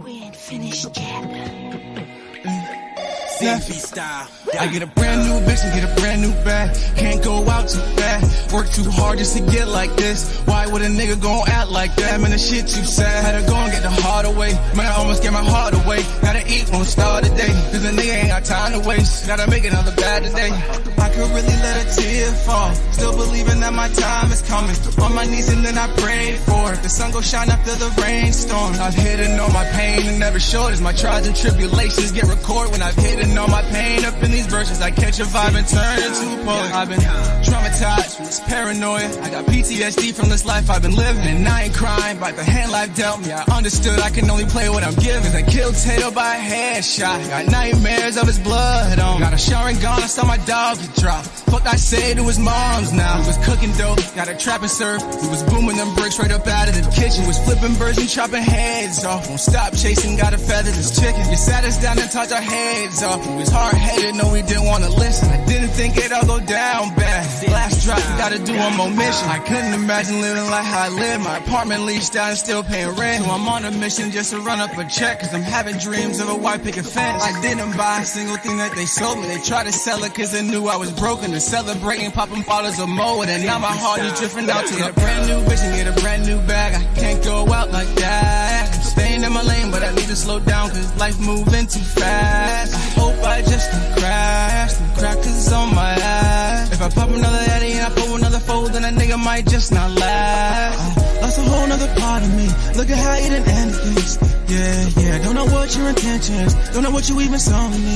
We ain't finished yet. Nephew style. I get a brand new bitch and get a brand new bag. Can't go out too fast. Work too hard just to get like this. Why would a nigga gon' act like that? Man, the shit too sad. Had to go and get the heart away. Man, I almost get my heart away. Gotta eat, won't start today. Cause a nigga ain't got time to waste. Gotta make another bad today. I could really let a tear fall. Still believing that my time is coming. On my knees and then I pray for it. The sun gon' shine after the rainstorm. I've hidden all my pain and never showed as my trials and tribulations get recorded. When I've hidden all my pain up in these verses, I catch a vibe and turn into a poet. I've been traumatized from this paranoia. I got PTSD from this life I've been living. And I ain't crying by the hand life dealt me. I understood I can only play what I'm given. I killed Tato by a headshot. Got nightmares of his blood on. Got a shower and gone, I saw my dog get dropped. Fuck I said to his mom's now. He was cooking dope, got a trap and serve. He was booming them bricks right up out of the kitchen. Was flipping birds and chopping heads off. Won't stop chasing, gotta feather this chicken. You sat us down and touched our heads off. He was hard-headed, no, he didn't wanna listen. I didn't think it all go down bad. Last drop, gotta do one more mission. I couldn't imagine living like how I live. My apartment leased out and still paying rent. So I'm on a mission just to run up a check. Cause I'm having dreams of a white picket fence. I didn't buy a single thing that they sold me. They tried to sell it cause they knew I was broken. They're celebrating, popping bottles of Moe. And now my heart is drifting out to get a brand new bitch and get a brand new bag. I can't go out like that. I'm staying in my lane, but I need to slow down cause life moving too fast. I hope I just don't crash. Don't crack cause it's on my ass. If I pop another Addy and I pull another fold, then a nigga might just not last. That's a whole nother part of me. Look at how you done ended things. Yeah. Don't know what your intentions. Don't know what you even saw in me.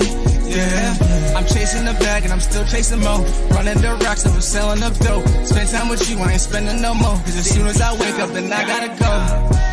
Yeah. I'm chasing the bag and I'm still chasing more. Running the racks and I'm selling up dope. Spend time with you, I ain't spending no more. Cause as soon as I wake up, then I gotta go.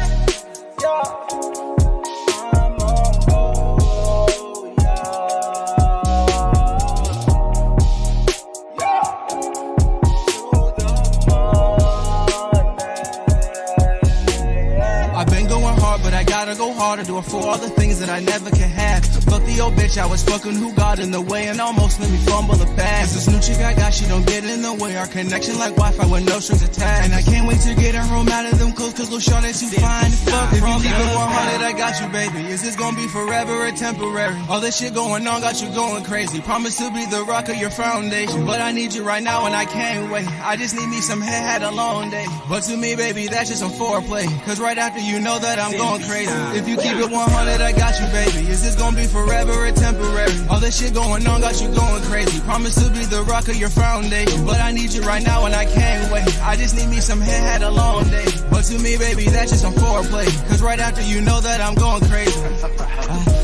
Gotta go harder, do it for all the things that I never can have. Fuck the old bitch, I was fucking who got in the way and almost made me fumble the bag. This new chick I got, she don't get in the way. Our connection like Wi-Fi with no strings attached. And I can't wait to get her home out of them clothes cause Lil' Shawty's too fine to fuck. If you keep it 100, I got you, baby. Is this gonna be forever or temporary? All this shit going on got you going crazy. Promise to be the rock of your foundation. But I need you right now and I can't wait. I just need me some head, had a long day. But to me, baby, that's just some foreplay. Cause right after you know that I'm going crazy. If you keep it 100, I got you, baby. Is this gonna be forever or temporary? All this shit going on got you going crazy. Promise to be the rock of your foundation. But I need you right now and I can't wait. I just need me some head, had a long day. But to me, baby, that's just some foreplay. Cause right after you know that I'm going crazy.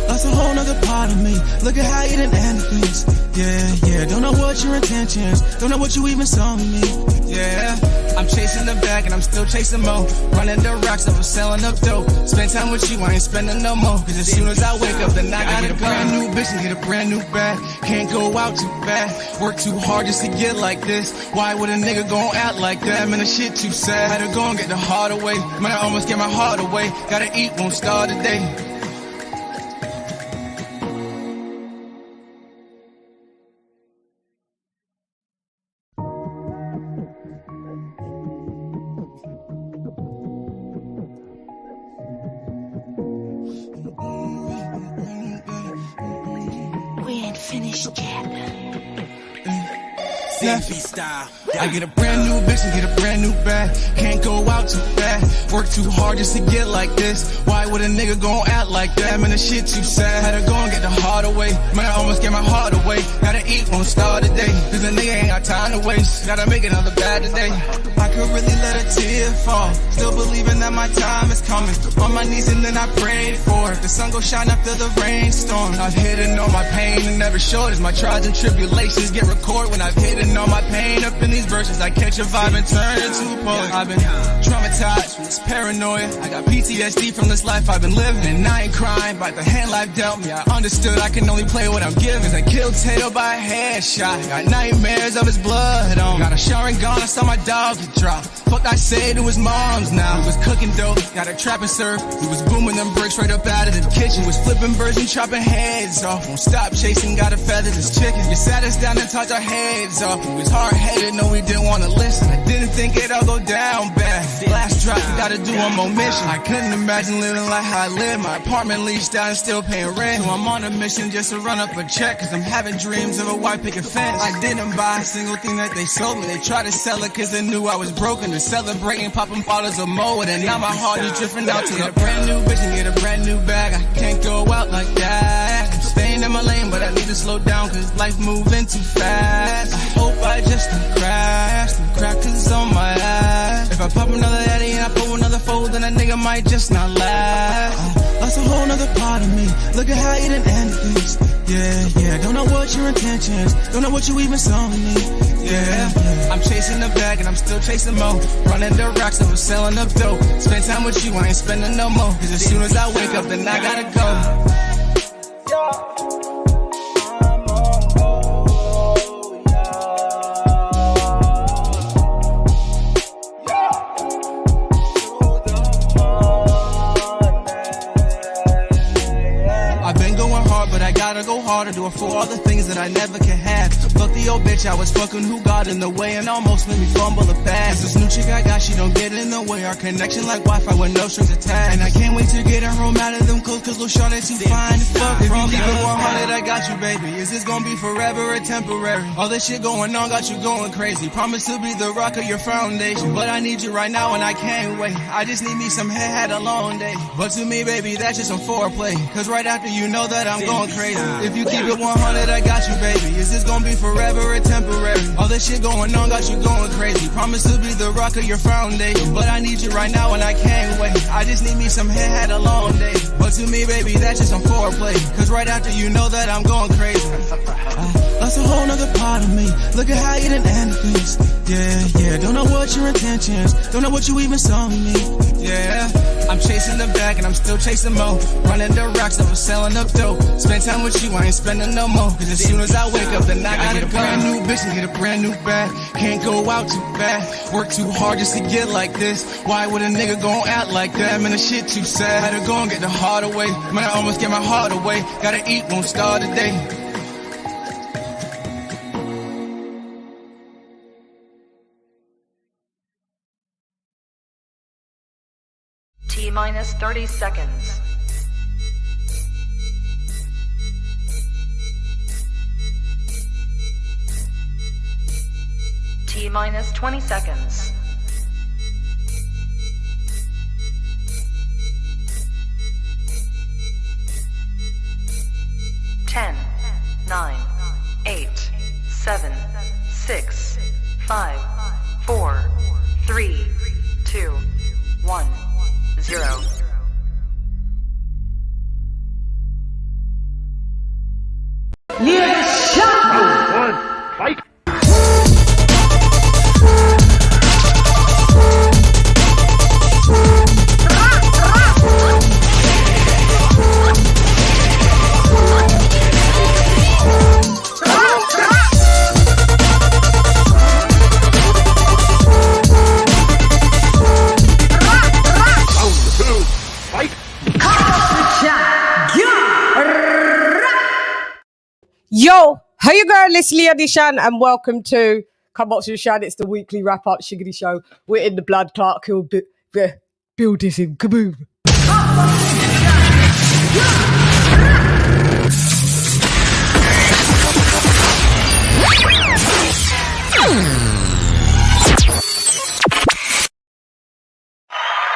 That's a whole nother part of me. Look at how you done ended things. Yeah. Don't know what your intentions. Don't know what you even saw in me. Yeah. I'm chasing the bag and I'm still chasing more. Running the racks and I'm selling up dope. Spend time with you, I ain't spending no more. Cause as soon as I wake up, then I gotta get a brand new bitch and get a brand new bag. Can't go out too fast. Work too hard just to get like this. Why would a nigga gon' act like that? Man, the shit too sad. Had to go and get the heart away. Man, I almost get my heart away. Gotta eat, won't start today. We ain't finished yet. Nephew style. I get a brand new bitch and get a brand new bag. Can't go out too fast. Work too hard just to get like this. Why would a nigga gon' act like that? Man, the shit too sad. Had to go and get the heart away. Man, I almost get my heart away. Gotta eat, won't start today. Cause a nigga ain't got time to waste. Gotta make another bad today. I could really let a tear fall. Still believing that my time is coming. On my knees and then I prayed for it. The sun gon' shine after the rainstorm. I've hidden all my pain and never showed as my trials and tribulations get recorded. When I've hidden all my pain up in these verses, I catch a vibe and turn into a poet. I've been traumatized from this paranoia. I got PTSD from this life I've been living. And I ain't crying by the hand life dealt me. I understood I can only play what I'm given. I killed Tato by a headshot. Got nightmares of his blood on. Got a shower and gone, I saw my dog get dropped. Fuck I said to his mom's now. He was cooking kicking dough, got a trap and serve. We was booming them bricks right up out of the kitchen. Was flipping birds and chopping heads off. Won't stop chasing, gotta feather this chicken. You sat us down and talked our heads off. We was hard-headed, no we didn't wanna listen. I didn't think it all go down bad. Last drop, we gotta do one more mission. I couldn't imagine living like how I live. My apartment leased out and still paying rent. So I'm on a mission just to run up a check. Cause I'm having dreams of a white picket fence. I didn't buy a single thing that they sold me. They tried to sell it cause they knew I was broken. To celebrating, popping bottles of Moe. And now my heart is drifting out to a brand new bitch and get a brand new bag. I can't go out like that. I'm staying in my lane, but I need to slow down cause life moving too fast. I hope I just don't crash. Them crackers on my ass. If I pop another addy and I pull another fold, then a nigga might just not last. That's a whole nother part of me. Look at how you done ended things. Yeah. Don't know what your intentions. Don't know what you even saw in me. Yeah. I'm chasing the bag and I'm still chasing more. Running the rocks, I'm selling up dope. Spend time with you, I ain't spending no more. Cause as soon as I wake up, then I gotta go. But I gotta go harder, do it for all the things that I never can have. Fuck the old bitch I was fucking who got in the way and almost made me fumble the bag. This new chick I got, she don't get in the way. Our connection like Wi-Fi with no strings attached. And I can't wait to get her home out of them clothes, cause little shorty too fine to fuck. If you keep it 100, I got you, baby. Is this gonna be forever or temporary? All this shit going on got you going crazy. Promise to be the rock of your foundation, but I need you right now and I can't wait. I just need me some hair, had a long day. But to me, baby, that's just some foreplay. Cause right after you know that I'm going crazy. If you keep it 100, I got you, baby. Is this gonna be forever or temporary? All this shit going on got you going crazy. Promise to be the rock of your foundation, but I need you right now and I can't wait. I just need me some hair, had a long day. But to me, baby, that's just some foreplay. Cause right after you know that I'm going crazy. That's a whole nother part of me. Look at how you done ended things. Yeah. Don't know what your intentions. Don't know what you even saw in me. Yeah. I'm chasing the bag and I'm still chasing more. Running the rocks, I'm selling up dope. Spend time with you, I ain't spending no more. Cause as soon as I wake up, then I gotta get a brand new bitch and get a brand new bag. Can't go out too bad. Work too hard just to get like this. Why would a nigga gon' act like that? Man, the shit too sad. Had to go and get the heart away. Man, I almost get my heart away. Gotta eat, won't start today. T-minus 30 seconds. T-minus 20 seconds. 10, 9, 8, 7, 6, 5, 4, 3, 2, 1, 0. LadyChann! Fight! Yo, hey you girl, it's LadyChann and welcome to Come Watch the Shan. It's the weekly wrap-up shiggity show. We're in the Blood Clark Hill building. Kaboom.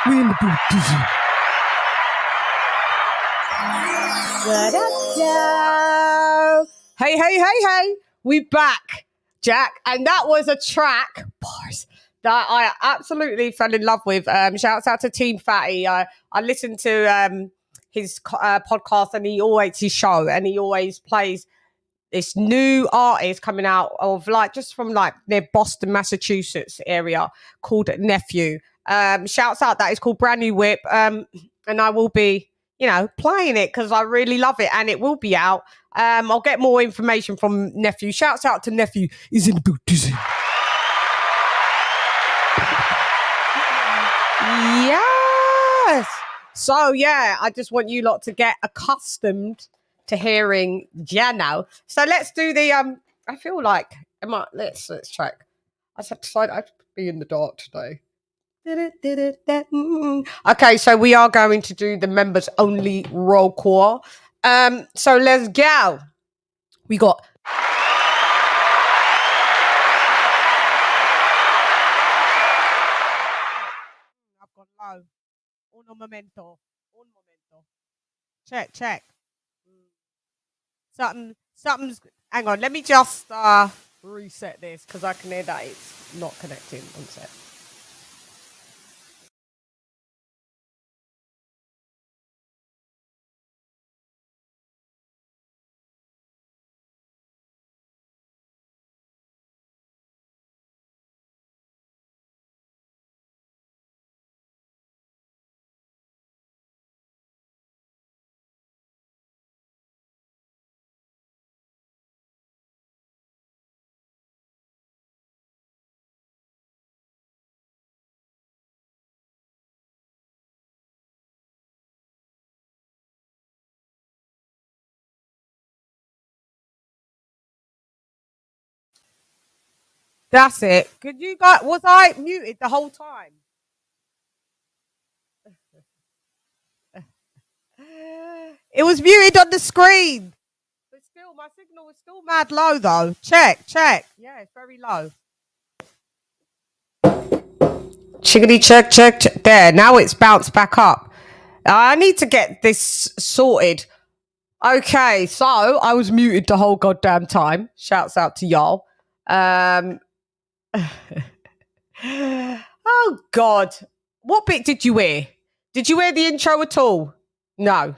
We're in the building. What up, yo? Hey. We back, Jack. And that was a track, bars, that I absolutely fell in love with. Shouts out to Team Fatty. I listened to his podcast and his show, and he always plays this new artist coming out of just from near Boston, Massachusetts area called Nephew. Shouts out, that is called Brand New Whip. And I will be, playing it because I really love it, and it will be out. I'll get more information from Nephew. Shouts out to Nephew. He's in the building. Yeah. So, yeah, I just want you lot to get accustomed to hearing Zhang now. So let's do the, I feel like, let's check. I just have to decide I have to be in the dark today. Okay, so we are going to do the members only roll call. So let's go. We got I've got low. Un momento. Check. Something's hang on, let me just reset this because I can hear that it's not connecting. One sec. That's it. Could you guys was I muted the whole time? It was muted on the screen. But still, my signal was still mad low though. Check. Yeah, it's very low. Chickadee check. There, now it's bounced back up. I need to get this sorted. Okay, so I was muted the whole goddamn time. Shouts out to y'all. Oh God. What bit did you hear? Did you hear the intro at all? No.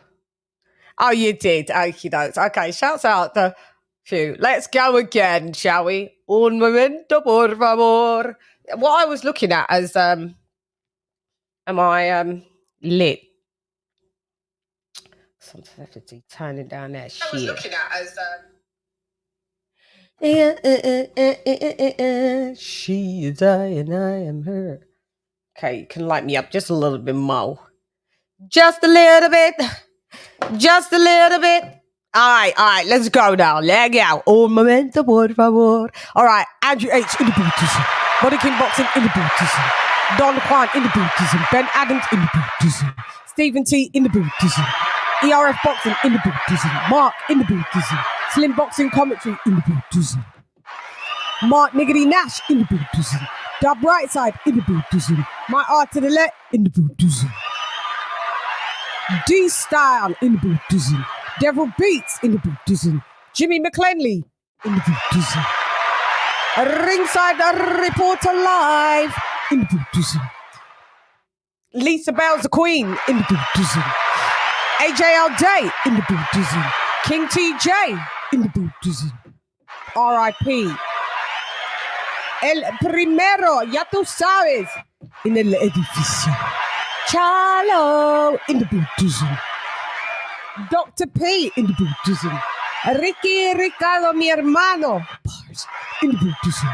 Oh, you did. Okie dokes. Okay, shouts out to Phew. Let's go again, shall we? Un momento, por favor. What I was looking at as am I lit? Sometimes I have to turning down that shit. I was looking at as she is I and I am her. Okay, you can light me up just a little bit more. Just a little bit. All right, let's go now. Leg out. Un momento, por favor. All right, Andrew H. in the booties. Body King Boxing in the booties. Don Juan in the booties. Ben Adams in the booties. Stephen T. in the booties. ERF Boxing in the booties. Mark in the booties. Slim Boxing Commentary in the booties. Mark Niggity Nash in the booties. Dub Brightside in the booties. My Art to the left in the booties. D-Style in the booties. Devil Beats in the booties. Jimmy McClenley in the booties. Ringside Reporter Live in the booties. Lisa Bell's the Queen in the booties. AJL Day in the booties. King TJ in the booties. R.I.P. El Primero, ya tú sabes, en el edificio. Chalo in the booties. Dr. P in the booties. Ricardo, mi hermano, Bars in the booties.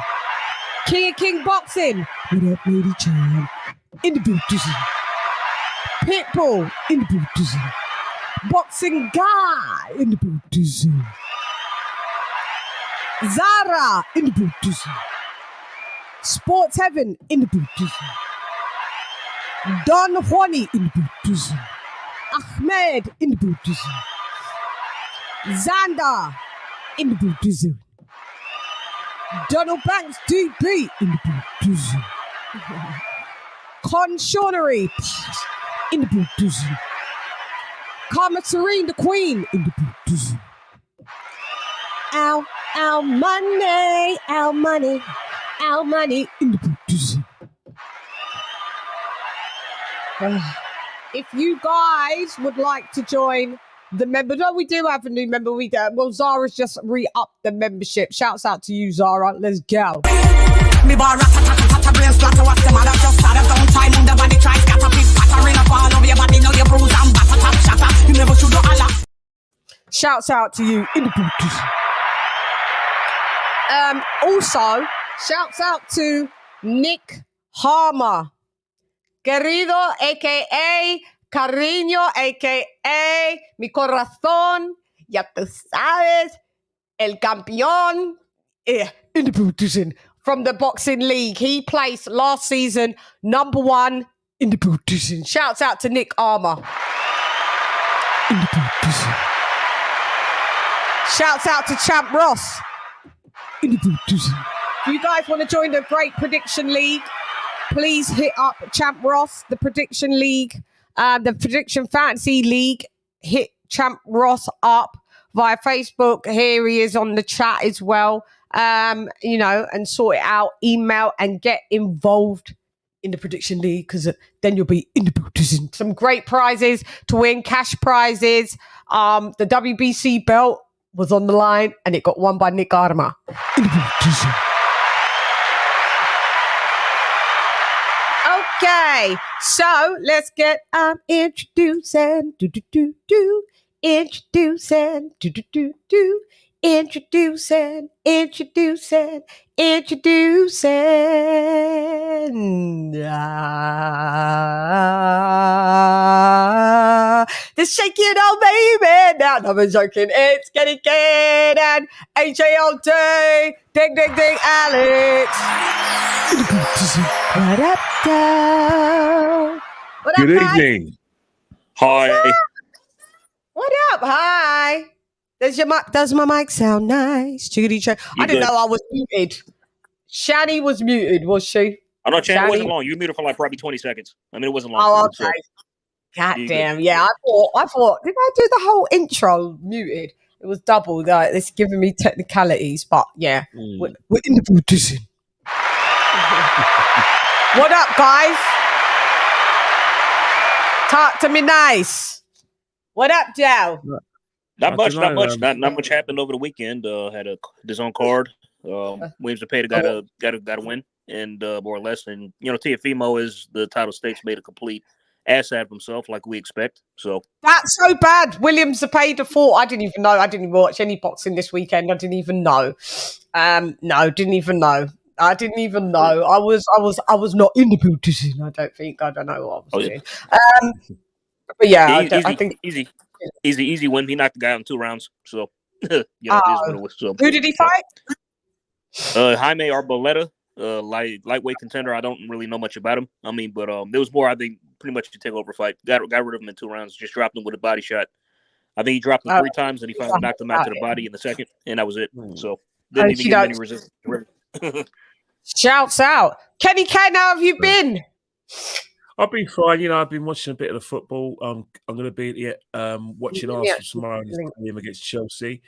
King Boxing, what up, LadyChann, in the booties. Pitbull in the booties. Boxing Guy in the booties. Zara in the booties. Sports Heaven in the booties. Don Juani in the booties. Ahmed in the booties. Xander in the booties. Donald Banks DB in the booties. Con Shaunery in the booties. Karma Serene the Queen in the booties. Our money in the booties. If you guys would like to join the member, no, we do have a new member. Zara's just re-upped the membership. Shouts out to you, Zara. Let's go. Shouts out to you in the booties. Also, shouts out to Nick Harmer. Querido, a.k.a. Cariño, a.k.a. Mi Corazón, ya tú sabes, El Campeón, in the position from the Boxing League. He placed last season #1 in the position. Shouts out to Nick Armour. In the position. Shouts out to Champ Ross. In the position. If you guys want to join the Great Prediction League, please hit up Champ Ross, the Prediction League, the Prediction Fantasy League. Hit Champ Ross up via Facebook. Here he is on the chat as well. You know, and sort it out. Email and get involved in the Prediction League, because then you'll be in the position. Some great prizes to win, cash prizes. The WBC belt was on the line and it got won by Nick Armour. In the position. Okay, so let's get introducing, introducing, introducing. The Shake It Out Baby. Now, no, I'm joking. It's Kenny Kid and AJLD. Ding, ding, ding, Alex. What up, though? What up, Good guys? evening. Hi. What up? Hi. Does my mic sound nice? Chickadee check. I didn't know I was muted. Shani was muted, was she? I know, Chan, it wasn't Shani? long. You muted for like probably 20 seconds. I mean, it wasn't long. Oh, So, okay. God you damn. good. Yeah, I thought, did I do the whole intro muted? It was double. Like, it's giving me technicalities, but yeah, we're in the position. What up, guys? Talk to me nice. What up, Joe? Not much. Not much happened over the weekend. Had his own card. Williams Zepeda got a win, and more or less. And you know, Teofimo is the title stakes made a complete ass out of himself, like we expect. So That's so bad. Williams Zepeda fought. I didn't even know. I didn't even watch any boxing this weekend. I didn't even know. No, didn't even know. I didn't even know. I was not in the position. I don't think. I don't know what I was doing. But yeah, I think easy win. He knocked the guy out in 2 rounds. So you know, it is what it was. So, who did he fight? Jaime Arboleda, lightweight contender. I don't really know much about him. I mean, but there was more. I think pretty much a takeover fight. Got rid of him in 2 rounds. Just dropped him with a body shot. I think he dropped him 3 times, and he finally knocked him out to the body in the second, and that was it. So didn't even get any resistance. Shouts out, Kenny Kane. How have you been? I've been fine. You know, I've been watching a bit of the football. I'm going to be watching Arsenal tomorrow in the stadium against Chelsea.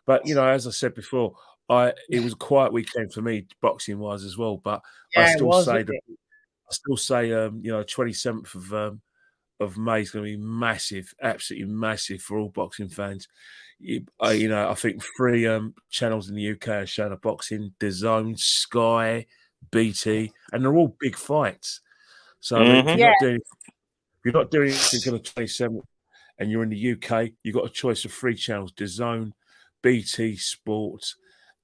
But you know, as I said before, it was a quiet weekend for me, boxing wise as well. But I still say you know, 27th of May is going to be massive, absolutely massive for all boxing fans. You know, I think 3 channels in the UK are showing a boxing: DAZN, Sky, BT, and they're all big fights. So if you're not doing anything on the 27th and you're in the UK, you've got a choice of 3 channels: DAZN, BT Sports,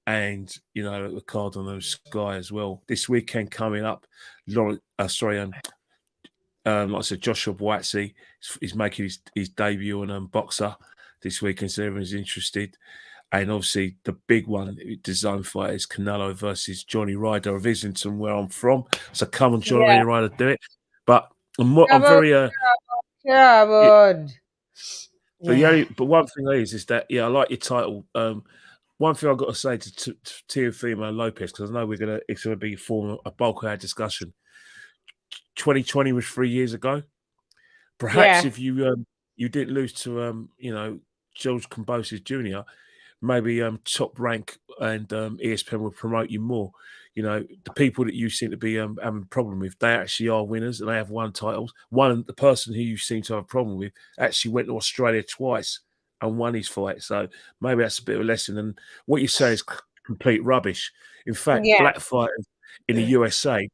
and you know, the card on those Sky as well. This weekend coming up, like I said, Joshua Buatsi is making his debut on Boxer this weekend, so everyone's interested. And obviously, the big one, DAZN fight, is Canelo versus Johnny Ryder of Islington, where I'm from. So come on, Johnny Ryder, do it. But I'm very but one thing is that I like your title. One thing I've got to say to Teofimo Lopez, because I know it's going to be a bulk of our discussion. 2020 was 3 years ago. Perhaps if you didn't lose to you know, George Kambosos Jr., maybe Top Rank and ESPN will promote you more. You know, the people that you seem to be having a problem with, they actually are winners and they have won titles. The person who you seem to have a problem with actually went to Australia twice and won his fight. So maybe that's a bit of a lesson. And what you say is complete rubbish. In fact, black fighters in the USA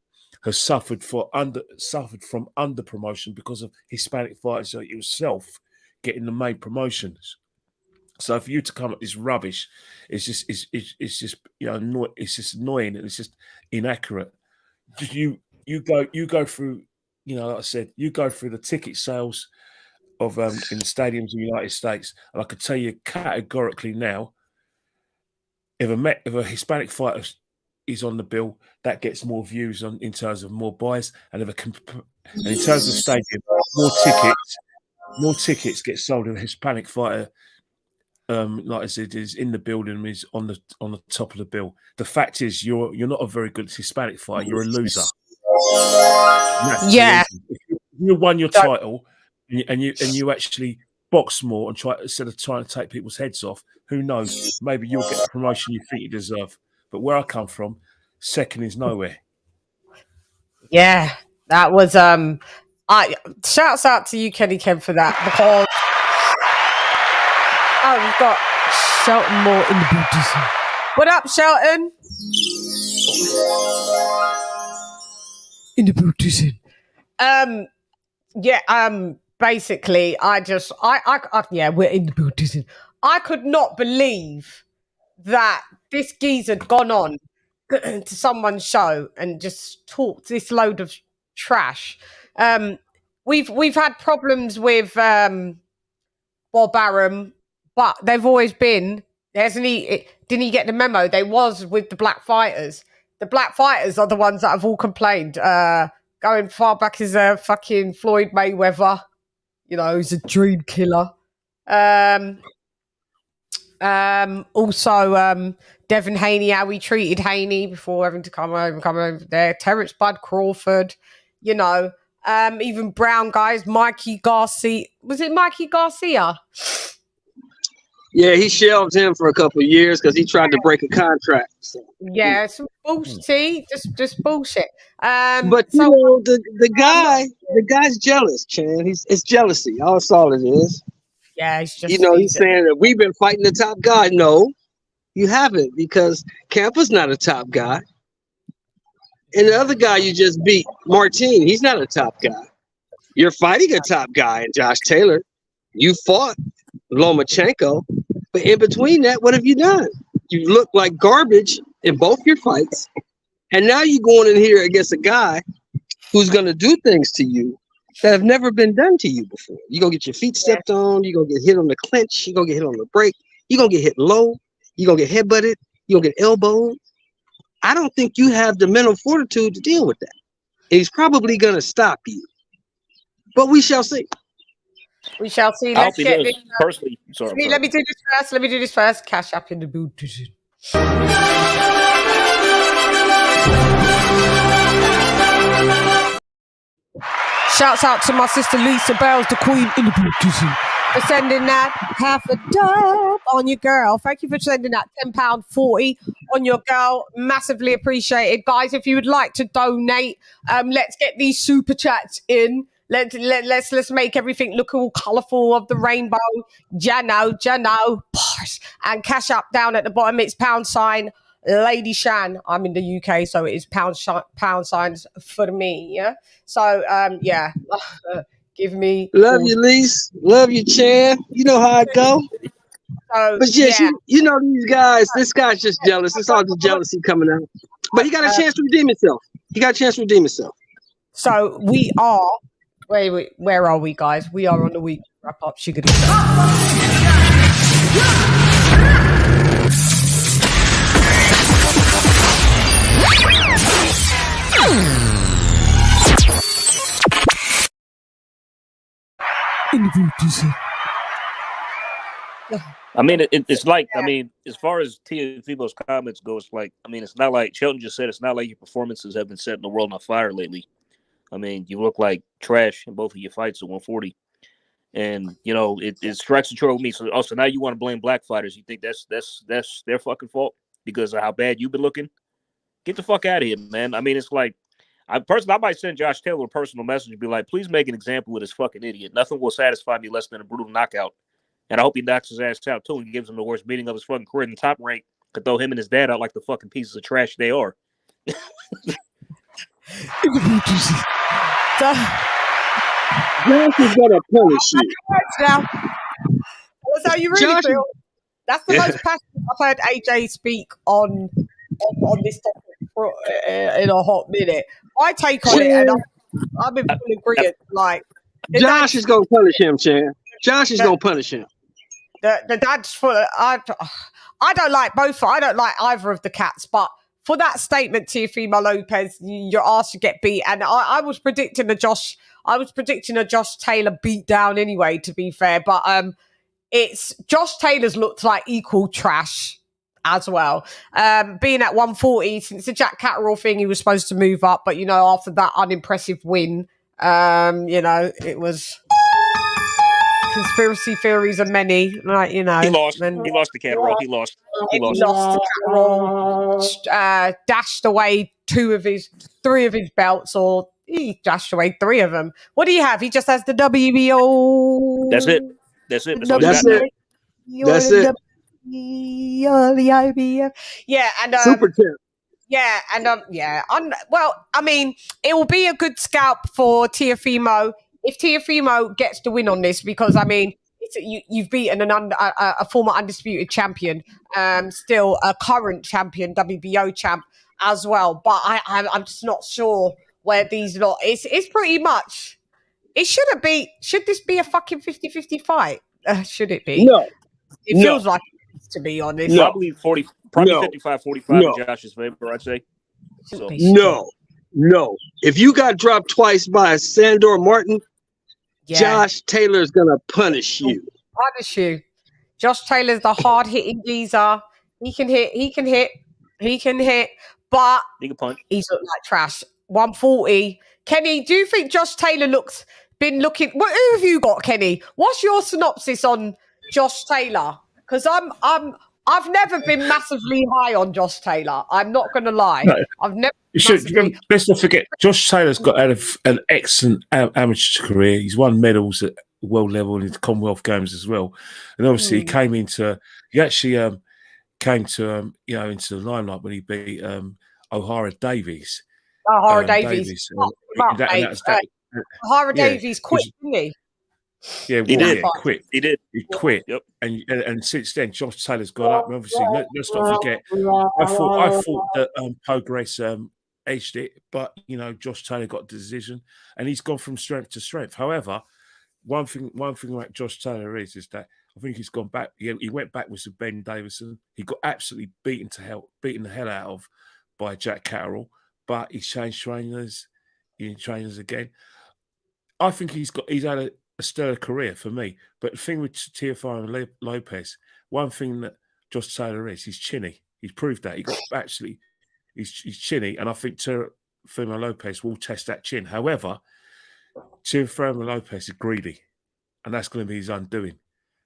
have suffered from under promotion because of Hispanic fighters like yourself getting the main promotions. So for you to come up with this rubbish, it's just you know, it's just annoying and it's just inaccurate. You go through, you know, like I said, you go through the ticket sales in stadiums in the United States, and I could tell you categorically now, if a Hispanic fighter is on the bill, that gets more views in terms of more buys, and in terms of stadium, more tickets get sold if a Hispanic fighter, like I said, is in the building, is on the top of the bill. The fact is, you're not a very good Hispanic fighter. You're a loser. Yeah. If you won your title and you actually box more and instead of trying to take people's heads off, who knows? Maybe you'll get the promotion you think you deserve. But where I come from, second is nowhere. Yeah, that was shouts out to you, Kenny Ken, for that, because we've got Shelton Moore in the building. What up, Shelton? In the building. Basically, we're in the building. I could not believe that this geezer had gone on to someone's show and just talked this load of trash. We've had problems with Bob Arum, but they've always been. Didn't he get the memo? They was with the Black Fighters. The Black Fighters are the ones that have all complained. Going far back as fucking Floyd Mayweather. You know, he's a dream killer. Also, Devin Haney, how we treated Haney before having to come over there. Terrence Bud Crawford, you know, even Brown guys, Mikey Garcia. Was it Mikey Garcia? Yeah, he shelved him for a couple of years because he tried to break a contract. So. Yeah, some bullshit. Just bullshit. But you know, the guy's jealous, Chan. It's jealousy. That's all it is. Yeah, it's just, he's saying that we've been fighting the top guy. No, you haven't, because Campa's not a top guy. And the other guy you just beat, Martin, he's not a top guy. You're fighting a top guy in Josh Taylor. You fought Lomachenko. But in between that, what have you done? You look like garbage in both your fights. And now you're going in here against a guy who's going to do things to you that have never been done to you before. You're going to get your feet stepped on. You're going to get hit on the clinch. You're going to get hit on the break. You're going to get hit low. You're going to get headbutted. You're going to get elbowed. I don't think you have the mental fortitude to deal with that. And he's probably going to stop you. But we shall see. We shall see. Let's get this. Personally, sorry. Let me do this first. Cash up in the boot. Shouts out to my sister Lisa Bells, the queen in the boot, for sending that $50 on your girl. Thank you for sending that £10.40 on your girl. Massively appreciated, guys. If you would like to donate, let's get these super chats in. Let's make everything look all colourful of the rainbow. Jano, and cash up down at the bottom. It's £, LadyChann. I'm in the UK, so it is pound signs for me. Yeah. So yeah, give me. Love you, Lise. Love you, Chan. You know how I go. So, but yes, yeah. You know these guys. This guy's just jealous. It's all the jealousy coming out. But he got a chance to redeem himself. So we are. Wait, where are we, guys? We are on the week wrap up. Sugar. I mean, it's like, I mean, as far as Teofimo's comments go, it's like, I mean, it's not like Shelton just said, it's not like your performances have been setting the world on fire lately. I mean, you look like trash in both of your fights at 140. And, you know, it strikes a chord with me. So also now you want to blame black fighters. You think that's their fucking fault because of how bad you've been looking? Get the fuck out of here, man. I mean, it's like, I might send Josh Taylor a personal message and be like, please make an example of this fucking idiot. Nothing will satisfy me less than a brutal knockout. And I hope he knocks his ass out, too, and gives him the worst beating of his fucking career in the top rank. Could throw him and his dad out like the fucking pieces of trash they are. Josh is gonna punish you. That's how you really feel. That's the most passionate I've heard AJ speak on this topic in a hot minute. I take on it, and I'm in full agreement. Like, Josh is gonna punish him, Chan. Josh is gonna punish him. The dad's full. I don't like both. I don't like either of the cats, but for that statement, Teofimo Lopez, your ass should get beat. And I was predicting a Josh Taylor beat down anyway. To be fair, but it's Josh Taylor's looked like equal trash as well. Being at 140 since the Jack Catterall thing, he was supposed to move up, but after that unimpressive win, it was. Conspiracy theories are many, like He lost. He lost to Catterall. He lost to Catterall. Dashed away three of his belts, or he dashed away 3 of them. What do you have? He just has the WBO. That's it. That's it. That's it. The IBF. Yeah, and Super champ. Yeah, and well, I mean, it will be a good scalp for Teofimo if Teofimo gets the win on this, because I mean, you've beaten a former undisputed champion, still a current champion, WBO champ as well. But I'm just not sure where these lot. It's pretty much. It shouldn't be. Should this be a fucking 50-50 fight? Should it be? No. It feels like it is, to be honest. No. Probably 55-45 in Josh's favor, I'd say. So. No. If you got dropped twice by Sandor Martin, Josh Taylor's gonna punish you. Josh Taylor's the hard hitting geezer. He can hit, but he can punch. He's looked like trash. 140. Kenny, do you think Josh Taylor been looking? Who have you got, Kenny? What's your synopsis on Josh Taylor? Because I've never been massively high on Josh Taylor. I'm not going to lie. No. I've never. Let's not forget, Josh Taylor's got an excellent amateur career. He's won medals at world level and in the Commonwealth Games as well. And obviously, he actually came to into the limelight when he beat O'Hara Davies. O'Hara Davies. O'Hara Davies quit, didn't he? Yeah, he did. Quit. He did. He quit. Yep. And since then, Josh Taylor's got up. And obviously, let's not forget. I thought that Progress edged it, but Josh Taylor got the decision, and he's gone from strength to strength. However, one thing about Josh Taylor is that I think he's gone back. He went backwards with Ben Davison. He got absolutely beaten the hell out of by Jack Catterall, but he's changed trainers. Again. I think he's had a stellar career for me. But the thing with Teofimo Lopez, one thing that Josh Taylor is, he's chinny. He's proved that. He's chinny, and I think Teofimo Lopez will test that chin. However, Teofimo Lopez is greedy, and that's going to be his undoing.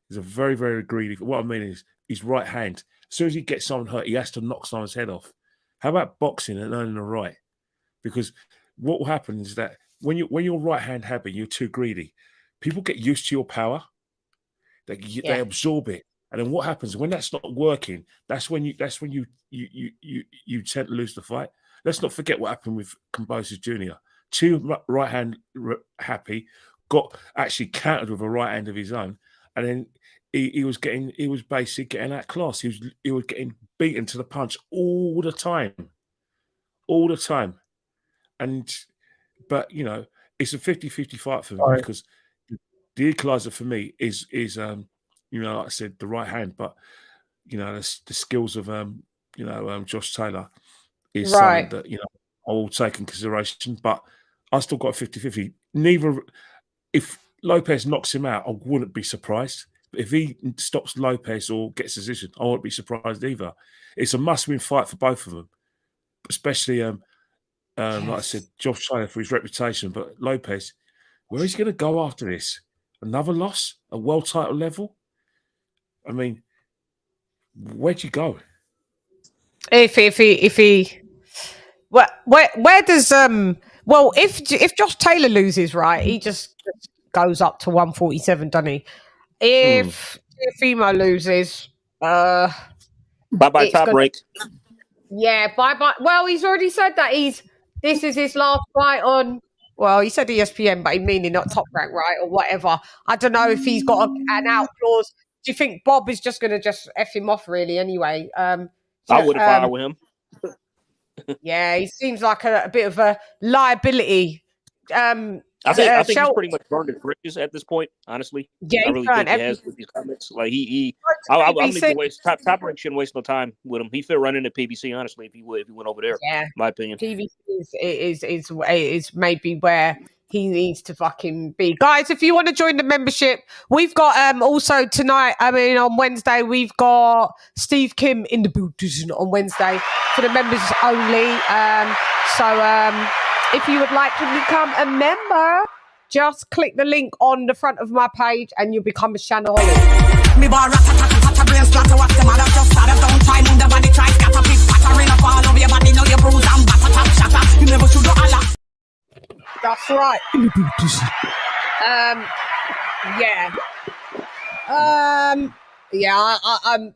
He's a very, very greedy. What I mean is his right hand. As soon as he gets someone hurt, he has to knock someone's head off. How about boxing and earning the right? Because what will happen is that when you're right hand heavy, you're too greedy. People get used to your power. They absorb it, and then what happens when that's not working? That's when you tend to lose the fight. Let's not forget what happened with Kambosos Jr. Too right hand happy, got actually countered with a right hand of his own, and then he was basically getting outclassed. He was getting beaten to the punch all the time. But it's a 50-50 fight for me because the equalizer for me is like I said, the right hand, but the skills of Josh Taylor is something that I will take in consideration. But I still got 50-50. If Lopez knocks him out, I wouldn't be surprised. But if he stops Lopez or gets a decision, I won't be surprised either. It's a must-win fight for both of them, especially like I said, Josh Taylor for his reputation, but Lopez, where is he going to go after this? Another loss? A world title level? I mean, where'd you go? If he where does if Josh Taylor loses, right, he just goes up to 147, doesn't he? If Teofimo loses, bye top break. Yeah, bye. Well, he's already said that this is his last fight on. Well, he said ESPN, but he meaning not Top Rank, right, or whatever. I don't know if he's got an out clause. Do you think Bob is just going to just F him off, really, anyway? I would if I were him. Yeah, he seems like a bit of a liability. I think he's Shel- pretty much burned his bridges at this point. Honestly, Yeah, I he's really done think he everything. has with these comments. Like I don't even waste top rank shouldn't waste no time with him. He fit right into PBC. Honestly, if he went over there, Yeah, my opinion. PVC is maybe where he needs to fucking be. Guys, if you want to join the membership, we've got also tonight, on Wednesday, we've got Steve Kim in the booth on Wednesday for the members only. If you would like to become a member, just click the link on the front of my page and you'll become a Shannaholic. Me bar rat-a-tat-a-tat-a brain splatter. What's the matter? Just start up, don't try. Move the body, try scatter. Pick pattering up all over your body. Know your bruise and batter, tap, shatter. You never should do Allah. That's right.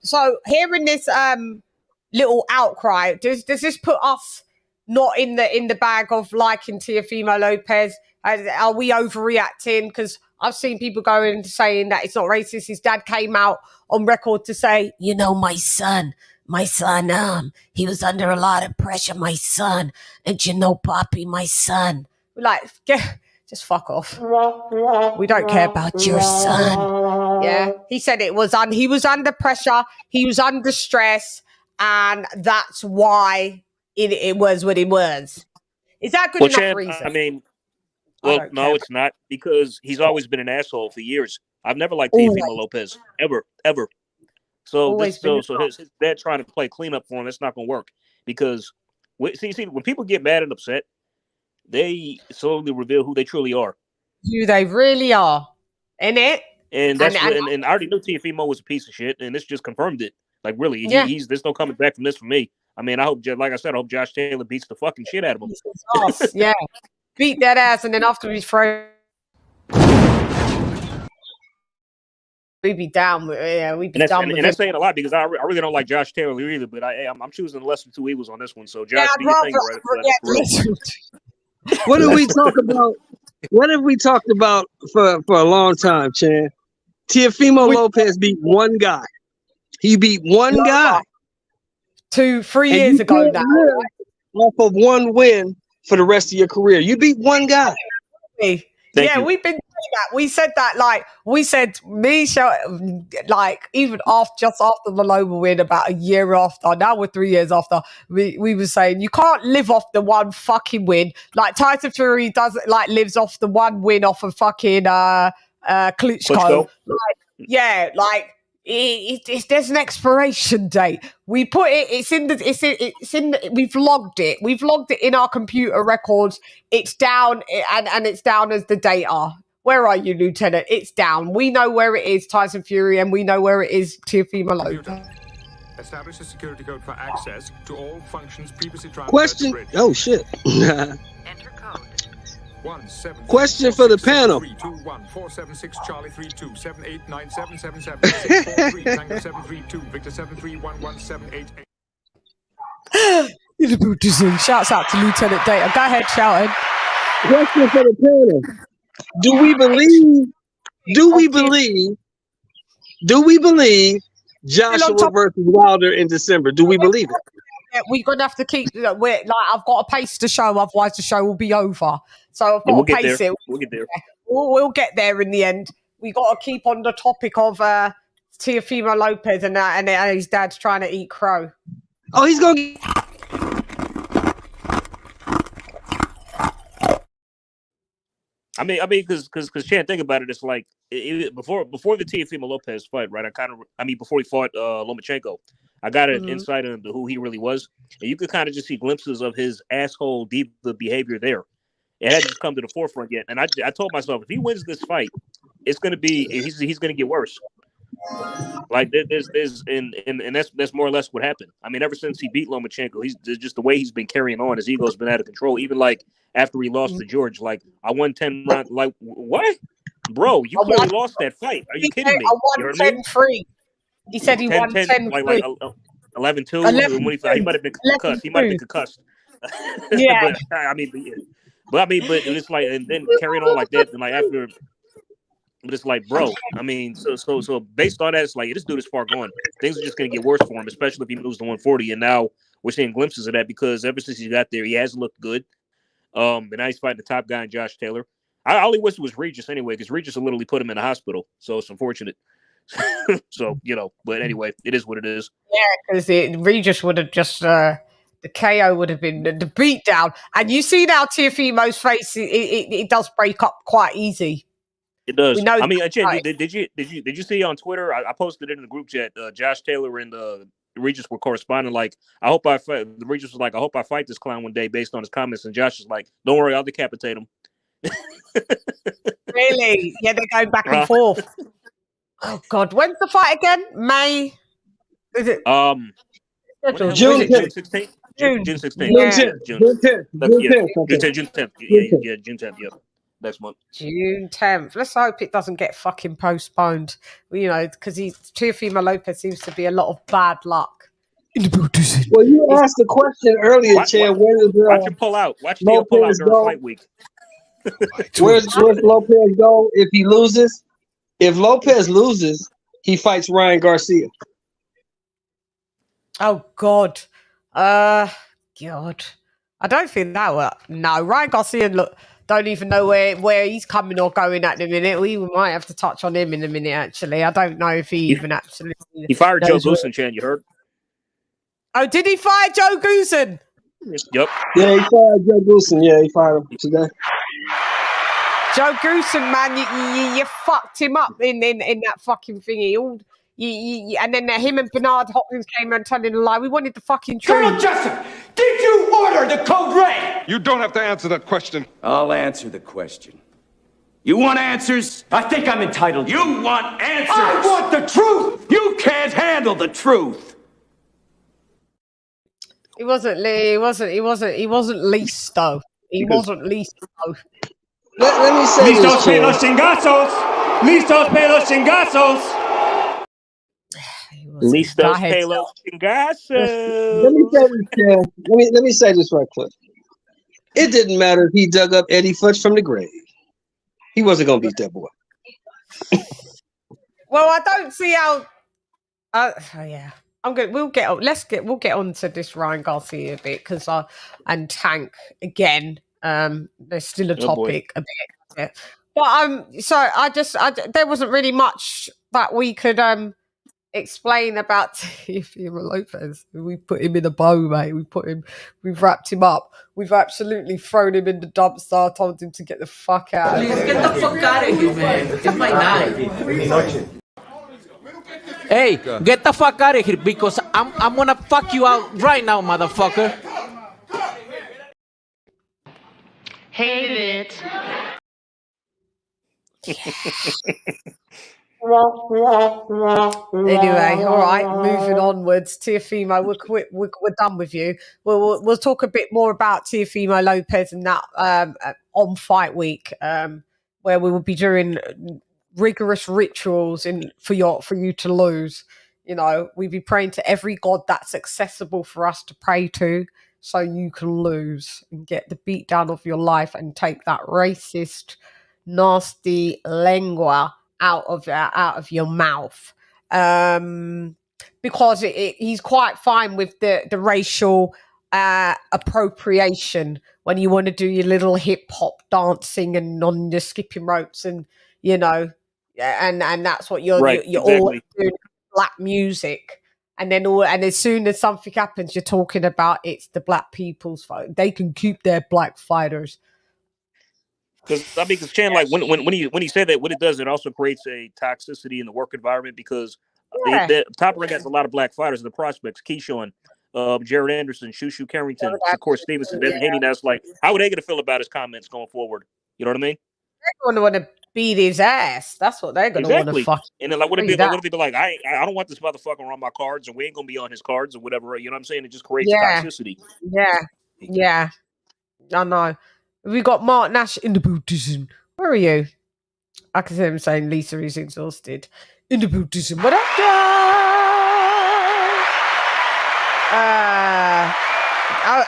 So hearing this little outcry, does this put us not in the bag of liking Teofimo Lopez? Are we overreacting? Because I've seen people going and saying that it's not racist. His dad came out on record to say, My son, he was under a lot of pressure, my son. And Poppy, my son. like, just fuck off. We don't care about your son. Yeah, he said he was under pressure, he was under stress, and that's why it was what it was. Is that good enough CHANN, reason? No, it's not, because he's always been an asshole for years. I've never liked Teofimo Lopez ever. So his dad trying to play cleanup for him, that's not going to work, because when people get mad and upset, they slowly reveal who they truly are. Who they really are, innit? And that's and I already knew Teofimo was a piece of shit, and this just confirmed it. Like, really, there's no coming back from this for me. I mean, I hope Josh Taylor beats the fucking shit out of him. Yeah, beat that ass, and then after we throw, we'd be down. We'd be down. And that's saying a lot, because I really don't like Josh Taylor either. But I'm choosing the lesser two evils on this one. So Josh, do your thing, right? What did we talk about? What have we talked about for a long time, Chan? Teofimo Lopez beat one guy. He beat one guy 2-3 years ago now. Off of one win for the rest of your career. You beat one guy. We've been doing that. We said that, even just after the Loma win, about a year after, now we're 3 years after, we were saying you can't live off the one fucking win. Like Tyson Fury lives off the one win off of fucking Klitschko. There's an expiration date. We put it. We've logged it. We've logged it in our computer records. It's down, and it's down as the data. Where are you, Lieutenant? It's down. We know where it is, Tyson Fury, and we know where it is, Teofimo Lopez. Establish a security code for access to all functions previously transferred. Question. Oh shit. Enter code. Question for the panel. 476 Charlie 32 789777 Tango 732 Victor 7311788. Shouts out to Lieutenant Data. Go ahead, shouting. Question for the panel. Do we believe Joshua versus Wilder in December? Do we believe it? We're gonna have to keep. I've got to pace the show, otherwise the show will be over. So I've got to pace it. We'll get there. We'll get there in the end. We got to keep on the topic of Teofimo Lopez and his dad's trying to eat crow. Oh, he's gonna. I mean, because CHANN, think about it. It's like before the Teofimo Lopez fight, right? Before he fought Lomachenko, I got an insight into who he really was, and you could kind of just see glimpses of his asshole diva behavior there. It hadn't come to the forefront yet, and I told myself, if he wins this fight, it's gonna be he's gonna get worse. Like there's and that's more or less what happened. I mean, ever since he beat Lomachenko, he's just the way he's been carrying on. His ego's been out of control. Even like after he lost to George, like I won 10 rounds. Like what, bro? You clearly lost that fight. Are you kidding me? I won 10-3. He said he won 10-3. Like 11-2. He might have been concussed. He might have been concussed. Yeah. but it's like, and then carrying on like that, and like after. But it's like, bro, I mean, so based on that, it's like, this dude is far gone. Things are just going to get worse for him, especially if he moves to 140. And now we're seeing glimpses of that, because ever since he got there, he hasn't looked good. And now he's fighting the top guy in Josh Taylor. I only wish it was Regis anyway, because Regis will literally put him in the hospital. So it's unfortunate. So, you know, but anyway, it is what it is. Yeah, because Regis would have just the KO would have been the beatdown. And you see now Teofimo's face, it does break up quite easy. It does. We know. I mean, Chen, right. did you see on Twitter? I posted it in the group chat. Josh Taylor and Regis were corresponding. Like, I hope I fight. Regis was like, I hope I fight this clown one day based on his comments. And Josh is like, don't worry, I'll decapitate him. Really? Yeah, they're going back and forth. Oh God, when's the fight again? May? Is it? June 16th. June 16th. Yeah. June 10th. June 10th. Yeah, June 10th. Yeah, next month. June 10th. Let's hope it doesn't get fucking postponed. You know, because Teofimo Lopez seems to be a lot of bad luck. Well, you asked the question earlier, Chad. Where does watch him pull out? Watch Theo pull out during fight week. Where's Lopez go if he loses? If Lopez loses, he fights Ryan Garcia. Oh God. God. I don't think that will. No, Ryan Garcia don't even know where he's coming or going at the minute. We might have to touch on him in a minute, actually. I don't know if he even absolutely. He fired Joe Goosen, Chan, you heard? Oh, did he fire Joe Goosen? Yep. Yeah, he fired Joe Goosen. Yeah, he fired him today. Joe Goosen, man, you fucked him up in that fucking thingy. And then him and Bernard Hopkins came and telling a lie. We wanted the fucking truth. Colonel Jessup, did you order the code red? You don't have to answer that question. I'll answer the question. You want answers? I think I'm entitled. You want answers? I want the truth. You can't handle the truth. He wasn't least though. He wasn't least though. Let me say Listos pe los chingazos. Listos pe los chingazos. Listos pe los chingazos. Let me say this, Chad. Let me say this right quick. It didn't matter if he dug up Eddie Futch from the grave. He wasn't gonna beat that boy. Well, I don't see how. Yeah, I'm good. We'll get on to this Ryan Garcia a bit because and Tank again. There's still a topic a bit, but so there wasn't really much that we could explain about Teofimo Lopez. We put him in a bow, mate. We've wrapped him up. We've absolutely thrown him in the dumpster, told him to get the fuck out. Get the fuck out of here, man. It's my night. Hey, get the fuck out of here because I'm gonna fuck you out right now, motherfucker. Hate it. Anyway, all right, moving onwards. Teofimo, we're done with you. We'll talk a bit more about Teofimo Lopez and that on fight week, where we will be doing rigorous rituals for you to lose. You know, we'll be praying to every god that's accessible for us to pray to, so you can lose and get the beat down of your life and take that racist, nasty lengua out of your mouth, because he's quite fine with the racial appropriation when you want to do your little hip hop dancing and on the skipping ropes and you know, and that's what you're all doing, black music. And then as soon as something happens, you're talking about it's the black people's fight. They can keep their black fighters. Because Chan, like when he said that, what it does, it also creates a toxicity in the work environment because the Top Rank has a lot of black fighters and the prospects. Keyshawn, Jared Anderson, Shushu Carrington, of course Stevenson, Devin Haney. That's like, how are they going to feel about his comments going forward? You know what I mean? They're going to want to beat his ass. That's what they're going to want to fuck. And then like, what if they be like, I don't want this motherfucker on my cards, and we ain't going to be on his cards or whatever. You know what I'm saying? It just creates toxicity. Yeah. I know. We got Mark Nash in the Buddhism. Where are you? I can hear him saying Lisa is exhausted. In the Buddhism. What up,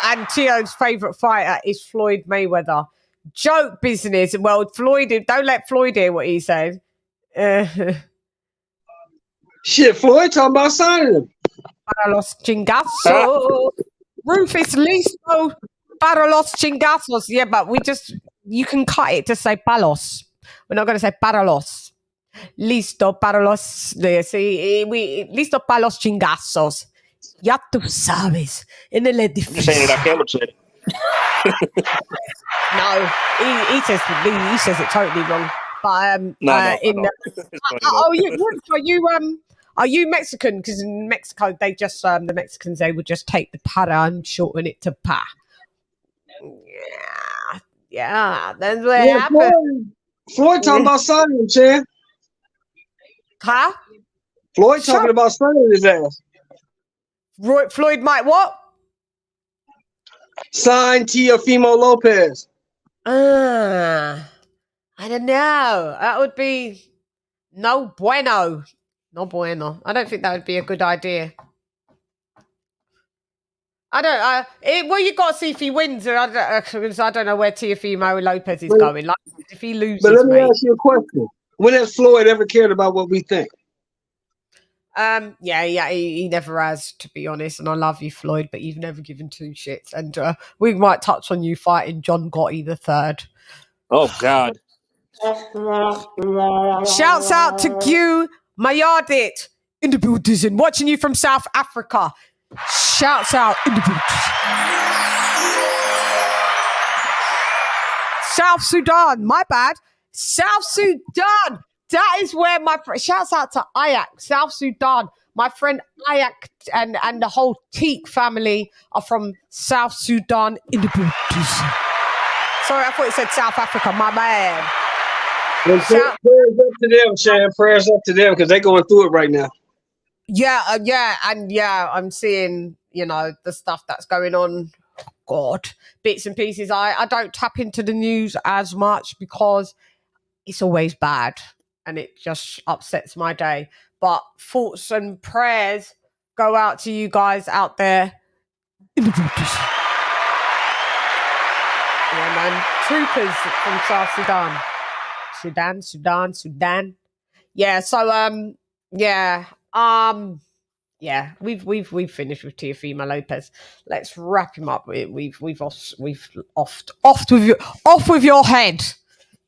and Tio's favourite fighter is Floyd Mayweather. Joke business. Well, don't let Floyd hear what he said. Shit, Floyd talking about signing him. Para los chingazos. Rufus Listo. Para los chingazos. Yeah, but we just you can cut it to say palos. We're not going to say paralos. Listo, paralos. Listo para los chingazos. Ya tú sabes. En el I'm just saying it how Caleb said it. No, he says it totally wrong. But are you Mexican? Because in Mexico they just the Mexicans they would just take the para and shorten it to pa. Yeah, that's what happened. Floyd talking about signing him, Chan. Huh? Floyd talking about signing his ass. Floyd might what? Sign Teofimo Lopez. I don't know. That would be no bueno. No bueno. I don't think that would be a good idea. I don't. Well, you got to see if he wins. I don't know where Teofimo Lopez is going. Like, if he loses, but let me ask you a question: when has Floyd ever cared about what we think? Yeah, he never has, to be honest. And I love you, Floyd, but you've never given two shits. And we might touch on you fighting John Gotti III. Oh God! Shouts out to Q Mayardit in the building, watching you from South Africa. Shouts out in the building. South Sudan, my bad. South Sudan. That is where my friend, shouts out to Ayak, South Sudan. My friend Ayak and the whole Teak family are from South Sudan in the building. Sorry, I thought it said South Africa, my man. Well, prayers up to them, Shan. Prayers up to them because they're going through it right now. Yeah, I'm seeing, the stuff that's going on. God, bits and pieces. I don't tap into the news as much because it's always bad and it just upsets my day. But thoughts and prayers go out to you guys out there in the villages. Yeah, man. Troopers from South Sudan. Sudan. Yeah, so we've finished with Teofimo Lopez. Let's wrap him up. We've off with your head.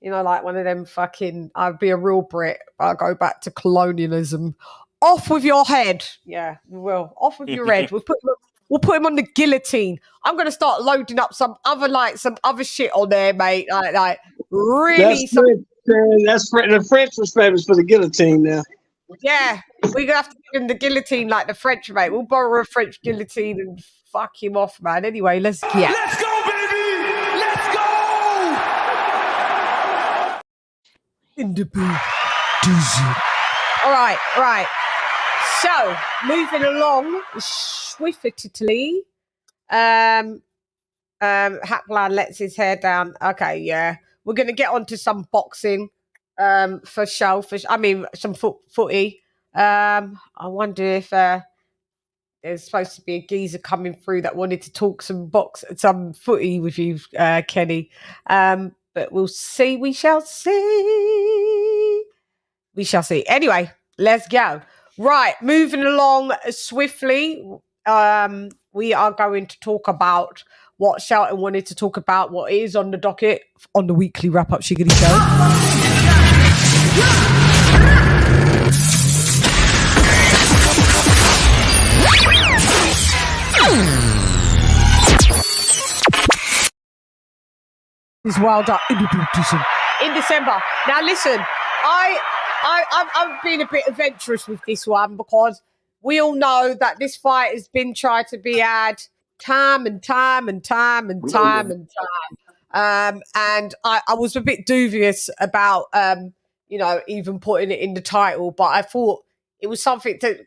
Like one of them fucking. I'd be a real Brit. I'll go back to colonialism. Off with your head. Yeah, we will. Off with your head. We'll put him on the guillotine. I'm gonna start loading up some other shit on there, mate. Like really. That's the French was famous for the guillotine now. Yeah, we're gonna have to give him the guillotine like the French, mate. We'll borrow a French guillotine and fuck him off, man. Anyway, let's go, baby. Let's go. In the booth. All right. So moving along swiftly. Haplan lets his hair down. Okay, yeah. We're gonna get onto some boxing. For show, some footy. I wonder if there's supposed to be a geezer coming through that wanted to talk some footy with you, Kenny. But we'll see. We shall see. Anyway, let's go. Right, moving along swiftly. We are going to talk about what Shelton wanted to talk about, what is on the docket on the weekly wrap-up Shiggity Show. Is Wilder in December. Now listen, I've been a bit adventurous with this one because we all know that this fight has been tried to be had time and time. And I was a bit dubious about even putting it in the title, but I thought it was something that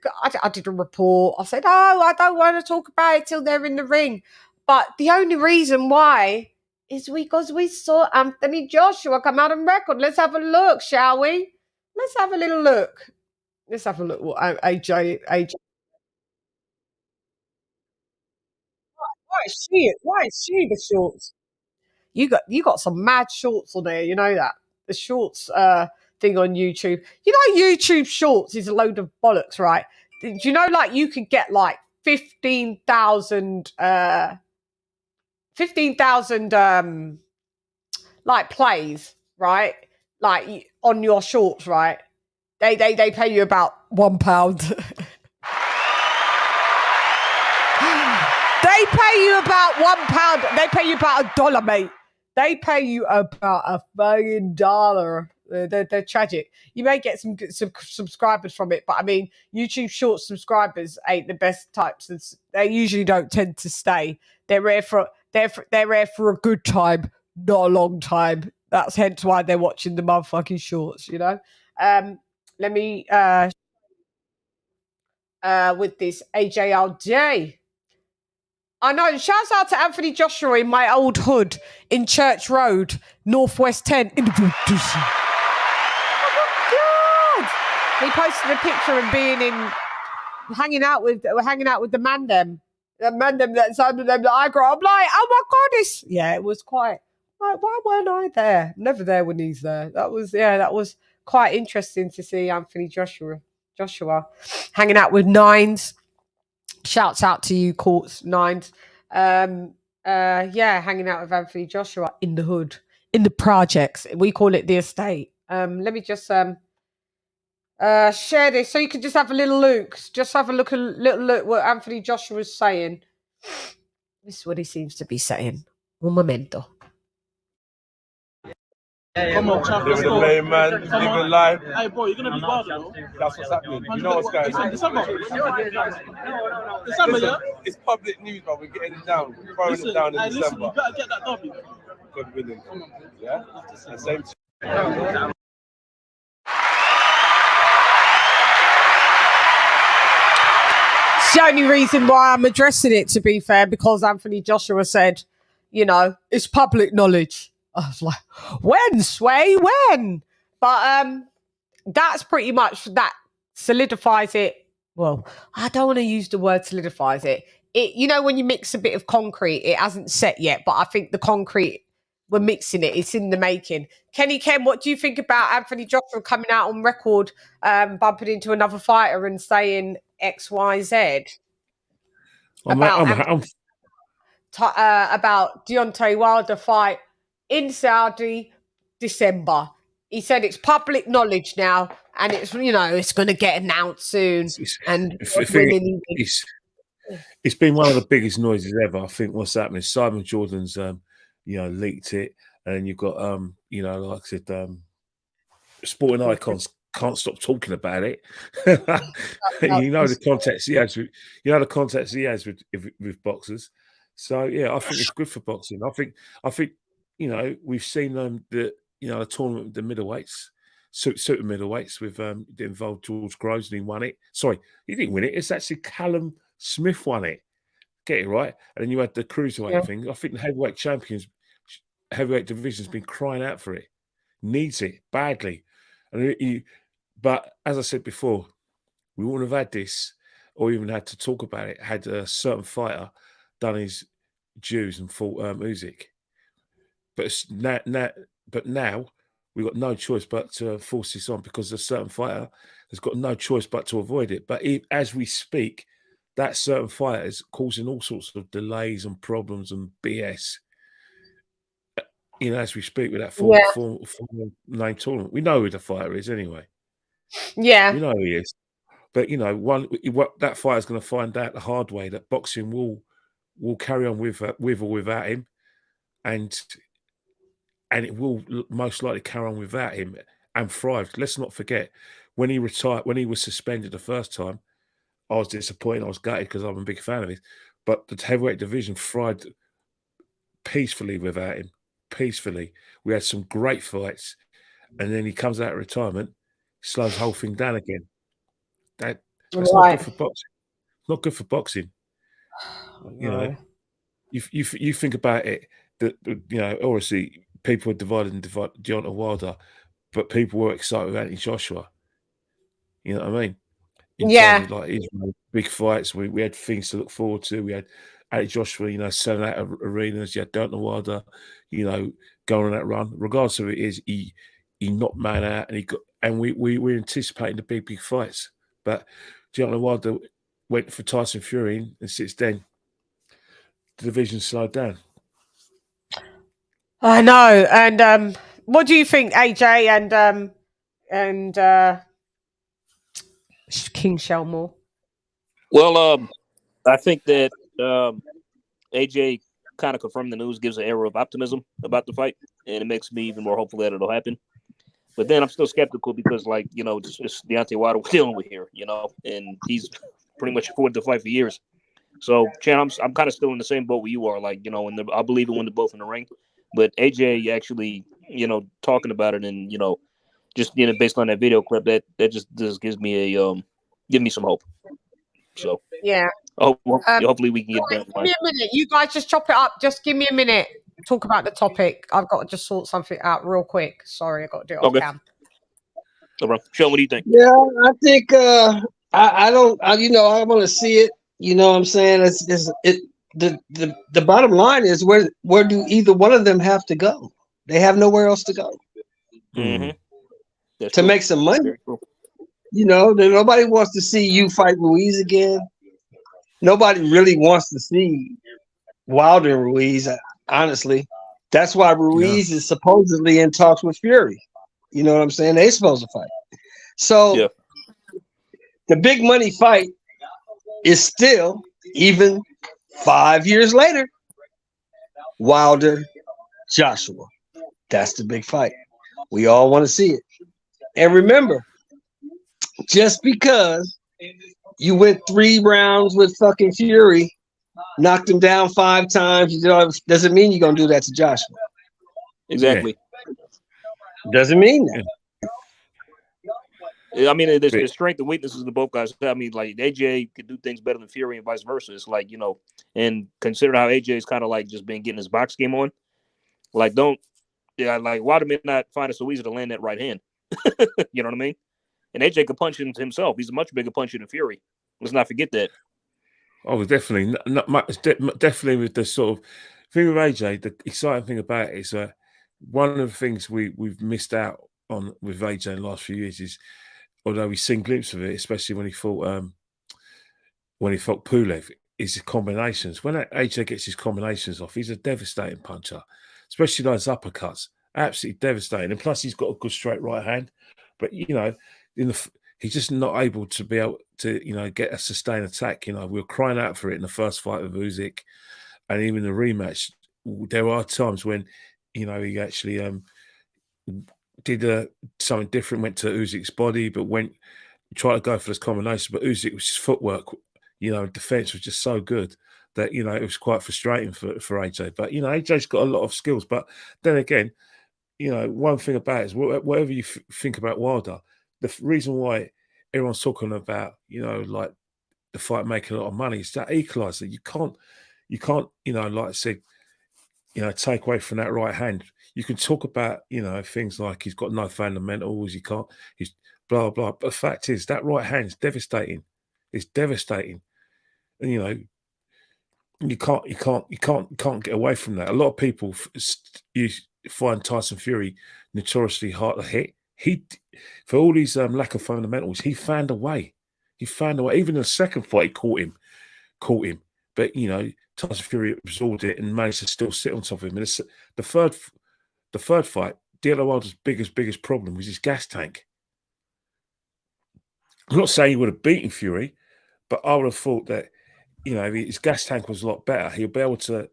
I did a report. I said, I don't want to talk about it till they're in the ring. But the only reason why is because we saw Anthony Joshua come out on record. Let's have a look, shall we? Let's have a little look. Let's have a look what AJ. Why is she the shorts? You got some mad shorts on there, you know that? The shorts thing on YouTube. YouTube shorts is a load of bollocks, right? Do you know you could get 15,000 like plays, right? Like on your shorts, right? They pay you about £1. They pay you about £1. They pay you about $1, mate. They pay you about $1. They're tragic. You may get some subscribers from it, but I mean, YouTube Short subscribers ain't the best types. They usually don't tend to stay. They're rare for a good time, not a long time. That's hence why they're watching the motherfucking shorts. You know. Let me with this AJLJ. I know. Shouts out to Anthony Joshua in my old hood in Church Road, Northwest 10. In the oh my God! He posted a picture of being hanging out with the man them. The man them that's under them that I grew up. I'm like, oh my God, yeah, it was quite like, why weren't I there? Never there when he's there. That was quite interesting to see Anthony Joshua hanging out with nines. Shouts out to you, Courts Nines. Hanging out with Anthony Joshua in the hood, in the projects. We call it the estate. Let me just share this so you can just have a little look. Just have a little look what Anthony Joshua is saying. This is what he seems to be saying. Un momento. Come on, champ. Living the blame, man. Living life. Hey, boy, you're gonna be wild, though. That's what's happening. You know what's going on. December, yeah. It's public news, but we're getting it down. We're throwing it down in December. You better get that W. God willing. Yeah. And same. It's the only reason why I'm addressing it, to be fair, because Anthony Joshua said, you know, it's public knowledge. I was like, when, Sway? When? But that's pretty much that solidifies it. Well, I don't want to use the word solidifies it. You know, when you mix a bit of concrete, it hasn't set yet, but I think the concrete, we're mixing it. It's in the making. Kenny Ken, what do you think about Anthony Joshua coming out on record, bumping into another fighter and saying X, Y, Z? About Deontay Wilder fight in Saudi, December. He said it's public knowledge now, and it's, you know, it's going to get announced soon. It's been one of the biggest noises ever. I think what's happening, Simon Jordan's, leaked it, and you've got, like I said, sporting icons can't stop talking about it. You know the context he has. With boxers. So yeah, I think it's good for boxing. I think we've seen the tournament with the middleweights, super middleweights with that involved George Groves, and he won it. Sorry, he didn't win it. It's actually Callum Smith won it. Get it right. And then you had the cruiserweight thing. I think the heavyweight division's been crying out for it, needs it badly. But as I said before, we wouldn't have had this or even had to talk about it had a certain fighter done his dues and fought Usyk. But now we've got no choice but to force this on, because a certain fighter has got no choice but to avoid it. But as we speak, that certain fighter is causing all sorts of delays and problems and BS. As we speak with that full name tournament, we know who the fighter is anyway. Yeah, we know who he is. But that fighter's going to find out the hard way that boxing will carry on with or without him, and it will most likely carry on without him and thrive. Let's not forget, when he retired, when he was suspended the first time, I was disappointed. I was gutted because I'm a big fan of his. But the heavyweight division thrived peacefully without him. Peacefully. We had some great fights, and then he comes out of retirement, slows the whole thing down again. That's not good for boxing. Not good for boxing. No. You think about it, that obviously people are divided and Deontay Wilder, but people were excited with Anthony Joshua. You know what I mean? In terms of like Israel, big fights, we had things to look forward to. We had Anthony Joshua, selling out arenas. You had Deontay Wilder, going on that run. Regardless of it is, he knocked man out, and we're anticipating the big fights. But Deontay Wilder went for Tyson Fury, and since then the division slowed down. I know. And what do you think, AJ and King Shelmore? Well, I think that AJ kind of confirmed the news, gives an air of optimism about the fight, and it makes me even more hopeful that it'll happen. But then I'm still skeptical because, like, you know, it's Deontay Wilder we're dealing with here, you know, and he's pretty much afforded the fight for years. So, Chan, I'm kind of still in the same boat where you are, like, you know, I believe it when they're both in the ring. But AJ actually, you know, talking about it and, you know, just, you know, based on that video clip, that just gives me give me some hope. So, Yeah. hopefully we can get Guys, done. give me a minute. You guys just chop it up. Just give me a minute. Talk about the topic. I've got to just sort something out real quick. Sorry, I got to do it off cam. No problem. Sean, what do you think? Yeah, I think I want to see it. You know what I'm saying? The bottom line is where do either one of them have to go? They have nowhere else to go to make some money. You know, nobody wants to see you fight Ruiz again. Nobody really wants to see Wilder and Ruiz, honestly. That's why Ruiz is supposedly in talks with Fury. You know what I'm saying? They're supposed to fight. So the big money fight is still, even 5 years later, Wilder, Joshua. That's the big fight. We all want to see it. And remember, just because you went 3 rounds with fucking Fury, knocked him down 5 times, doesn't mean you're going to do that to Joshua. Exactly. Doesn't mean that. I mean, there's strength and weaknesses in both guys. I mean, like AJ could do things better than Fury and vice versa. It's like, you know, and consider how AJ is kind of like just been getting his box game on. Like, like Wilder may not find it so easy to land that right hand. You know what I mean? And AJ could punch into himself. He's a much bigger puncher than Fury. Let's not forget that. Oh, definitely. Not much, definitely with the sort of thing with AJ, the exciting thing about it is that one of the things we've missed out on with AJ in the last few years is, although we've seen glimpses of it, especially when he fought Pulev, is his combinations. When AJ gets his combinations off, he's a devastating puncher, especially those uppercuts. Absolutely devastating. And plus, he's got a good straight right hand. But, you know, he's just not able to be able to, you know, get a sustained attack. You know, we were crying out for it in the first fight with Usyk, and even the rematch. There are times when, you know, he actually did something different, went to Usyk's body, but tried to go for this combination. But Usyk, his footwork, you know, defense was just so good that, you know, it was quite frustrating for AJ. But, you know, AJ's got a lot of skills. But then again, you know, one thing about it is whatever you think about Wilder, the reason why everyone's talking about, you know, like the fight making a lot of money is that equalizer. You can't, you know, like I said, you know, take away from that right hand. You can talk about, you know, things like he's got no fundamentals, he's blah blah. But the fact is that right hand is devastating. It's devastating. And, you know, you can't get away from that. A lot of people you find Tyson Fury notoriously hard to hit. For all his lack of fundamentals, he found a way. Even in the second fight, he caught him. But, you know, Tyson Fury absorbed it and managed to still sit on top of him. And the third fight, Deontay Wilder's biggest problem was his gas tank. I'm not saying he would have beaten Fury, but I would have thought that, you know, his gas tank was a lot better. He'll be able to,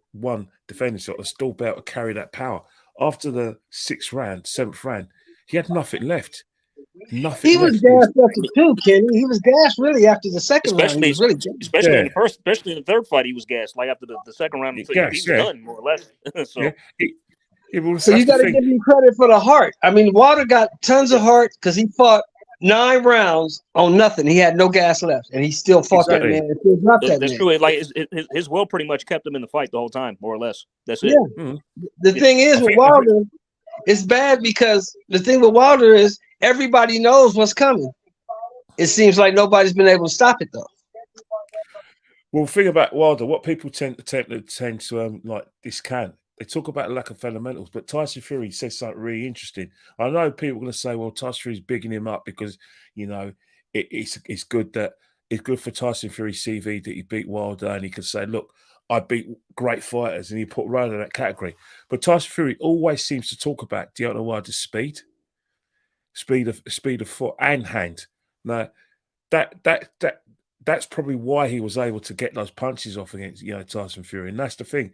defend himself and still be able to carry that power. After the 7th round, he had nothing left. He was gassed after 2, Kenny. He was gassed really after the second round. He was really especially in the third fight, he was gassed. Like after the second round, he was done more or less. So, so you got to give him credit for the heart. I mean, Wilder got tons of heart because he fought 9 rounds on nothing. He had no gas left, and he still fought that man. That's true. Like his will pretty much kept him in the fight the whole time, more or less. That's it. Yeah. The thing is with Wilder, it's bad because the thing with Wilder is everybody knows what's coming. It seems like nobody's been able to stop it though. Well, the thing about Wilder, what people tend to like discount. They talk about lack of fundamentals, but Tyson Fury says something really interesting. I know people are going to say, well, Tyson Fury's bigging him up because, you know, it's good that it's good for Tyson Fury's CV that he beat Wilder, and he can say, look, I beat great fighters, and he put Wilder in that category. But Tyson Fury always seems to talk about Deontay Wilder's speed of foot and hand. Now, that's probably why he was able to get those punches off against Tyson Fury, and that's the thing.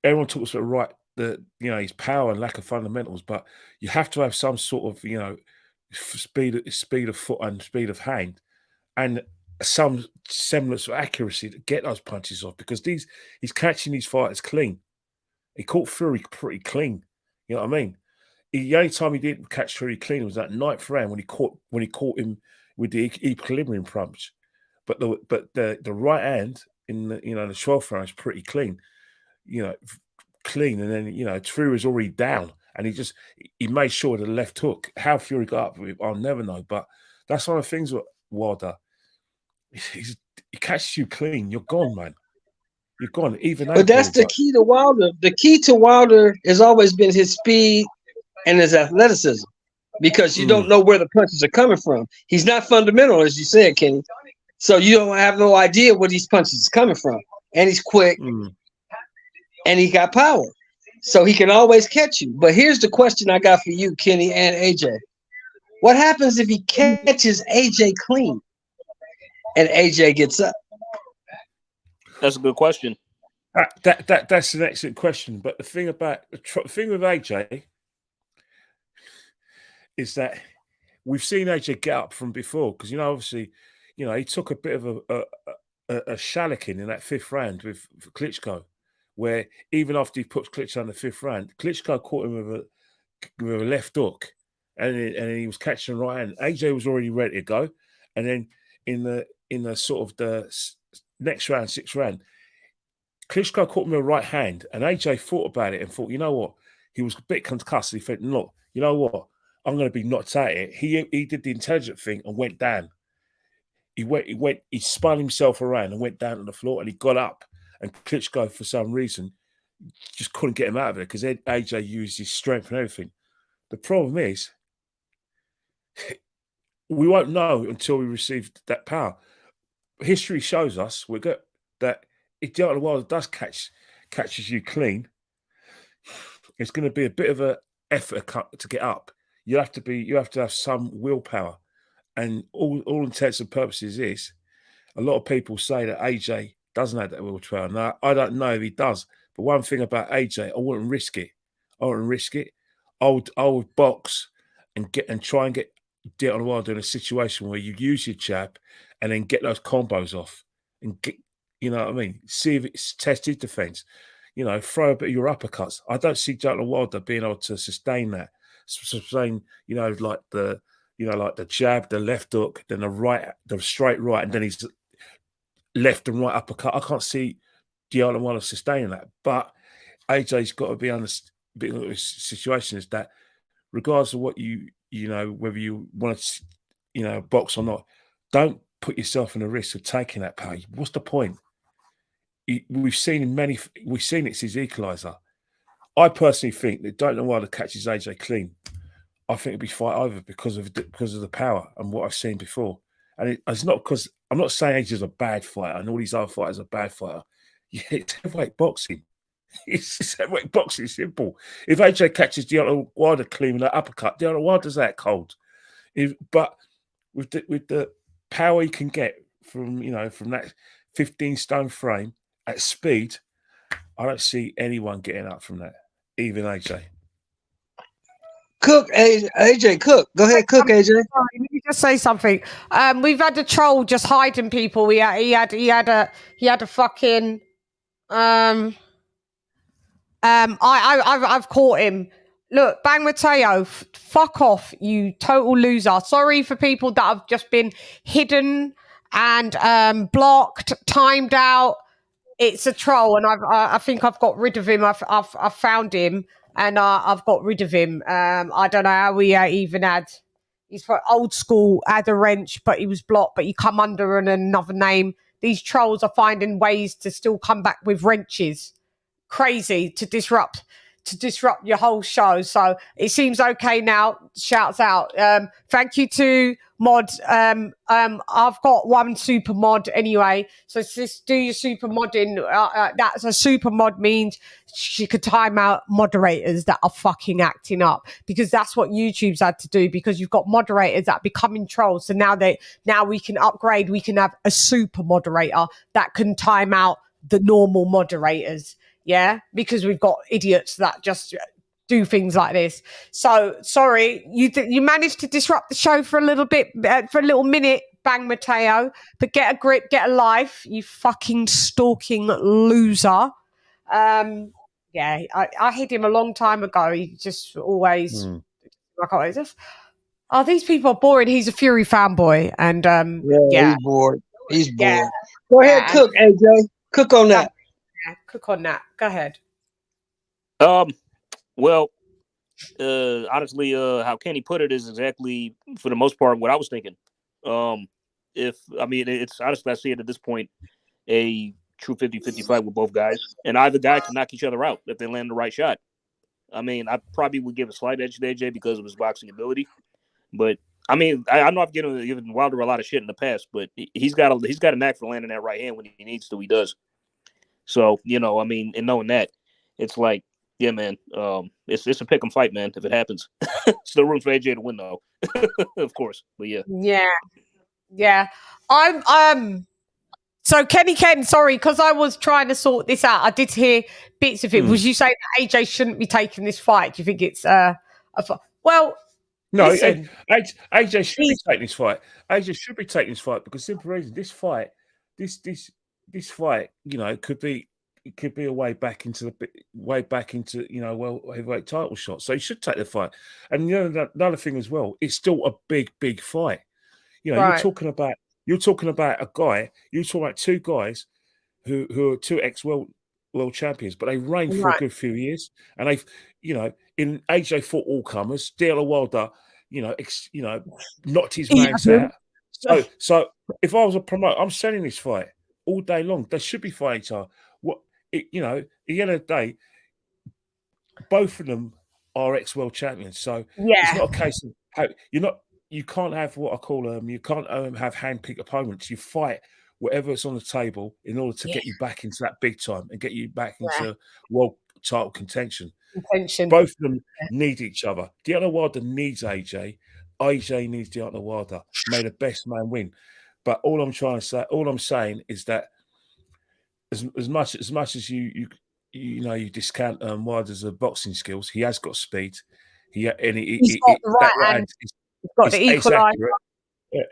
Everyone talks about his power and lack of fundamentals, but you have to have some sort of speed of foot and speed of hand, and some semblance of accuracy to get those punches off, because he's catching these fighters clean. He caught Fury pretty clean. You know what I mean? The only time he didn't catch Fury clean was that 9th round when he caught him with the equilibrium punch. But the right hand in the 12th round is pretty clean. Clean, and then Fury was already down, and he made sure the left hook. How Fury got up with it, I'll never know. But that's one of the things with Wilder. He catches you clean, you're gone, man. You're gone. But that's the key to Wilder. The key to Wilder has always been his speed and his athleticism, because you don't know where the punches are coming from. He's not fundamental, as you said, Kenny. So you don't have no idea where these punches are coming from. And he's quick, and he got power. So he can always catch you. But here's the question I got for you, Kenny and AJ. What happens if he catches AJ clean and AJ gets up? That's a good question. That's an excellent question. But the thing with AJ is that we've seen AJ get up from before, because obviously, he took a bit of a shellacking in that 5th round with Klitschko, where even after he put Klitschko in the 5th round, Klitschko caught him with a left hook, and he was catching the right hand. AJ was already ready to go, and then in the sort of the next round, 6th round, Klitschko caught him with a right hand, and AJ thought about it and thought, you know what? He was a bit concussed. He thought, look, you know what? I'm going to be knocked out here. He did the intelligent thing and went down. He spun himself around and went down on the floor, and he got up, and Klitschko, for some reason, just couldn't get him out of it, because AJ used his strength and everything. The problem is, we won't know until we receive that power. History shows us that if Deontay Wilder does catches you clean, it's going to be a bit of an effort to get up. You have to have some willpower, and all intents and purposes is, a lot of people say that AJ doesn't have that willpower. Now, I don't know if he does, but one thing about AJ, I wouldn't risk it. I would box and try and get Deontay Wilder in a situation where you use your jab and then get those combos off and get, you know what I mean? See if it's tested defense. Throw a bit of your uppercuts. I don't see Deontay Wilder being able to sustain that. Sustain, like the jab, the left hook, then the straight right, and then he's left and right uppercut. I can't see Deontay Wilder sustaining that. But AJ's got to be honest. The situation is that, regardless of what whether you want to, box or not, don't put yourself in the risk of taking that power. What's the point? We've seen it's his equalizer. I personally think that Deontay Wilder catches AJ clean, I think it'd be fight over because of the power and what I've seen before. And it's not because I'm not saying AJ's a bad fighter and all these other fighters are bad fighter. Yeah, it's heavyweight boxing. It's heavyweight boxing. It's simple. If AJ catches Deontay Wilder clean with that uppercut, Deontay Wilder's that cold. But with the power he can get from that 15-stone frame at speed, I don't see anyone getting up from that, even AJ. Cook, AJ, Cook. Go ahead, Cook, AJ. Let me just say something. We've had a troll just hiding people. He had a fucking I've caught him. Look, Bang Mateo, fuck off, you total loser. Sorry for people that have just been hidden and blocked, timed out. It's a troll, and I think I've got rid of him. I've found him, and I've got rid of him. I don't know how we even had. He's for old school, had a wrench, but he was blocked. But he come under another name. These trolls are finding ways to still come back with wrenches. Crazy to disrupt to disrupt your whole show. So it seems okay now. Shouts out. Thank you to Mod. I've got one super mod anyway. So just do your super modding. That's a super mod means she could time out moderators that are fucking acting up, because that's what YouTube's had to do, because you've got moderators that are becoming trolls. So now we can upgrade. We can have a super moderator that can time out the normal moderators. Yeah, because we've got idiots that just do things like this. So sorry, you managed to disrupt the show for a little bit, for a little minute, Bang Mateo. But get a grip, get a life, you fucking stalking loser. Yeah, I hit him a long time ago. He just always these people are boring. He's a Fury fanboy, and Yeah, he's bored. He's bored. Yeah. Go ahead, cook, AJ. Cook on that. Cook on that. Go ahead. Well, honestly, how Kenny put it is exactly, for the most part, what I was thinking. It's honestly, I see it at this point, a true 50-50 fight with both guys, and either guy can knock each other out if they land the right shot. I mean, I probably would give a slight edge to AJ because of his boxing ability, but I mean, I know I've given Wilder a lot of shit in the past, but he's got a knack for landing that right hand when he needs to. He does. So, I mean, and knowing that, it's like, yeah, man, it's a pick 'em fight, man. If it happens, still room for AJ to win, though, of course. But yeah. I'm So Kenny Ken, sorry, because I was trying to sort this out. I did hear bits of it. Was you saying that AJ shouldn't be taking this fight? Do you think it's well? No, listen, AJ should be taking this fight. AJ should be taking this fight because simple reason, this fight, could be a way back into heavyweight title shot. So he should take the fight. And another thing as well, it's still a big fight. Right. You're talking about a guy. You're talking about two guys who are two ex-world champions, but they reigned for a good few years, and they've in AJ fought all comers. DL Wilder, knocked his man's out. So if I was a promoter, I'm selling this fight all day long. They should be fighting each other. At the end of the day, both of them are ex-world champions. So it's not a case of how you can't have what I call you can't have hand-picked opponents. You fight whatever's on the table in order to get you back into that big time and get you back into world title contention. Both of them need each other. Deontay Wilder needs AJ. AJ needs Deontay Wilder. May the best man win. But all I'm saying is that as much as you discount Wilder's boxing skills, he has got speed. He's got the right hand. He's got the equalizer.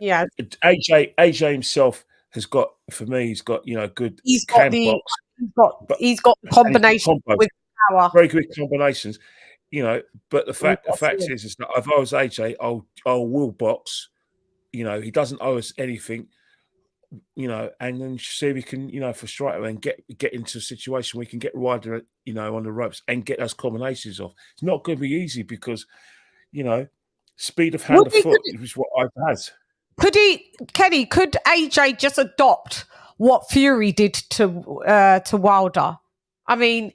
Yeah. AJ himself has got, for me, he's got good box. He's got the combination with power. Very good combinations. But the fact is that if I was AJ, I will box. He doesn't owe us anything. And then see if we can, for straight away and get into a situation where we can get Wilder, on the ropes and get those combinations off. It's not going to be easy because, speed of hand of foot is what I've has. Could AJ just adopt what Fury did to Wilder? I mean,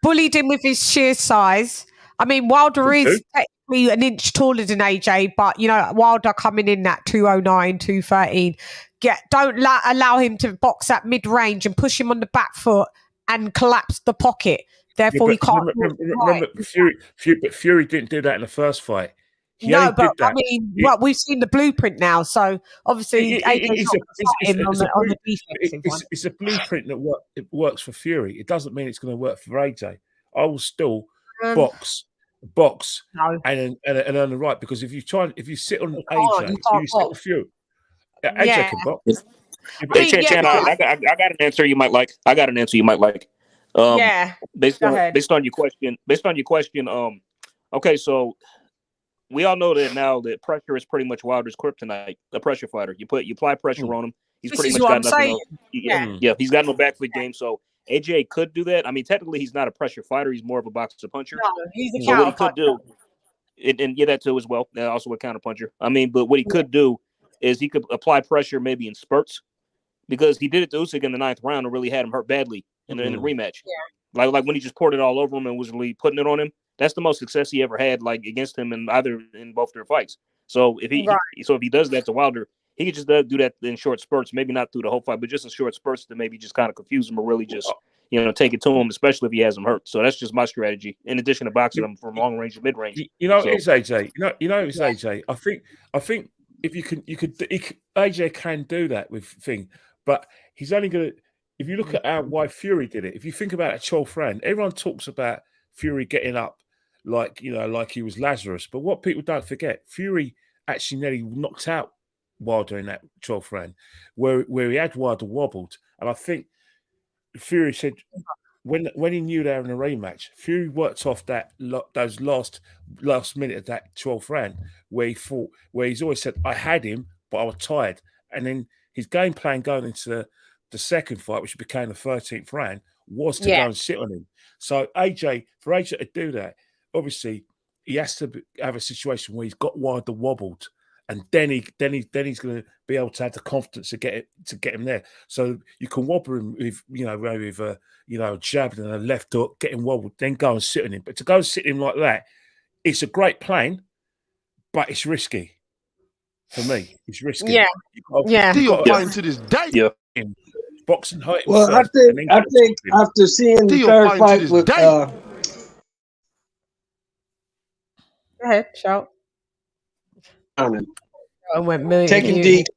bullied him with his sheer size. I mean, Wilder is technically an inch taller than AJ, but Wilder coming in at 209, 213. Don't allow him to box at mid-range and push him on the back foot and collapse the pocket. Therefore, he can't. Remember, Fury didn't do that in the first fight. I mean, we've seen the blueprint now, so obviously it's a blueprint that works for Fury. It doesn't mean it's going to work for AJ. I will still box, and earn the right, because if you sit on AJ, you sit on Fury. AJ can box. CHANN, I got an answer you might like. Based on your question. Okay, so we all know that now that pressure is pretty much Wilder's kryptonite. A pressure fighter. You apply pressure on him. He's pretty much got nothing else. Yeah, he's got no back foot game. So AJ could do that. I mean, technically, he's not a pressure fighter. He's more of a boxer puncher. No, he's a so what he could do, and that too as well. Also a counter puncher. I mean, but what he could do is he could apply pressure maybe in spurts, because he did it to Usyk in the 9th round and really had him hurt badly in the rematch. like when he just poured it all over him and was really putting it on him. That's the most success he ever had, like against him in both their fights. So if he does that to Wilder, he could just do that in short spurts, maybe not through the whole fight, but just in short spurts to maybe just kind of confuse him or really just take it to him, especially if he has him hurt. So that's just my strategy. In addition to boxing him from long range and mid range. It's AJ. It's AJ. I think if AJ can do that with thing, but he's only gonna. If you look at why Fury did it, if you think about a 12th round, everyone talks about Fury getting up like he was Lazarus. But what people don't forget, Fury actually nearly knocked out Wilder in that 12th round, where he had Wilder wobbled. And I think Fury said when he knew they were in a rematch, Fury worked off those last minute of that 12th round where he's always said, I had him, but I was tired. And then his game plan going into the second fight, which became the 13th round, was to go and sit on him. So for AJ to do that, obviously he has to have a situation where he's got Wilder wobbled, and then he's going to be able to have the confidence to get him there. So you can wobble him with a jab and a left hook, get him wobbled, then go and sit on him. But to go and sit him like that, it's a great plan, but it's risky. For me, it's risky. Yeah. Still fighting to this day. Yeah. Boxing height. Well, I think after seeing the third fight with Go ahead, shout. I went million. Take him deep.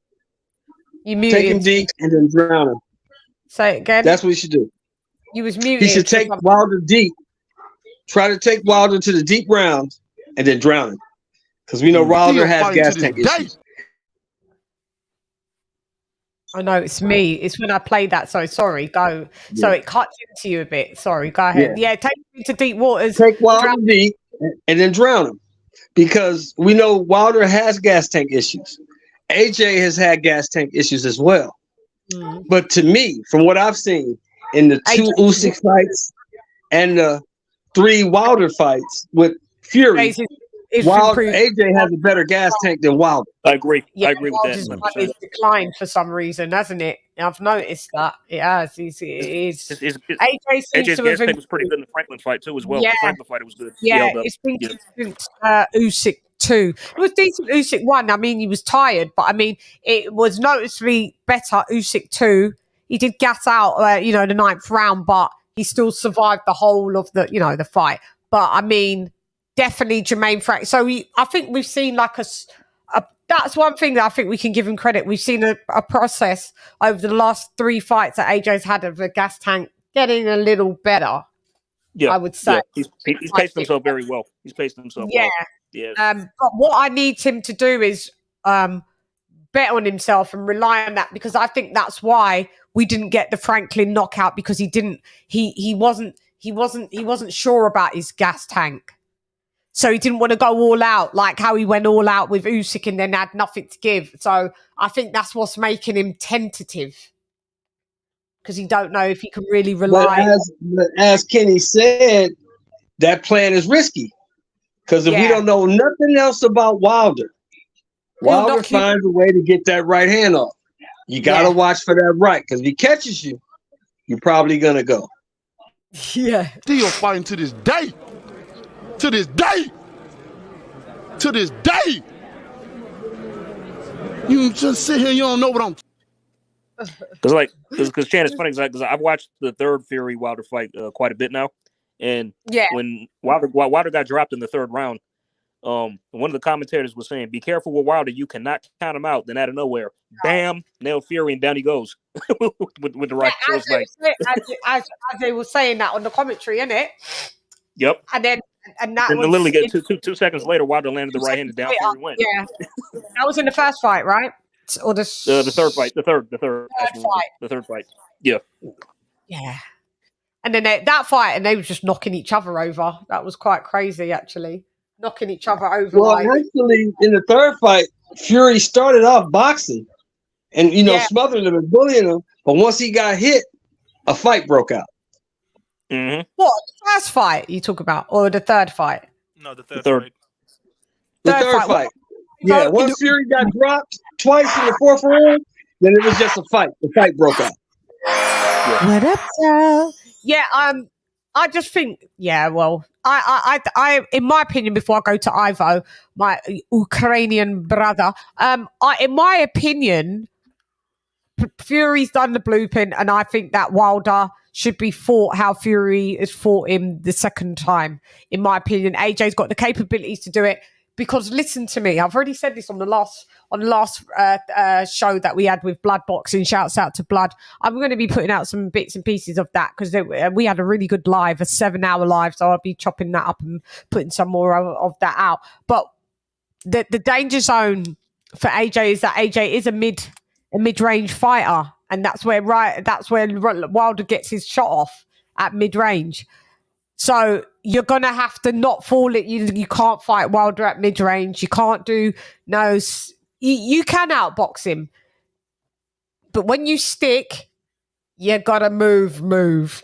You muted. Take him deep and then drown him. Say it again. That's what he should do. You was muted. He should take Wilder deep. Try to take Wilder to the deep rounds and then drown him. Because we know Wilder has gas tank issues. I know it's me. It's when I played that. So sorry. Go. Yeah. So it cuts into you a bit. Sorry. Go ahead. Yeah. Take him to deep waters. Take Wilder deep and then drown him. Because we know Wilder has gas tank issues. AJ has had gas tank issues as well. But to me, from what I've seen in the 2 Usyk fights and the 3 Wilder fights with Fury, AJ has a better gas tank than Wilder. I agree. I agree with that. It's declined for some reason, hasn't it? I've noticed that it has. AJ's gas tank was pretty good in the Franklin fight too, as well. Yeah. The Franklin fight was good. Yeah, it's been since Usyk 2. It was decent. Usyk 1. I mean, he was tired, but I mean, it was noticeably better. Usyk 2. He did gas out, the 9th round, but he still survived the whole of the fight. But I mean, definitely Jermaine Frank. So I think we've seen like that's one thing that I think we can give him credit. We've seen a process over the last 3 fights that AJ's had of the gas tank getting a little better. Yeah, I would say. Yeah. He's paced himself very well. He's paced himself well. Yeah. But what I need him to do is bet on himself and rely on that, because I think that's why we didn't get the Franklin knockout, because he wasn't sure about his gas tank. So he didn't want to go all out, like how he went all out with Usyk and then had nothing to give. So I think that's what's making him tentative, because he don't know if he can really rely. But as Kenny said, that plan is risky, because if we don't know nothing else about Wilder finds a way to get that right hand off. You got to watch for that right, because if he catches you, you're probably going to go. Yeah. Still fighting to this day. To this day. To this day. You just sit here, you don't know what I'm. Because Chan, it's funny because I've watched the 3rd Fury Wilder fight quite a bit now, and when Wilder got dropped in the 3rd round, one of the commentators was saying, "Be careful with Wilder. You cannot count him out." Then out of nowhere, bam, nailed Fury, and down he goes with the right. As they were saying that on the commentary, innit? Yep. And that then was literally get 2 seconds later, Wilder landed the right hand and down Fury went. Yeah, that was in the first fight, right? Or the 3rd fight, the third fight. Yeah. And then that fight, and they were just knocking each other over. That was quite crazy, actually, knocking each other over. Well, actually, in the 3rd fight, Fury started off boxing, and smothering him and bullying him. But once he got hit, a fight broke out. Mm-hmm. What, the first fight you talk about, or the 3rd fight? No, the third. The third fight. Yeah, once Fury got dropped twice in the 4th round, then it was just a fight. The fight broke out. What up, Joe? Yeah, I just think, yeah, well, I, in my opinion, before I go to Ivo, my Ukrainian brother, in my opinion, Fury's done the blueprint, and I think that Wilder should be fought how Fury has fought him the second time. In my opinion, AJ's got the capabilities to do it. Because listen to me, I've already said this on the last show that we had with Blood Boxing. Shouts out to Blood. I'm going to be putting out some bits and pieces of that because we had a really good live, a 7-hour live. So I'll be chopping that up and putting some more of that out. But the danger zone for AJ is that AJ is a mid-range fighter, and that's where Wilder gets his shot off at mid-range. So you're gonna have to not fall it. You can't fight Wilder at mid-range. You can't do no. You can outbox him, but when you stick, you gotta move.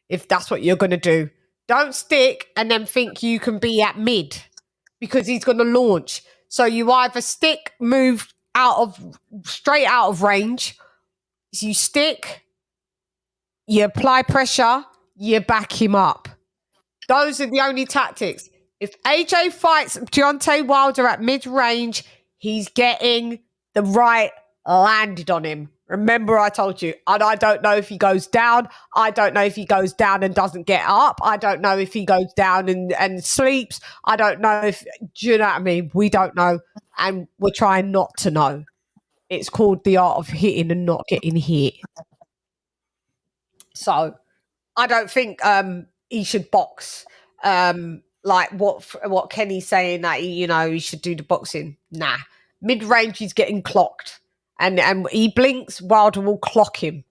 If that's what you're gonna do, don't stick and then think you can be at mid because he's gonna launch. So you either stick, move straight out of range. You stick, you apply pressure, you back him up. Those are the only tactics. If AJ fights Deontay Wilder at mid-range, he's getting the right landed on him. Remember I told you, and I don't know if he goes down. I don't know if he goes down and doesn't get up. I don't know if he goes down and sleeps. I don't know if, do you know what I mean? We don't know, and we're trying not to know. It's called the art of hitting and not getting hit. So I don't think he should box like what Kenny's saying that he should do the boxing. Nah, mid-range he's getting clocked, and he blinks, Wilder will clock him.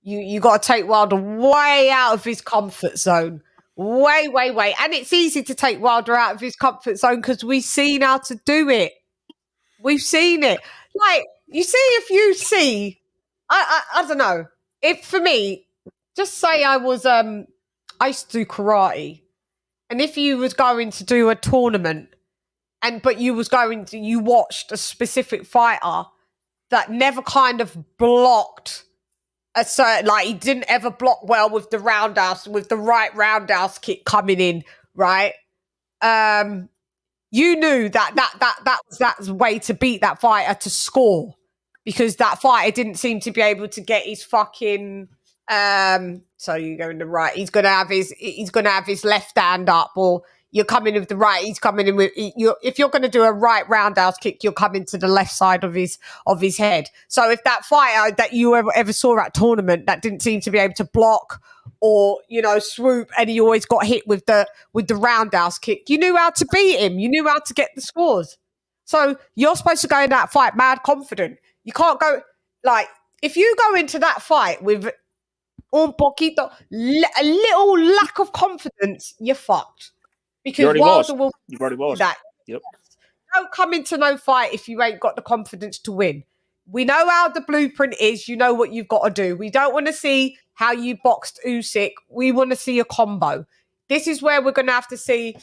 You got to take Wilder way out of his comfort zone, way, and it's easy to take Wilder out of his comfort zone because we've seen how to do it. We've seen it. Like I don't know. If for me, just say I used to do karate, and if you was going to do a tournament, but you watched a specific fighter that never kind of blocked a certain, like he didn't ever block well with the right roundhouse kick coming in, right? You knew that was that way to beat that fighter to score, because that fighter didn't seem to be able to get his fucking so you go in the right, he's gonna have his left hand up, or you're coming with the right, he's coming in with if you're gonna do a right roundhouse kick, you're coming to the left side of his head. So if that fighter that you ever saw at tournament that didn't seem to be able to block or swoop, and he always got hit with the roundhouse kick, you knew how to beat him, you knew how to get the scores. So you're supposed to go in that fight mad confident. You can't go like, if you go into that fight with un poquito, a little lack of confidence, you're fucked. Because Wilder will You've already lost. That. Yep. Don't come into no fight if you ain't got the confidence to win. We know how the blueprint is. You know what you've got to do. We don't want to see how you boxed Usyk. We want to see a combo. This is where we're going to have to see,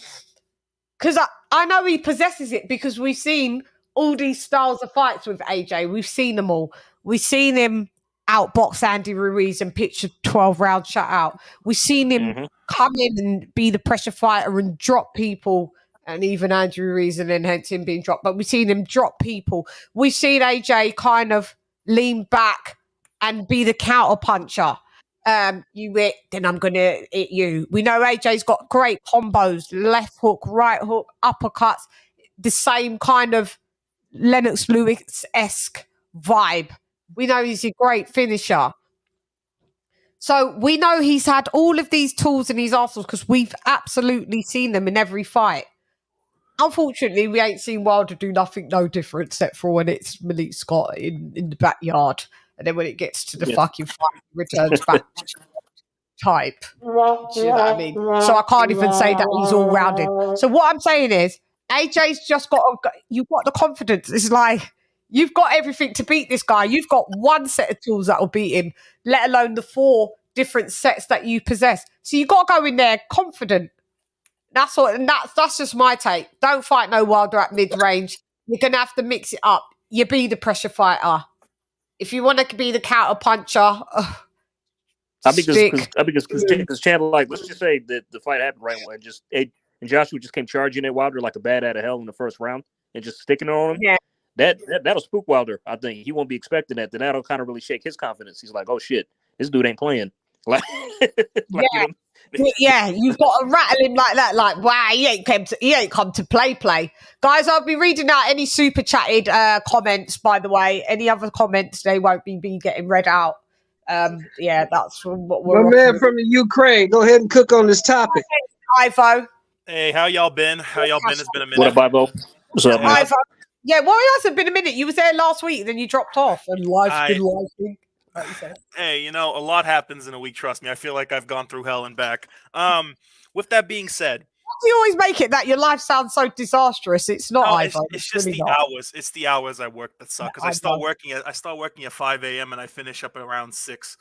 because I know he possesses it, because we've seen all these styles of fights with AJ. We've seen them all. We've seen him outbox Andy Ruiz and pitch a 12-round shutout. We've seen him come in and be the pressure fighter and drop people, and even Andrew Ruiz, and then hence him being dropped. But we've seen him drop people. We've seen AJ kind of lean back and be the counter puncher. You hit, then I'm going to hit you. We know AJ's got great combos, left hook, right hook, uppercuts, the same kind of Lennox Lewis-esque vibe. We know he's a great finisher. So we know he's had all of these tools in his arsenal because we've absolutely seen them in every fight. Unfortunately, we ain't seen Wilder do nothing no different except for when it's Malik Scott in the backyard. And then when it gets to the fucking fight, he returns back to type. Do you know what I mean? So I can't even say that he's all-rounded. So what I'm saying is, AJ's just you've got the confidence. It's like, you've got everything to beat this guy. You've got one set of tools that will beat him, let alone the 4 different sets that you possess. So you got to go in there confident. That's all, and that's just my take. Don't fight no Wilder at mid-range. You're going to have to mix it up. You be the pressure fighter. If you want to be the counter puncher, I think because CHANN, like, let's just say that the fight happened right when and Joshua just came charging at Wilder like a bat out of hell in the first round and just sticking on him. Yeah. That'll spook Wilder. I think he won't be expecting that. Then that'll kind of really shake his confidence. He's like, oh shit, this dude ain't playing. Like, yeah. Yeah, you've got to rattle him like that. Like, wow, he ain't come to play. Guys, I'll be reading out any super chatted comments. By the way, any other comments, they won't be getting read out. Yeah, that's what we're. My man from the Ukraine, go ahead and cook on this topic. Ivo. Hey, how y'all been? It's been a minute. What up, Ivo? What's up, man? Ivo. Yeah, well, it hasn't been a minute. You was there last week, then you dropped off, and life's been life. Like you said. Hey, a lot happens in a week. Trust me, I feel like I've gone through hell and back. With that being said, you always make it that your life sounds so disastrous. It's not. No, Ivo. it's just really the not. hours. It's the hours I work that suck. Because I start working at 5 a.m. and I finish up at around 6.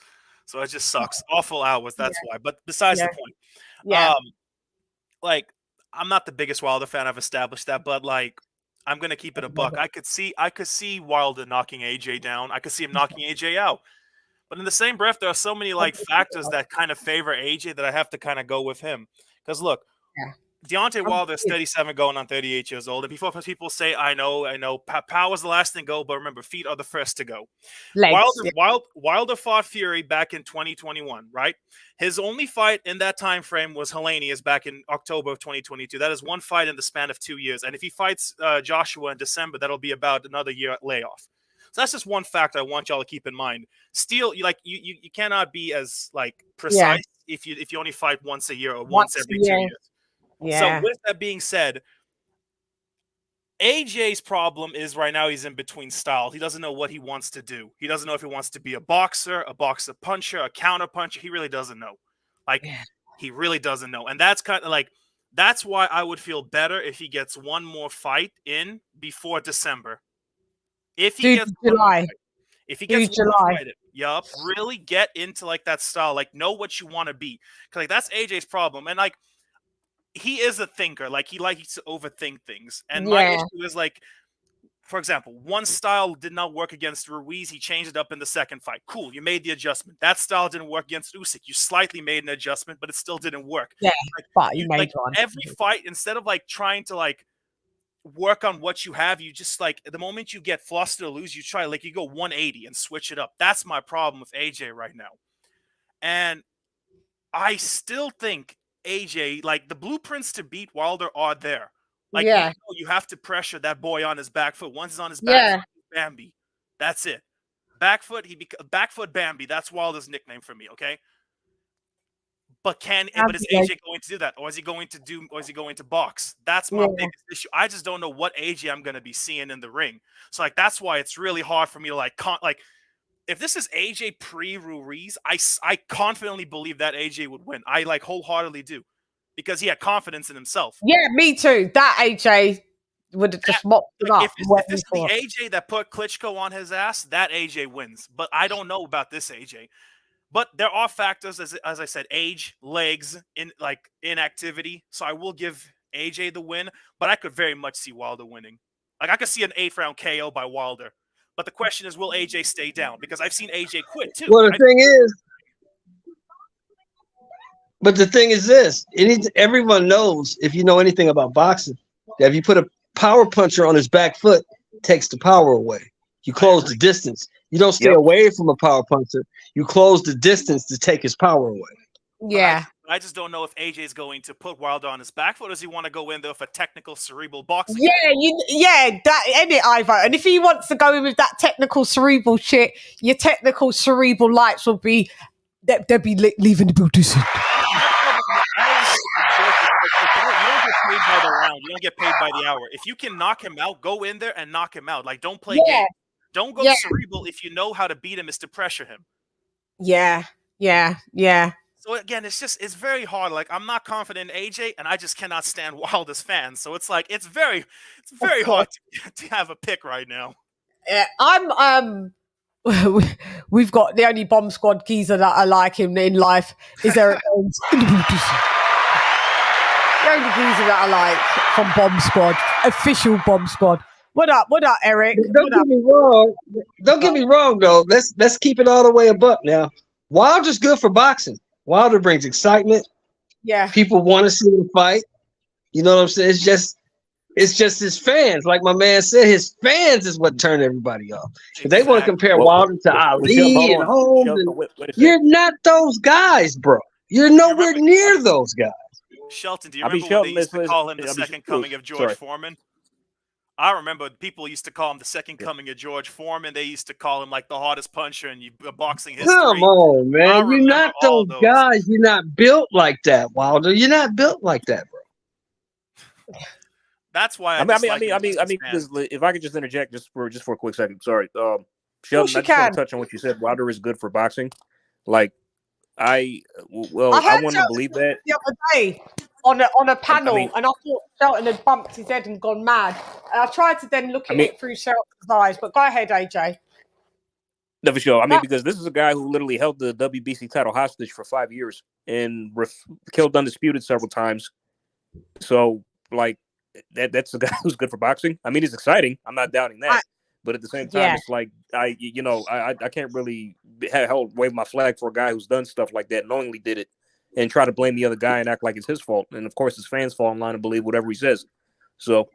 So it just sucks. Awful hours. That's why. But besides the point, like, I'm not the biggest Wilder fan. I've established that, but like, I'm gonna keep it a buck. I could see Wilder knocking AJ down. I could see him knocking AJ out. But in the same breath, there are so many like factors that kind of favor AJ that I have to kind of go with him. Because look, Deontay Wilder is 37 going on 38 years old. And before people say, I know, power's the last thing to go, but remember, feet are the first to go. Wilder fought Fury back in 2021, right? His only fight in that time frame was Helenius back in October of 2022. That is one fight in the span of 2 years. And if he fights Joshua in December, that'll be about another year layoff. So that's just one factor I want y'all to keep in mind. Still, you cannot be as like precise if you only fight once a year or once every 2 years. Yeah. So with that being said, AJ's problem is right now he's in between styles. He doesn't know what he wants to do. He doesn't know if he wants to be a boxer puncher, a counter puncher. He really doesn't know. He really doesn't know. And that's kind of like, that's why I would feel better if he gets one more fight in before December. If he gets July. If he gets one more fight in, really get into like that style, like know what you want to be. Because like that's AJ's problem. And like, he is a thinker. Like, he likes to overthink things. And my issue is, like, for example, one style did not work against Ruiz. He changed it up in the second fight. Cool, you made the adjustment. That style didn't work against Usyk. You slightly made an adjustment, but it still didn't work. Yeah, but you made one. Every fight, instead of, like, trying to, like, work on what you have, you just, like, the moment you get flustered or lose, you try, like, you go 180 and switch it up. That's my problem with AJ right now. And I still think AJ, like, the blueprints to beat Wilder are there. Like, you have to pressure that boy on his back foot. Once he's on his back foot, Bambi. That's it. Back foot Bambi. That's Wilder's nickname for me, okay? But is AJ going to do that? Or is he going to box? That's my biggest issue. I just don't know what AJ I'm going to be seeing in the ring. So, like, that's why it's really hard for me to, like, if this is AJ pre-Ruiz, I confidently believe that AJ would win. I like wholeheartedly do, because he had confidence in himself. Yeah, me too. That AJ would have just mopped him up. If this is the AJ that put Klitschko on his ass, that AJ wins. But I don't know about this AJ. But there are factors, as I said, age, legs, inactivity. So I will give AJ the win, but I could very much see Wilder winning. Like, I could see an 8th-round KO by Wilder. But the question is, will AJ stay down? Because I've seen AJ quit too. Well, the thing is this: everyone knows, if you know anything about boxing, that if you put a power puncher on his back foot, it takes the power away. You close the distance. You don't stay away from a power puncher. You close the distance to take his power away. Yeah. I just don't know if AJ is going to put Wilder on his back foot, or does he want to go in there with a technical cerebral boxing? Ivo. And if he wants to go in with that technical cerebral shit, your technical cerebral lights will be they'll be leaving the building. You don't get paid by the round. You don't get paid by the hour. If you can knock him out, go in there and knock him out. Like, don't play games. Don't go cerebral. If you know how to beat him, is to pressure him. Yeah. So again, it's very hard. Like, I'm not confident in AJ, and I just cannot stand Wilder's fans. So it's like it's very hard to have a pick right now. We've got the only bomb squad geezer that I like him in life is Eric Jones. The only geezer that I like from Bomb Squad, official Bomb Squad. What up, Eric? Don't get me wrong. Don't get me wrong though. Let's keep it all the way a buck now. Wilder's good for boxing. Wilder brings excitement. Yeah. People want to see him fight. You know what I'm saying? It's just his fans. Like my man said, his fans is what turn everybody off. If they want to compare Wilder to Ali and Holmes, wait a second. you're not those guys, bro. You're nowhere near those guys. Shelton, do you I mean, remember when they used Shelton to is- call him the I mean, second coming of George sorry. Foreman? I remember people used to call him the second coming of George Foreman. They used to call him like the hardest puncher in boxing history. Come on, I man. You're remember not all those guys. You're not built like that, Wilder. You're not built like that, bro. That's why I mean, because if I could just interject just for a quick second, sorry. Sheldon, you I just want can. to touch on what you said. Wilder is good for boxing. Like, I heard want to Shelton believe that. the other day on a panel, and I thought Shelton had bumped his head and gone mad. And I tried to then look at it through Shelton's eyes, but go ahead, AJ. No, for sure. I mean, because this is a guy who literally held the WBC title hostage for 5 years and killed Undisputed several times. So, like, that's a guy who's good for boxing. I mean, it's exciting. I'm not doubting that. But at the same time, it's like, I can't really wave my flag for a guy who's done stuff like that, knowingly did it, and try to blame the other guy and act like it's his fault. And, of course, his fans fall in line and believe whatever he says. So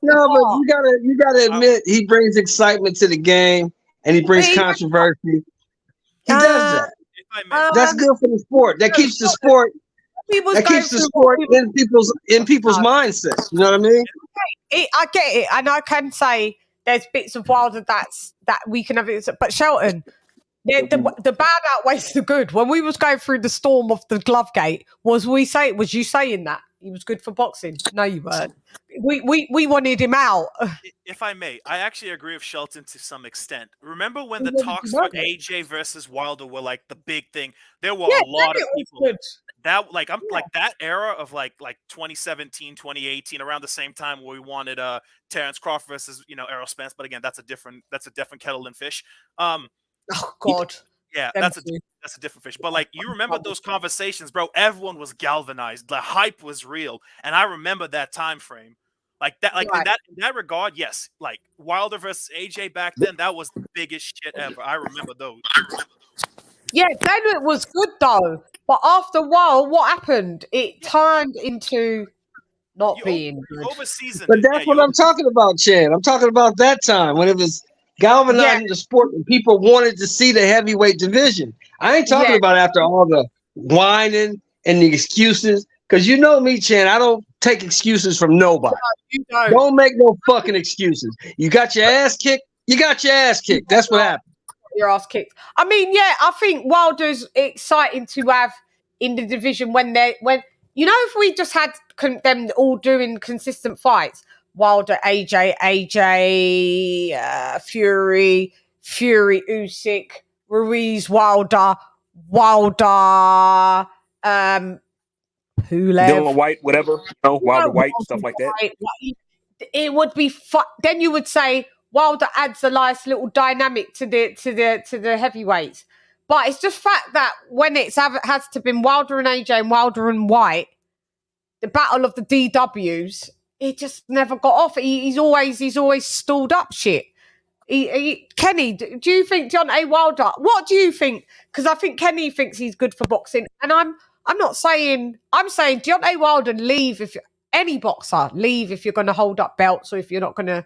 no, but you gotta admit he brings excitement to the game and he brings controversy. He does that. That's good for the sport. That keeps the sport. That keeps the sport in people's mindsets. You know what I mean? I get it, and I can say there's bits of Wilder that we can have it, but Shelton. The bad outweighs the good. When we was going through the storm of the glove gate, was you saying that he was good for boxing? No, you weren't. We wanted him out. If I may, I actually agree with Shelton to some extent. Remember when the talks for AJ versus Wilder were like the big thing? There were a lot of people that like that era of like 2017, 2018, around the same time where we wanted Terrence Crawford versus Errol Spence. But again, that's a different kettle and fish. Oh God. Yeah, that's a different fish. But like, you remember those conversations, bro? Everyone was galvanized. The hype was real, and I remember that time frame. Like that, in that regard, yes. Like Wilder versus AJ back then, that was the biggest shit ever. I remember those. Yeah, then it was good though. But after a while, what happened? It turned into not being good. But that's what I'm talking about, Chan. I'm talking about that time when it was galvanizing the sport and people wanted to see the heavyweight division. I ain't talking about after all the whining and the excuses, because you know me, Chan, I don't take excuses from nobody. No, don't make no fucking excuses. You got your ass kicked, you got your ass kicked. That's what happened. Your ass kicked. I mean, I think Wilder's exciting to have in the division when if we just had them all doing consistent fights. Wilder, AJ, Fury, Usyk, Ruiz, Wilder, Pulev, Dylan White, whatever, Wilder White, stuff like that. It would be fun. Then you would say Wilder adds a nice little dynamic to the heavyweights. But it's just fact that when it has to be Wilder and AJ and Wilder and White, the battle of the DWs. It just never got off. He's always stalled up shit. Kenny, do you think Deontay Wilder? What do you think? Because I think Kenny thinks he's good for boxing, and I'm not saying. I'm saying Deontay Wilder leave if any boxer leave if you're going to hold up belts or if you're not going to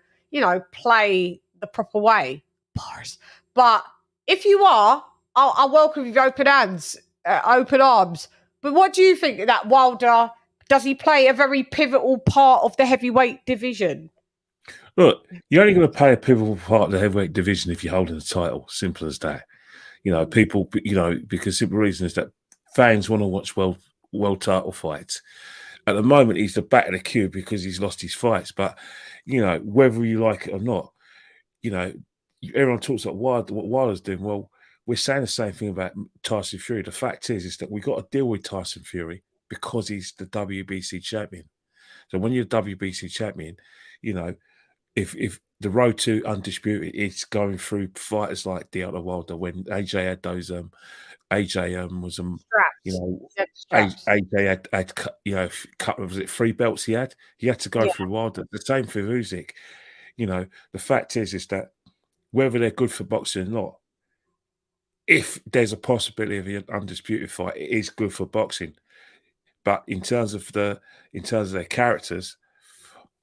play the proper way. But if you are, I'll welcome you with open hands, open arms. But what do you think that Wilder? Does he play a very pivotal part of the heavyweight division? Look, you're only going to play a pivotal part of the heavyweight division if you're holding the title. Simple as that. People, because simple reason is that fans want to watch world title fights. At the moment, he's the back of the queue because he's lost his fights. But, whether you like it or not, everyone talks about what Wilder's doing. Well, we're saying the same thing about Tyson Fury. The fact is that we got to deal with Tyson Fury because he's the WBC champion. So when you're WBC champion, if the road to undisputed is going through fighters like Deontay Wilder, when AJ had those, AJ had cut, was it 3 belts he had to go through Wilder. The same for Usyk. The fact is that whether they're good for boxing or not, if there's a possibility of an undisputed fight, it is good for boxing. But in terms of their characters,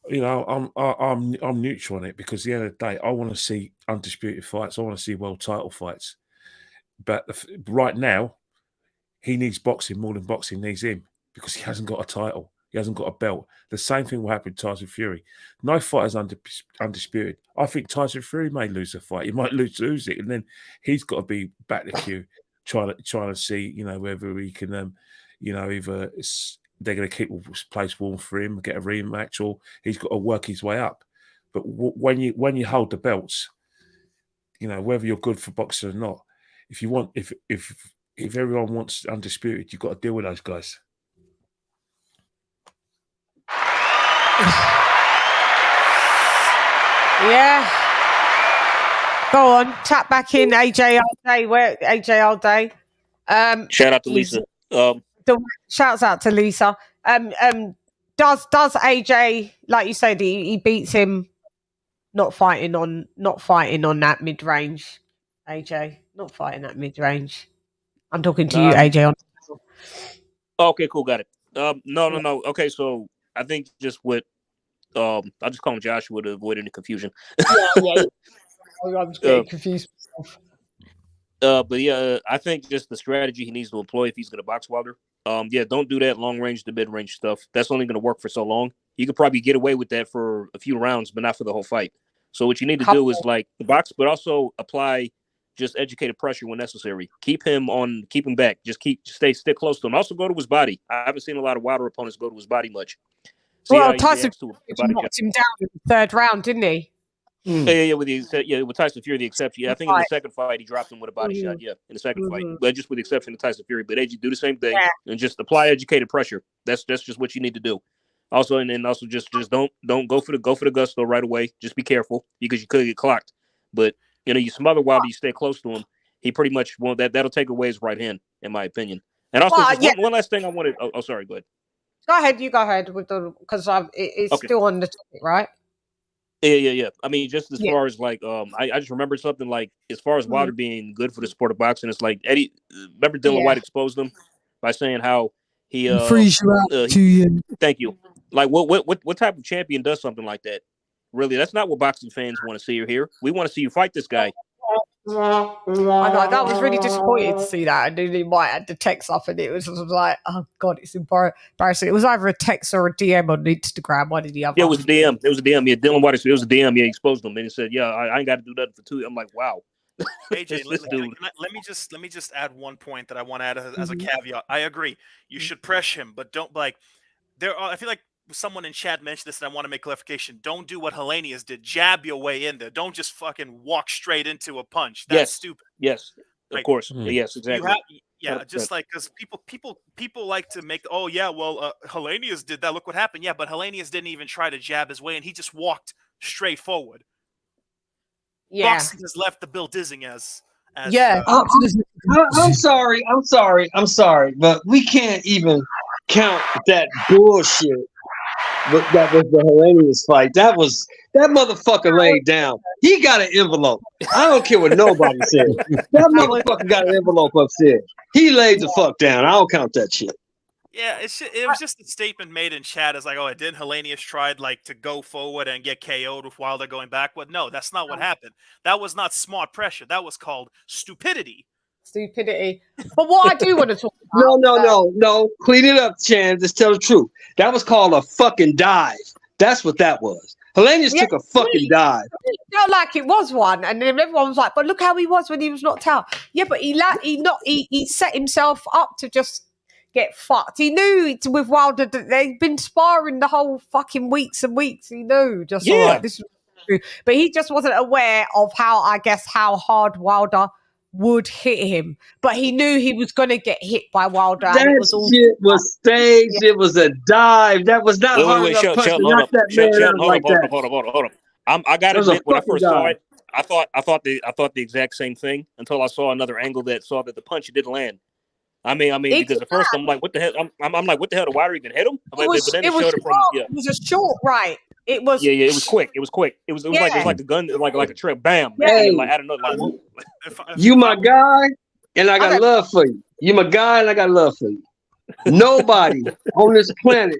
you know, I'm neutral on it, because at the end of the day, I want to see undisputed fights. I want to see world title fights. But right now, he needs boxing more than boxing needs him, because he hasn't got a title. He hasn't got a belt. The same thing will happen to Tyson Fury. No fighter's undisputed. I think Tyson Fury may lose the fight. He might lose it, and then he's got to be back the queue, trying to see, you know, whether he can, you know, either they're going to keep the place warm for him, get a rematch, or he's got to work his way up. But when you hold the belts, you know, whether you're good for boxing or not, if everyone wants undisputed, you've got to deal with those guys. Yeah. Go on, tap back in AJ all day. Where AJ all day? Shout out to Lisa. Shouts out to Lisa. Does AJ, like you said, he beats him not fighting on that mid range? AJ, not fighting that mid range. I'm talking to you, AJ. Okay, cool, got it. No. Okay, so I think just with I'll just call him Joshua to avoid any confusion. Yeah. I'm just getting confused myself. But yeah, I think just the strategy he needs to employ if he's going to box Wilder. Yeah, don't do that long range to mid range stuff. That's only going to work for so long. You could probably get away with that for a few rounds, but not for the whole fight. So what you need to do is like the box, but also apply just educated pressure when necessary. Keep him back. Just stick close to him. Also go to his body. I haven't seen a lot of Wilder opponents go to his body much. Well, Tyson knocked him down in the third round, didn't he? Yeah, with Tyson Fury, the exception. Yeah, I think in the second fight he dropped him with a body shot. Yeah, in the second fight, but just with the exception of Tyson Fury. But AJ, do the same thing and just apply educated pressure. That's just what you need to do. Also, and then also just don't go for the gusto right away. Just be careful because you could get clocked. But you know, you smother Wilder, you stay close to him. He pretty much won't. That'll take away his right hand, in my opinion. And also, one last thing I wanted. Oh, sorry. Go ahead. Go ahead. You go ahead with because it's still on the topic, right? Yeah. I mean, just as far as like, I just remembered something like as far as Wilder being good for the sport of boxing, it's like Eddie. Remember Dylan White exposed him by saying how he frees you out to you. Thank you. Like what type of champion does something like that? Really, that's not what boxing fans want to see or hear. We want to see you fight this guy. I know that was really disappointing to see that. I knew he might had the text up, and it was like, oh god, it's embarrassing. It was either a text or a DM on Instagram. One of the other. Yeah, it was a DM. It was a DM. Yeah, Dylan White. It was a DM. Yeah, he exposed him, and he said, "Yeah, I ain't got to do nothing for 2." I'm like, wow. AJ, let me just add one point that I want to add as a caveat. I agree. You should press him, but don't like. I feel like someone in chat mentioned this, and I want to make clarification. Don't do what Helenius did. Jab your way in there. Don't just fucking walk straight into a punch. That's stupid. Yes, of course. Yes, exactly. Just like because people like to make. Oh yeah, well, Helenius did that. Look what happened. Yeah, but Helenius didn't even try to jab his way, and he just walked straight forward. Yeah, boxing has left the Bill Dissing as I'm sorry, but we can't even count that bullshit. But that was the Helenius fight. That motherfucker laid down. He got an envelope. I don't care what nobody said. That motherfucker got an envelope upstairs. He laid the fuck down. I don't count that shit. Yeah, it was just a statement made in chat as like, oh, didn't Helenius tried like to go forward and get KO'd with Wilder going backward? No, that's not what happened. That was not smart pressure. That was called stupidity. But what I do want to talk about... No. Clean it up, Chan. Just tell the truth. That was called a fucking dive. That's what that was. Helenius took a fucking dive. It felt like it was one, and then everyone was like, but look how he was when he was knocked out. Yeah, but he set himself up to just get fucked. He knew with Wilder that they'd been sparring the whole fucking weeks and weeks. He knew this was true. But he just wasn't aware of how hard Wilder would hit him. But he knew he was going to get hit by Wilder. That shit was staged. It was a dive. That was not hard enough punch to knock that man out like that. Hold up. I got to admit, when I first saw it, I thought the exact same thing until I saw another angle that saw that the punch didn't land. I mean, because at first I'm like, what the hell? I'm like, what the hell? Did Wilder even hit him? It was a short right. It was. Yeah. It was quick. It was like a gun, like a trip. Bam. Hey, like I don't know. Like, you my guy. And I got love for you. You're my guy, and I got love for you. Nobody on this planet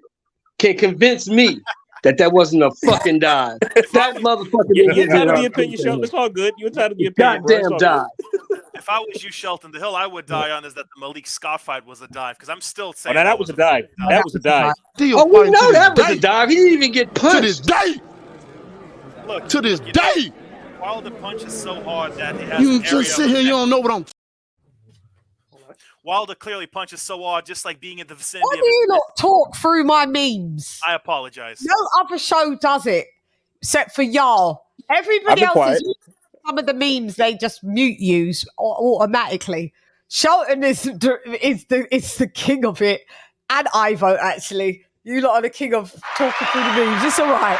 can convince me that wasn't a fucking dive. That motherfucker didn't You're get hit entitled to on the opinion, Shelton. It's all good. You're entitled to the opinion, bro. It's goddamn all dive. good. If I was you, Shelton, the hill I would die on is that the Malik Scott fight was a dive, because I'm still Oh, saying now that was a dive. That was a dive. Oh, we know that was a dive. He didn't even get punched. To this day. Look, To this you day. know, Wilder punches so hard that he has You an just area sit of here, you protection. don't know what I'm. Wilder clearly punches so hard, just like being in the vicinity Why of do his you neck. not talk through my memes? I apologize. No other show does it, except for y'all. I've Everybody been else quiet. is some of the memes they just mute use automatically. Shelton is the king of it, and Ivo actually. You lot are the king of talking through the memes. It's all right.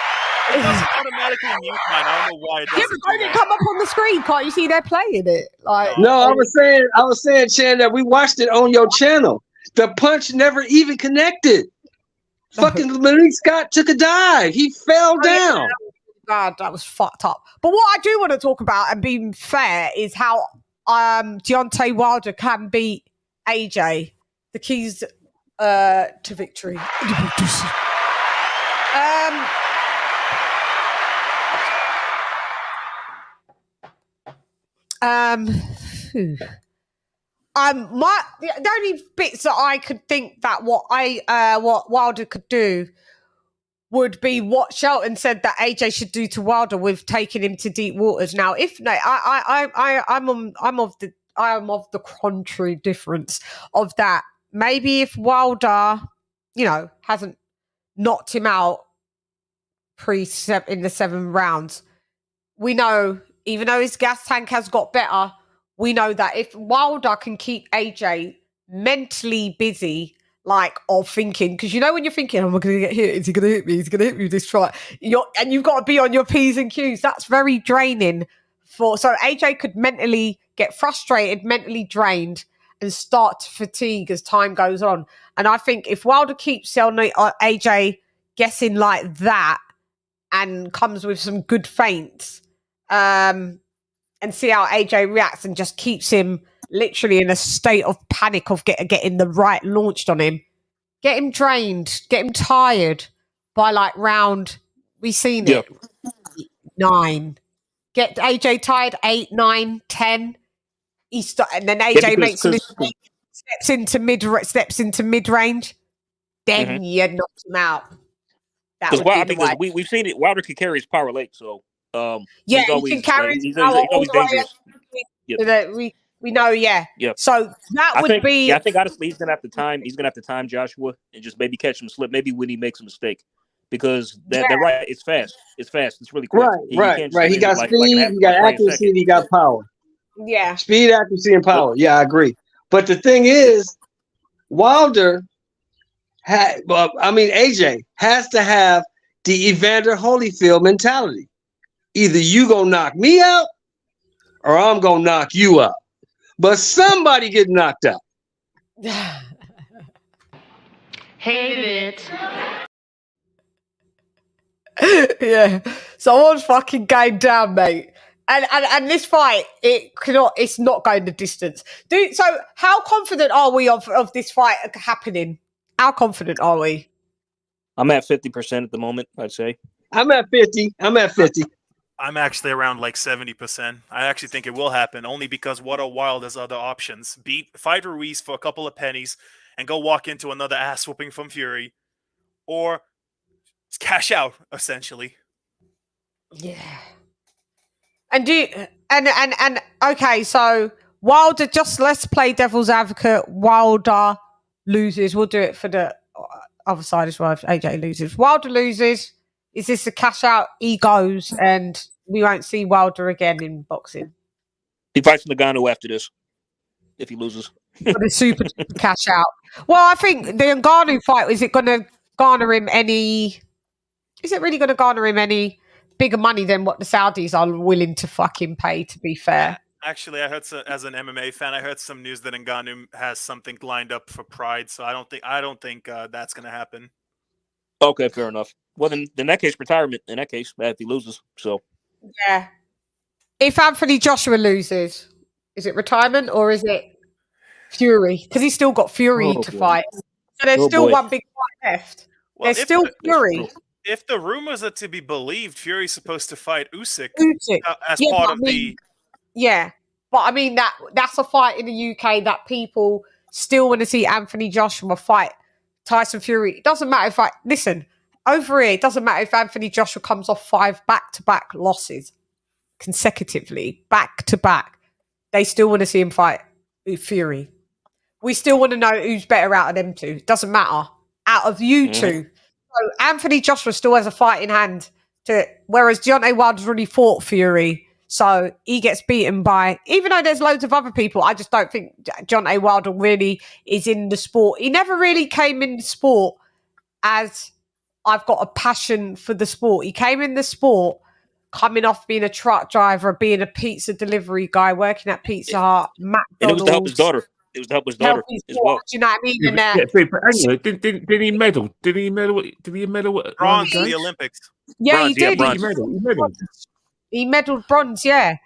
It doesn't automatically mute mine. I don't know why it Yeah, doesn't but do don't it that. come up on the screen? Can't you see they're playing it? Like, No, I was saying, Chan, that we watched it on your channel. The punch never even connected. Fucking Malik Scott took a dive. He fell down. God, that was fucked up. But what I do want to talk about, and being fair, is how Deontay Wilder can beat AJ. The keys to victory. The only bits that I could think that what Wilder could do would be what Shelton said that AJ should do to Wilder with taking him to deep waters. Now, if no, I'm of the contrary difference of that. Maybe if Wilder, hasn't knocked him out in the 7 rounds, we know, even though his gas tank has got better, we know that if Wilder can keep AJ mentally busy, or thinking, because when you're thinking, am I going to get hit? Is he going to hit me? He's going to hit me with this fight. And you've got to be on your P's and Q's. That's very draining. So AJ could mentally get frustrated, mentally drained, and start to fatigue as time goes on. And I think if Wilder keeps AJ guessing like that and comes with some good feints, and see how AJ reacts and just keeps him literally in a state of panic of getting the right launched on him. Get him drained, get him tired by round, we've seen it, 9. Get AJ tired, 8, 9, 10. And then AJ makes a mistake, steps into mid-range. Then you knock him out. Because we've seen it. Wilder can carry his power late, so yeah, he's always, he can carry he's his power always dangerous. We know, yeah. So that would be. I think honestly, he's gonna have to time Joshua and just maybe catch him slip. Maybe when he makes a mistake, because that right, it's fast. It's really quick. Right. He got speed, he got accuracy, and he got power. Yeah, speed, accuracy, and power. Yeah, I agree. But the thing is, Wilder AJ has to have the Evander Holyfield mentality. Either you gonna knock me out, or I'm gonna knock you out. But somebody get knocked out. Hated it. Yeah, someone's fucking going down, mate. And this fight, it's not going the distance. So how confident are we of this fight happening? How confident are we? I'm at 50% at the moment, I'd say. I'm at 50. I'm actually around 70%. I actually think it will happen, only because what a Wild has other options. Fight Ruiz for a couple of pennies and go walk into another ass whooping from Fury, or cash out, essentially. Yeah. And okay, so Wilder, just let's play devil's advocate. Wilder loses. We'll do it for the other side as well. If AJ loses, Wilder loses. Is this a cash out? He goes, and we won't see Wilder again in boxing. He fights Nagano after this, if he loses. For the super cash out. Well, I think the Ngannou fight, is it going to garner him any? Is it really going to garner him any bigger money than what the Saudis are willing to fucking pay? To be fair. Actually, I heard as an MMA fan, I heard some news that Ngannou has something lined up for Pride, so I don't think that's going to happen. Okay, fair enough. Well, then in that case, retirement. In that case, if he loses, so yeah. If Anthony Joshua loses, is it retirement or is it Fury, because he's still got Fury Oh, to boy. fight. So there's Oh, still boy. one big fight left. Well, There's if still the, Fury. if the rumors are to be believed, Fury's supposed to fight Usyk, as Yeah, part but of I mean, yeah, but I mean that's a fight in the UK that people still want to see Anthony Joshua fight Tyson Fury. It doesn't matter if listen over here. It doesn't matter if Anthony Joshua comes off 5 back-to-back losses consecutively, back to back. They still want to see him fight Fury. We still want to know who's better out of them two. It doesn't matter. Out of you two. So Anthony Joshua still has a fight in hand whereas Deontay Wilder's already fought Fury. So he gets beaten by, even though there's loads of other people, I just don't think Deontay Wilder really is in the sport. He never really came in the sport as I've got a passion for the sport. He came in the sport coming off being a truck driver, being a pizza delivery guy, working at Pizza Hut, McDonald's. And it was to help his daughter. It was to help his daughter as well. Do you know what I mean? Yeah, but hang on, didn't he medal? Did he medal? Did he medal at bronze in Games? the Olympics. Yeah, Bronze, he did. yeah, He medaled. He medalled bronze, yeah.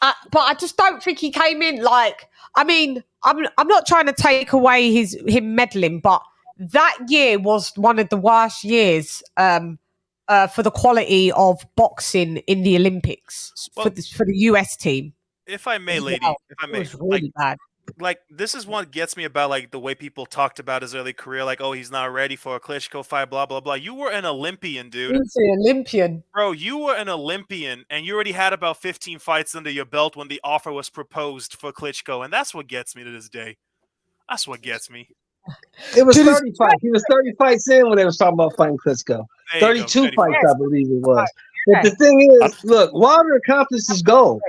But I just don't think he came in like. I mean, I'm not trying to take away him meddling, but that year was one of the worst years for the quality of boxing in the Olympics for the US team. If I may, lady, if I may, It was really bad. Like this is what gets me about like the way people talked about his early career, like, oh, he's not ready for a Klitschko fight, blah blah blah. You were an Olympian, dude. He's an Olympian, bro. You were an Olympian, and you already had about 15 fights under your belt when the offer was proposed for Klitschko, and that's what gets me to this day. That's what gets me. It was 30 fights. He was 30 fights in when they was talking about fighting Klitschko. 32 fights, I believe it was. But the thing is, look, Wilder accomplished his goal.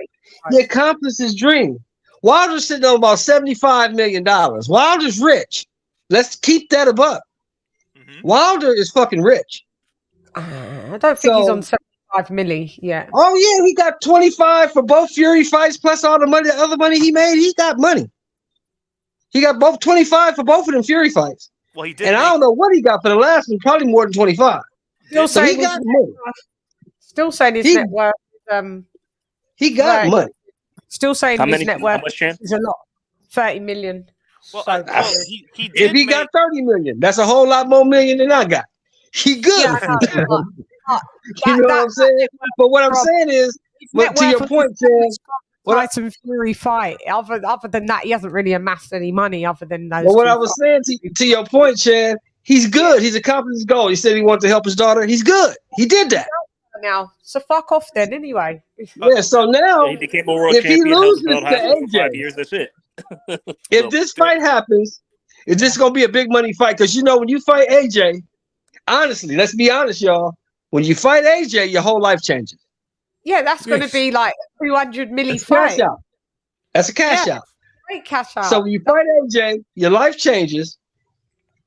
He accomplished his dream. Wilder's sitting on about $75 million. Wilder's rich. Let's keep that above. Wilder is fucking rich. I don't think he's on 75 milli yet. Oh, yeah, he got 25 for both Fury fights, plus all the money, the other money he made. He got money. He got both 25 for both of them Fury fights. Well, he did. And I don't know what he got for the last one, probably more than 25. So he got money. Still saying his net worth is, he got money. Still saying his net worth is a lot. 30 million. Well, he if he got 30 million, that's a whole lot more million than I got. He good. Yeah, you know what I'm saying? But what I'm saying is, to your point, Chad, Tyson Fury fight. Other than that, he hasn't really amassed any money other than those. But what I was saying to your point, Chad, he's good. He's accomplished his goal. He said he wanted to help his daughter. He's good. He did that. Now, so fuck off then. Anyway. Yeah. So now, he became a world if he champion. loses to for 5 AJ, years, that's it. if this fight happens, it's just gonna be a big money fight. Because when you fight AJ, honestly, let's be honest, y'all. When you fight AJ, your whole life changes. Yeah, that's going to be like 200 milli fight. Cash out. That's a cash out. Great cash out. So when you fight AJ, your life changes.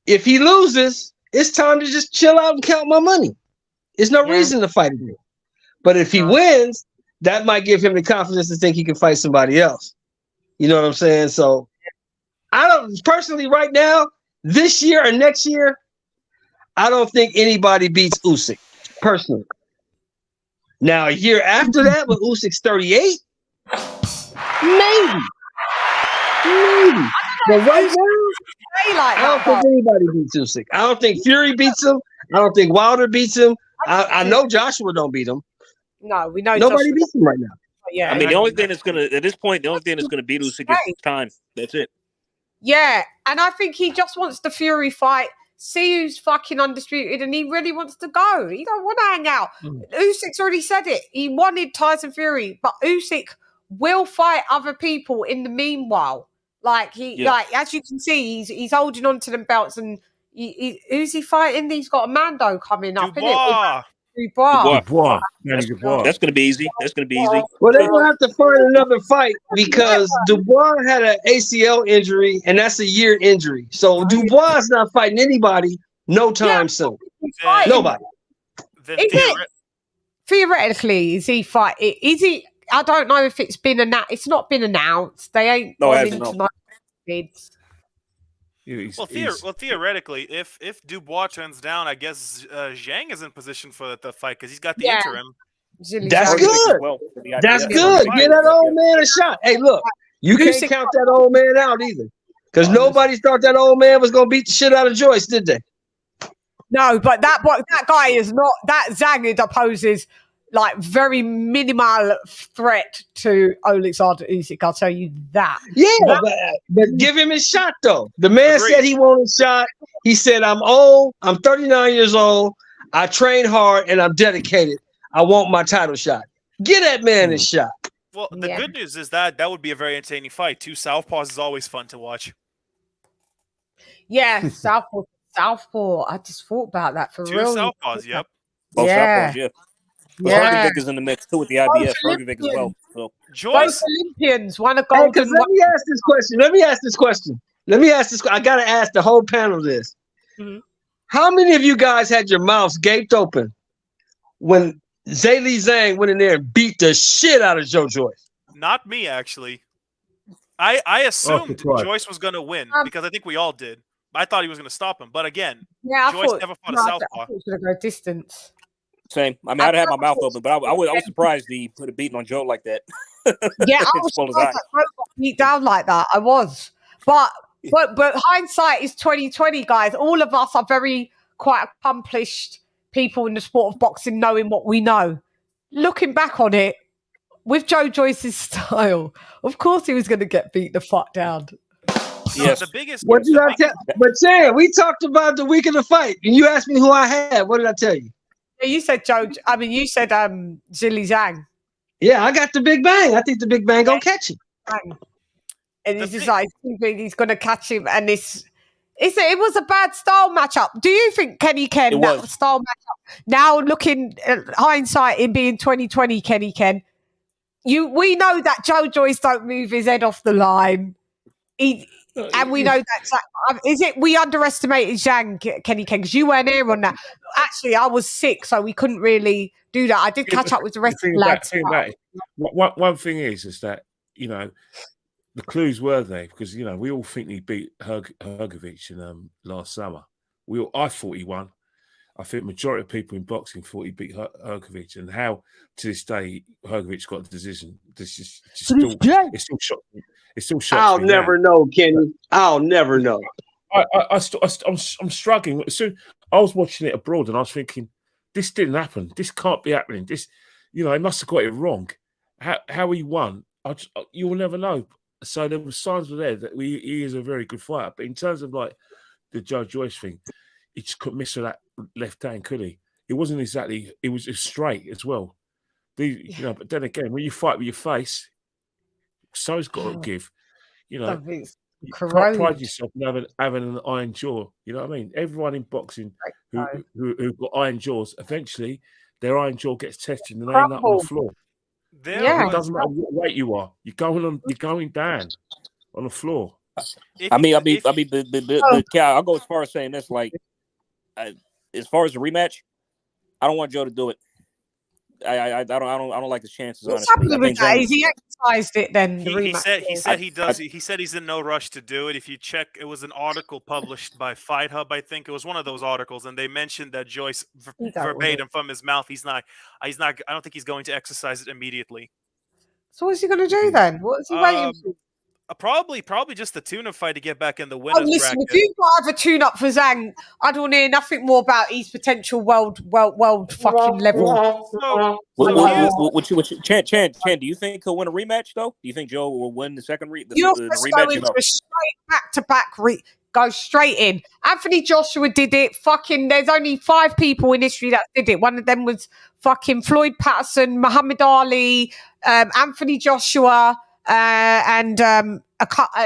If he loses, it's time to just chill out and count my money. There's no reason to fight again. But if he wins, that might give him the confidence to think he can fight somebody else. You know what I'm saying? So I don't personally right now, this year or next year, I don't think anybody beats Usyk personally. Now a year after that, when Usyk's 38, maybe. But right now, I don't think anybody beats Usyk. I don't think Fury beats him. I don't think Wilder beats him. I know Joshua don't beat him. No, we know nobody beats him right now. Yeah, I mean, the only thing that's gonna at this point, the only thing that's gonna beat Usyk is time. That's it. Yeah, and I think he just wants the Fury fight, see who's fucking undisputed, and he really wants to go. He don't want to hang out. Usyk's already said it. He wanted Tyson Fury, but Usyk will fight other people in the meanwhile. Like as you can see, he's holding on to them belts, and who's he fighting? He's got a Mando coming up, Dubois. Dubois. That's gonna be easy. That's gonna be easy. Well, they will have to find another fight because Dubois had an ACL injury, and that's a year injury. So Dubois is not fighting anybody no time soon. Nobody. Theoretically, is he fight? Is he? I don't know if it's been announced. It's not been announced. They ain't gone into bids. Well, theoretically, if Dubois turns down, I guess Zhang is in position for the fight because he's got the interim. That's good. That's good. Give that old man a shot. Hey, look, you can't count that old man out either. Because nobody thought that old man was gonna beat the shit out of Joyce, did they? No, but that guy is not. That Zhang poses like very minimal threat to Alexander Usyk. I'll tell you that. Yeah, but give him his shot though. The man said he wanted a shot. He said, "I'm old. I'm 39 years old. I train hard and I'm dedicated. I want my title shot. Get that man his shot." Well, the good news is that would be a very entertaining fight. Two southpaws is always fun to watch. Yeah, southpaw. I just thought about that for Two real. southpaws, yep. Both southpaws, yeah. But Yeah. Hergovic is in the mix too with the IBF. Hergovic as well. So Joyce, both Olympians, one a golden. Let me ask this question. I gotta ask the whole panel this. How many of you guys had your mouths gaped open when Zhang went in there and beat the shit out of Joyce? not me actually. I assumed Joyce was going to win because I think we all did. I thought he was going to stop him, but again, Joyce never fought a southpaw. I thought he was going to go distance. same. I mean, I'd have my mouth open, but I was surprised he put a beating on Joe like that. Yeah, I was surprised that Joe got beat down like that. I was, but hindsight is 20/20, guys. All of us are very quite accomplished people in the sport of boxing, knowing what we know. Looking back on it, with Joe Joyce's style, of course he was going to get beat the fuck down. Yes. The biggest. What did I tell? But Chan, we talked about the week of the fight, and you asked me who I had. What did I tell you? Yeah, you said you said Zhang. Yeah, I got the Big Bang. I think the Big Bang gonna catch him. And he's just like he's gonna catch him, and it was a bad style matchup. Do you think Kenny Ken that style matchup? Now looking at hindsight in being 20/20, Kenny Ken, we know that Joe Joyce don't move his head off the line. And we know that we underestimated Zhang, Kenny Ken, because you weren't here on that. Actually, I was sick, so we couldn't really do that. I did catch up with the rest of the lads. One thing is that, the clues were there because, we all think he beat Hergovic in last summer. I thought he won. I think majority of people in boxing thought he beat Hergovic, and how to this day Hergovic got the decision. It's still shocking. It still shocks I'll me never know, Kenny. I'll never know. I'm struggling. Soon I was watching it abroad, and I was thinking, this didn't happen. This can't be happening. This, he must have got it wrong. How he won, you will never know. So there were signs there that he is a very good fighter. But in terms of like the Joe Joyce thing, he just couldn't miss with that left hand, could he? It wasn't exactly. It was straight as well. But then again, when you fight with your face, so's got to give. You pride yourself in having an iron jaw. You know what I mean? Everyone in boxing who've got iron jaws, eventually their iron jaw gets tested and they end up on the floor. It doesn't matter what weight you are. You're going down on the floor. I'll go as far as saying this. Like, as far as the rematch, I don't want Joe to do it. I don't like his chances. What's honestly, happening with that? Is he exercised it then? He said he does. He said he's in no rush to do it. If you check, it was an article published by Fight Hub. I think it was one of those articles, and they mentioned that Joyce verbatim from his mouth. He's not. I don't think he's going to exercise it immediately. So what's he going to do then? What is he waiting for? Probably just the tune-up fight to get back in the winners listen, bracket. if you've got to have a tune-up for Zhang, I don't hear nothing more about his potential world fucking level. Chan, do you think he'll win a rematch though? Do you think Joe will win the second rematch? You're going into a straight back-to-back go straight in. Anthony Joshua did it. There's only 5 people in history that did it. One of them was fucking Floyd Patterson, Muhammad Ali, Anthony Joshua, and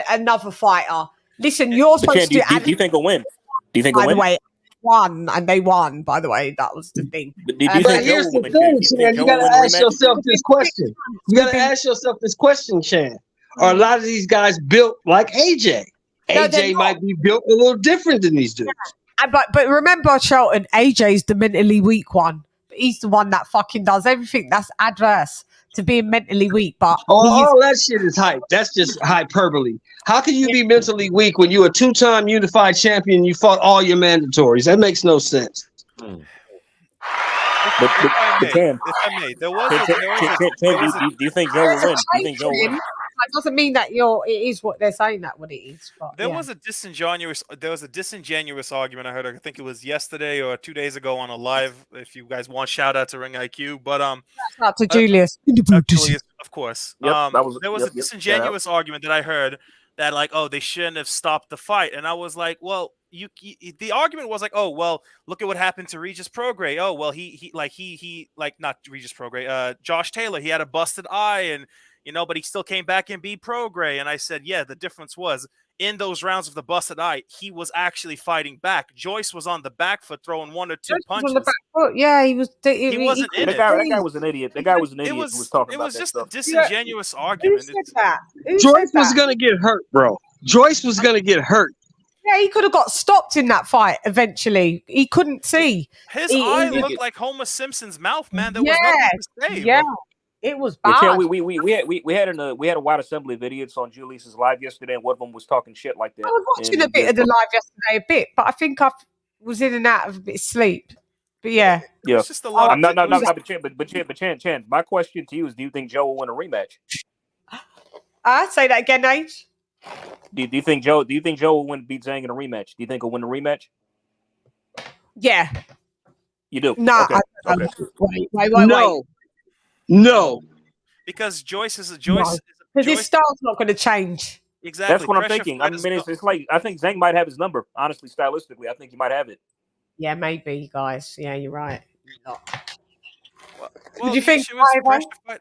another fighter. Listen, you're supposed to. Do you think he'll win? Do you think he'll win? By the way, won, and they won. By the way, that was the thing. But here's the thing, Chan. You got to ask yourself this question. You got to ask yourself this question, Chan. Are a lot of these guys built like AJ? AJ might be built a little different than these dudes. Yeah. But remember, Shelton, AJ's the mentally weak one. He's the one that fucking does everything that's adverse to being mentally weak. But all that shit is hype. That's just hyperbole. How can you be mentally weak when you're a 2-time unified champion and you fought all your mandatories? That makes no sense. Do you think Joe will win? Do you think Joe will win? It doesn't mean that it is what they're saying that what it is. But There yeah. was a disingenuous argument I heard. I think it was yesterday or 2 days ago on a live. If you guys want, shout out to Ring IQ. But Shout out to Julius. Julius, of course. Yep, There was a disingenuous argument that I heard that like, oh, they shouldn't have stopped the fight, and I was like, well, the argument was like, oh, well, look at what happened to Regis Prograis. Oh, well, he not Regis Prograis, Josh Taylor. He had a busted eye, and but he still came back and beat Prograis. And I said, yeah, the difference was in those rounds of the busted eye, he was actually fighting back. Joyce was on the back foot throwing 1 or 2 punches. On the back foot. Yeah, he was. He wasn't in it. That guy was an idiot. That guy was an idiot who was talking about that just stuff. a disingenuous argument. Who said that? Joyce was gonna get hurt, bro. Joyce was gonna get hurt. Yeah, he could have got stopped in that fight eventually. He couldn't see. His eye looked like Homer Simpson's mouth, man. There was nothing to say. Yeah. It was bad. Yeah, we had a wide assembly video. It's on Julius's live yesterday, and one of them was talking shit like that. I was watching a bit of the live yesterday, but I think I was in and out of a bit of sleep. But yeah, it's just a lot. But Chan, my question to you is: do you think Joe will win a rematch? Say that again, Age. Do you think Joe will beat Zhang in a rematch? Do you think he'll win a rematch? Yeah. You do? No. Okay. Wait. No. Because Joyce is because his style's not going to change. Exactly. That's what I'm thinking. I mean, it's like I think Zhang might have his number. Honestly, stylistically, I think he might have it. Yeah, maybe, guys. Yeah, you're right. Well, do you think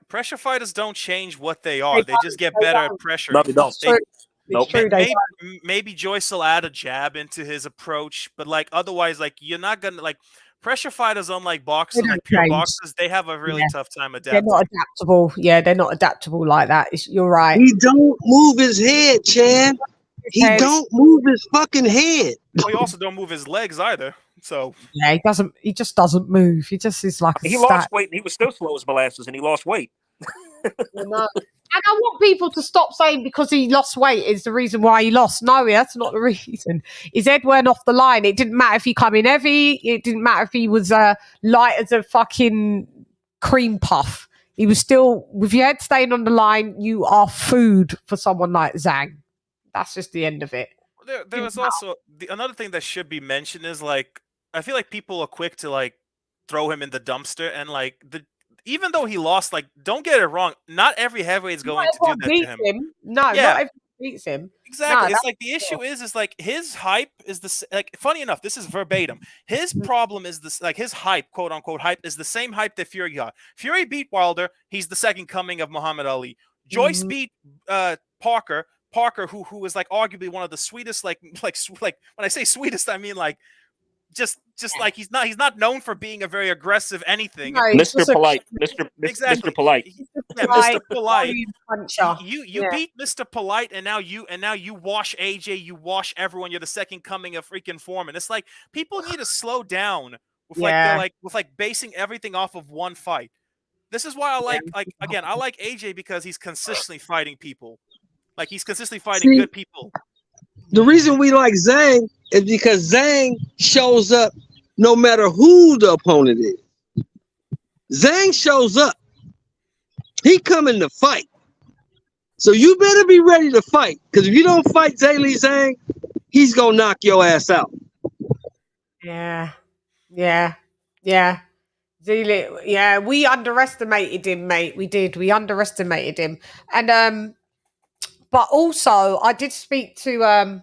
pressure fighters don't change what they are? They just get better at pressure. No, they don't. Maybe Joyce will add a jab into his approach, but like otherwise, like you're not gonna like pressure fighters, unlike boxers, like pure boxers, they have a really tough time adapting. They're not adaptable. Yeah, they're not adaptable like that. You're right. He don't move his head, Chan. He don't move his fucking head. Well, he also don't move his legs either. So yeah, he doesn't. He just doesn't move. He just is like he lost weight. And he was still slow as molasses, and he lost weight. And I want people to stop saying because he lost weight is the reason why he lost. No, that's not the reason. His head went off the line. It didn't matter if he come in heavy. It didn't matter if he was light as a fucking cream puff. He was still, with your head staying on the line, you are food for someone like Zhang. That's just the end of it. There was also another thing that should be mentioned is like I feel like people are quick to like throw him in the dumpster and like even though he lost, like don't get it wrong, not every heavyweight is going to do that to him. No, not everyone beats him. Exactly. It's like the issue is like his hype is the like. Funny enough, this is verbatim. His problem is this like his hype, quote unquote hype, is the same hype that Fury got. Fury beat Wilder. He's the second coming of Muhammad Ali. Joyce beat Parker. Parker, who was like arguably one of the sweetest, like when I say sweetest, I mean like just like he's not known for being a very aggressive anything. No, Mr. Polite, Mr. Polite. Yeah, Mr. Polite. You beat Mr. Polite, and now you wash AJ, you wash everyone. You're the second coming of freaking Foreman. It's like people need to slow down with like basing everything off of one fight. This is why I like AJ because he's consistently fighting people. Like he's consistently fighting good people. The reason we like Zhang is because Zhang shows up no matter who the opponent is. Zhang shows up. He coming to fight. So you better be ready to fight. Because if you don't fight Zhang, he's going to knock your ass out. Yeah. We underestimated him, mate. We did. We underestimated him. And but also I did speak to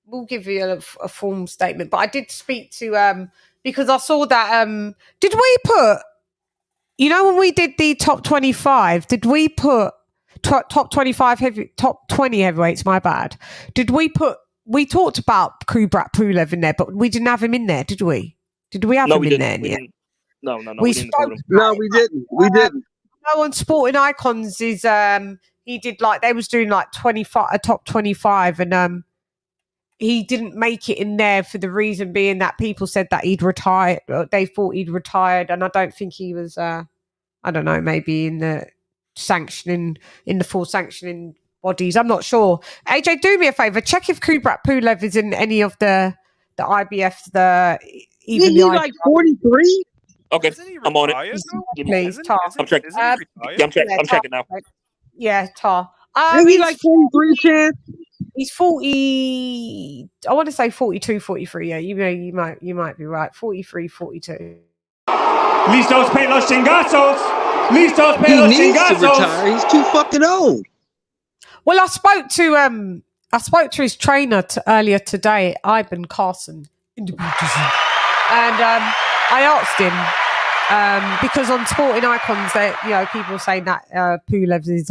we'll give you a formal statement, but I did speak to because I saw that did we put, you know, when we did the top 25, did we put top 25 top 20 heavyweights, my bad, we talked about Kubrat Pulev in there, but we didn't have him in there, did we have him in there yet? No, we didn't put him. No, we didn't. On Sporting Icons is he did like they was doing like a top 25 and he didn't make it in there for the reason being that people said that he'd retired. They thought he'd retired, and I don't think he was I don't know, maybe in the full sanctioning bodies. I'm not sure. AJ, do me a favor, check if Kubrat Pulev is in any of the IBFs, even the like 43. Okay, I'm on it. Please, Tar. I'm checking now. Yeah, Tar. Isn't he like 43, Chan? He's 40. I want to say 42, 43. Yeah, you might be right. 43, 42. Listos pe los chingazos. Listos pe He los needs to chingazos. retire. He's too fucking old. Well, I spoke to his trainer earlier today, Ivan Carson, and I asked him because on Sporting Icons, people saying that Pulev is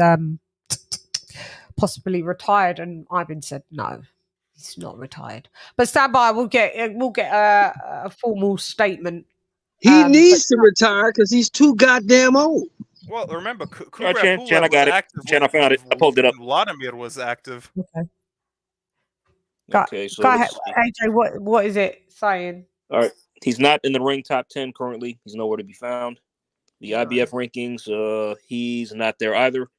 possibly retired, and Ivan said no, he's not retired. But stand by, we'll get a formal statement. He needs to retire because he's too goddamn old. Well, remember, Chan, I got it. Chan, I found it. I pulled it up. Vladimir was active. Okay, so go ahead, AJ. What is it saying? All right, he's not in the ring top 10 currently. He's nowhere to be found. The IBF rankings, he's not there either.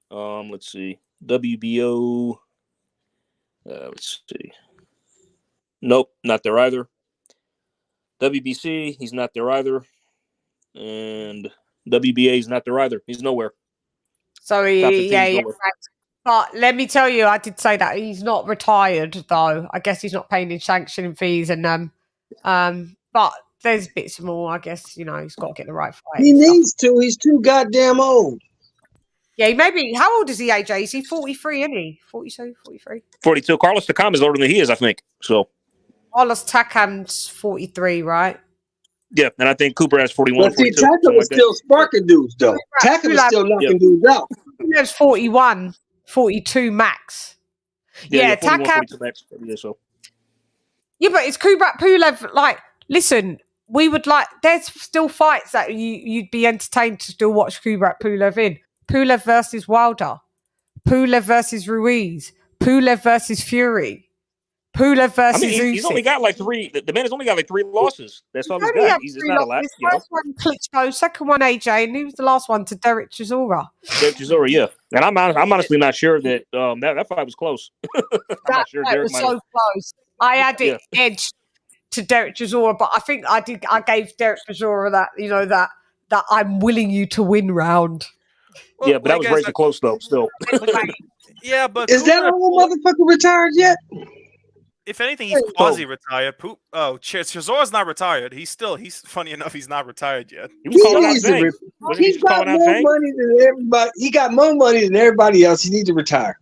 Let's see. WBO. Let's see. Nope, not there either. WBC, he's not there either. And WBA is not there either. He's nowhere. So but let me tell you, I did say that he's not retired though. I guess he's not paying his sanctioning fees, and but there's bits more. I guess he's got to get the right fight. He needs to. He's too goddamn old. Yeah, maybe. How old is he, AJ? Is he 43? Isn't he 42, 43? 42. Carlos Takam is older than he is, I think. So Carlos Takam's 43, right? Yeah, and I think Cooper has 41. But see, Taka was still sparking dudes, though. Taka was still knocking dudes out. There's 41, 42 max. Yeah, 41, Taka. 42 max. So. Yeah, but it's Kubrat Pulev. Like, listen, we would like. There's still fights that you'd be entertained to still watch Kubrat Pulev in. Pulev versus Wilder, Pulev versus Ruiz, Pulev versus Fury, Pulev versus Usyk. He's only got like 3. The man has only got like 3 losses. That's all he's got. He's not a lot. His first one, Klitschko. Second one, AJ, and he was the last one to Derek Chisora. Derek Chisora, yeah. And I'm honestly not sure that that fight was close. That fight was so close. I had it edged to Derek Chisora, but I think I gave Derek Chisora that that I'm willing you to win round. Well, yeah, but that was razor close though. Still. Yeah, but is that whole motherfucker retired yet? If anything, he's quasi-retired. Chisora's not retired. He's funny enough, he's not retired yet. He's got more money than everybody. He got more money than everybody else. He needs to retire.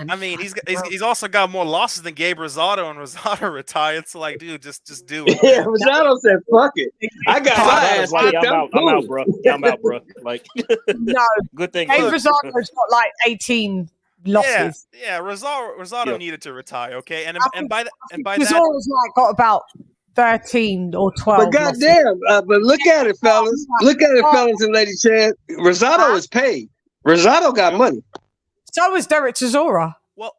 I mean, he's also got more losses than Gabe Rosado, and Rosado retired. So, like, dude, just do it. Yeah, Rosado said, "Fuck it, I got my ass kicked out. I'm out, bro. I'm out, bro. Like, no, good thing. Gabe Rosado's got like 18 losses. Yeah. Rosado needed to retire. Okay, and by that, Chisora's like got about 13 or 12. But goddamn, but look at it, fellas. Look at it, fellas and Lady Chan. Rosado is paid. Rosado got money. So was Derek Chisora. Well,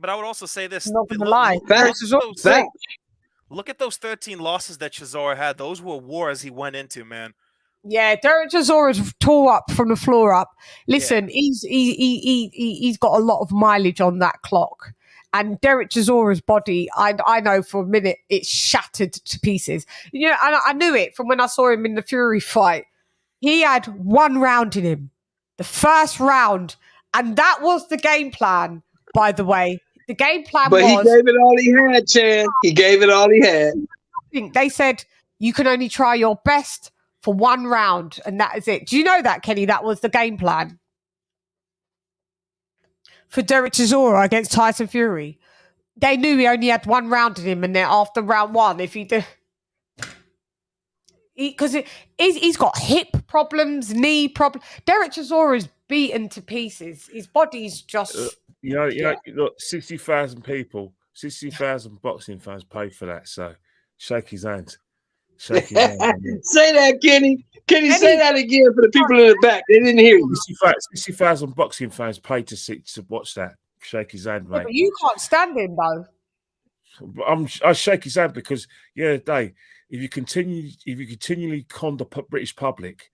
but I would also say this. Not gonna lie. Look at those 13 losses that Chisora had. Those were wars he went into, man. Yeah, Derek Chisora's tore up from the floor up. Listen, he's got a lot of mileage on that clock. And Derek Chisora's body, I know for a minute, it's shattered to pieces. You know, I knew it from when I saw him in the Fury fight. He had 1 round in him. The first round. And that was the game plan, by the way. The game plan was... But he gave it all he had, Chan. He gave it all he had. I think they said, you can only try your best for 1 round, and that is it. Do you know that, Kenny? That was the game plan for Derek Chisora against Tyson Fury. They knew he only had 1 round in him, and then after round 1, if he did... Because he's got hip problems, knee problems. Derek Chisora is beaten to pieces. His body's just... Look, 60,000 people, 60,000 boxing fans paid for that, so shake his hand. Shake his hand. Say that, Kenny. Kenny, say that again for the people in the back. They didn't hear you. 60,000 boxing fans paid to watch that. Shake his hand, mate. But you can't stand him, though. I shake his hand because, if you continually con the British public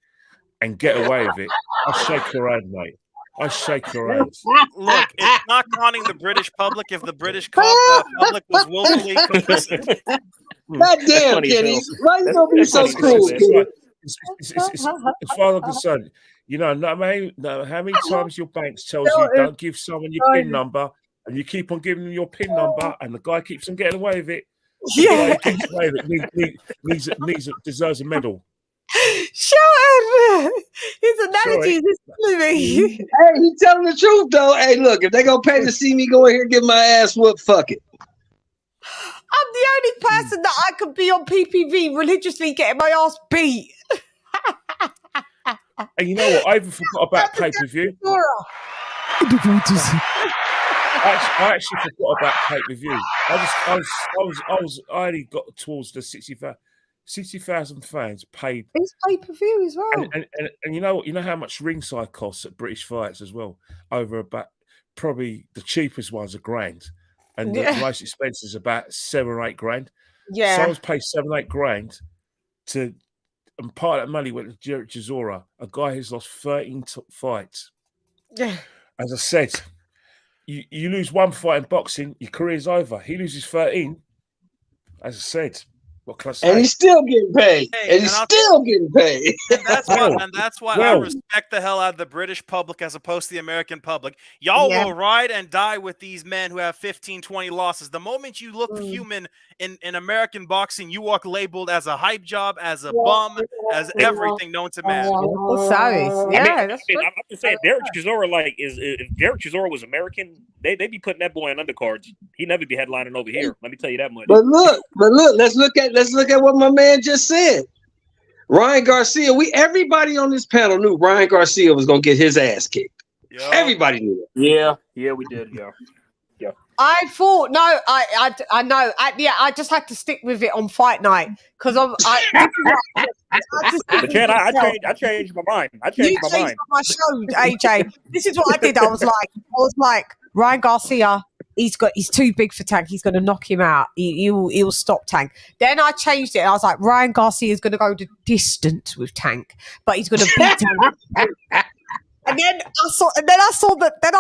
and get away with it, I shake your hand, mate. I shake your hand. Look, it's not conning the British public if the British public was willfully complicit. God damn, Kenny. Why you gonna be so cruel, Kenny? as far as I'm concerned, you know, how many times your banks tells you don't give someone your PIN number, and you keep on giving them your PIN number, and the guy keeps on getting away with it. The guy who gets away with it deserves a medal. Shelton, his analogies is killing me. Hey, he's telling the truth though. Hey, look, if they gonna pay to see me go in here and get my ass whooped, fuck it. I'm the only person that I could be on PPV religiously getting my ass beat. And you know what? I even forgot about pay-per-view. I actually forgot about pay-per-view. I only got towards the 60,000 fans paid. It's pay-per-view as well. And you know how much ringside costs at British fights as well? Over about, probably the cheapest ones are $1,000. And the most expensive is about $7 or $8 Yeah. So I was paid $7 or $8 and part of that money went to Derek Chisora, a guy who's lost 13 fights. Yeah. As I said, you lose one fight in boxing, your career's over. He loses 13. As I said, what can I say? And he's still getting paid. And he's still getting paid. And that's why I respect the hell out of the British public as opposed to the American public. Y'all will ride and die with these men who have 15, 20 losses. The moment you look human in American boxing, you are labeled as a hype job, as a bum, as everything known to man. Yeah, I'm just saying, Derek Chisora, if Derek Chisora was American, they'd be putting that boy on undercards. He'd never be headlining over here. Let me tell you that much. But look, let's look at what my man just said. Ryan Garcia, everybody on this panel knew Ryan Garcia was gonna get his ass kicked. Yo. Everybody knew it. Yeah, we did. Yeah. I thought I know. I just had to stick with it on fight night because But Chan, I changed my mind. I changed my mind. My show, AJ. This is what I did. I was like, Ryan Garcia. He's too big for Tank. He's going to knock him out. He'll stop Tank. Then I changed it. And I was like, Ryan Garcia is going to go the distance with Tank, but he's going to beat Tank. And then I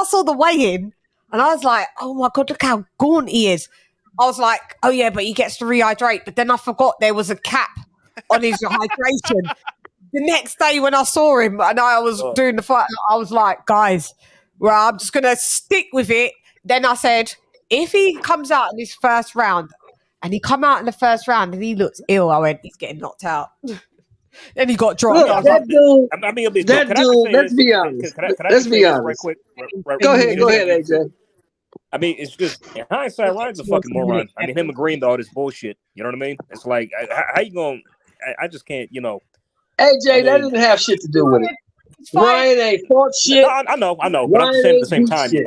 saw the weigh-in, and I was like, oh my god, look how gaunt he is. I was like, oh yeah, but he gets to rehydrate. But then I forgot there was a cap on his hydration. The next day when I saw him and I was doing the fight, I was like, guys, well, I'm just going to stick with it. Then I said, if he comes out in his first round, and he come out in the first round and he looks ill, I went, he's getting knocked out. Then he got dropped. Look, that dude, let's be honest. Let's be honest. Right quick. Go ahead, AJ. I mean, it's just, in hindsight, Ryan's a fucking moron. I mean, him agreeing to all this bullshit. You know what I mean? It's like, how you going to, I just can't, AJ, that didn't have shit to do with it. Ryan ain't fought shit. I know. But I'm just saying at the same time, shit.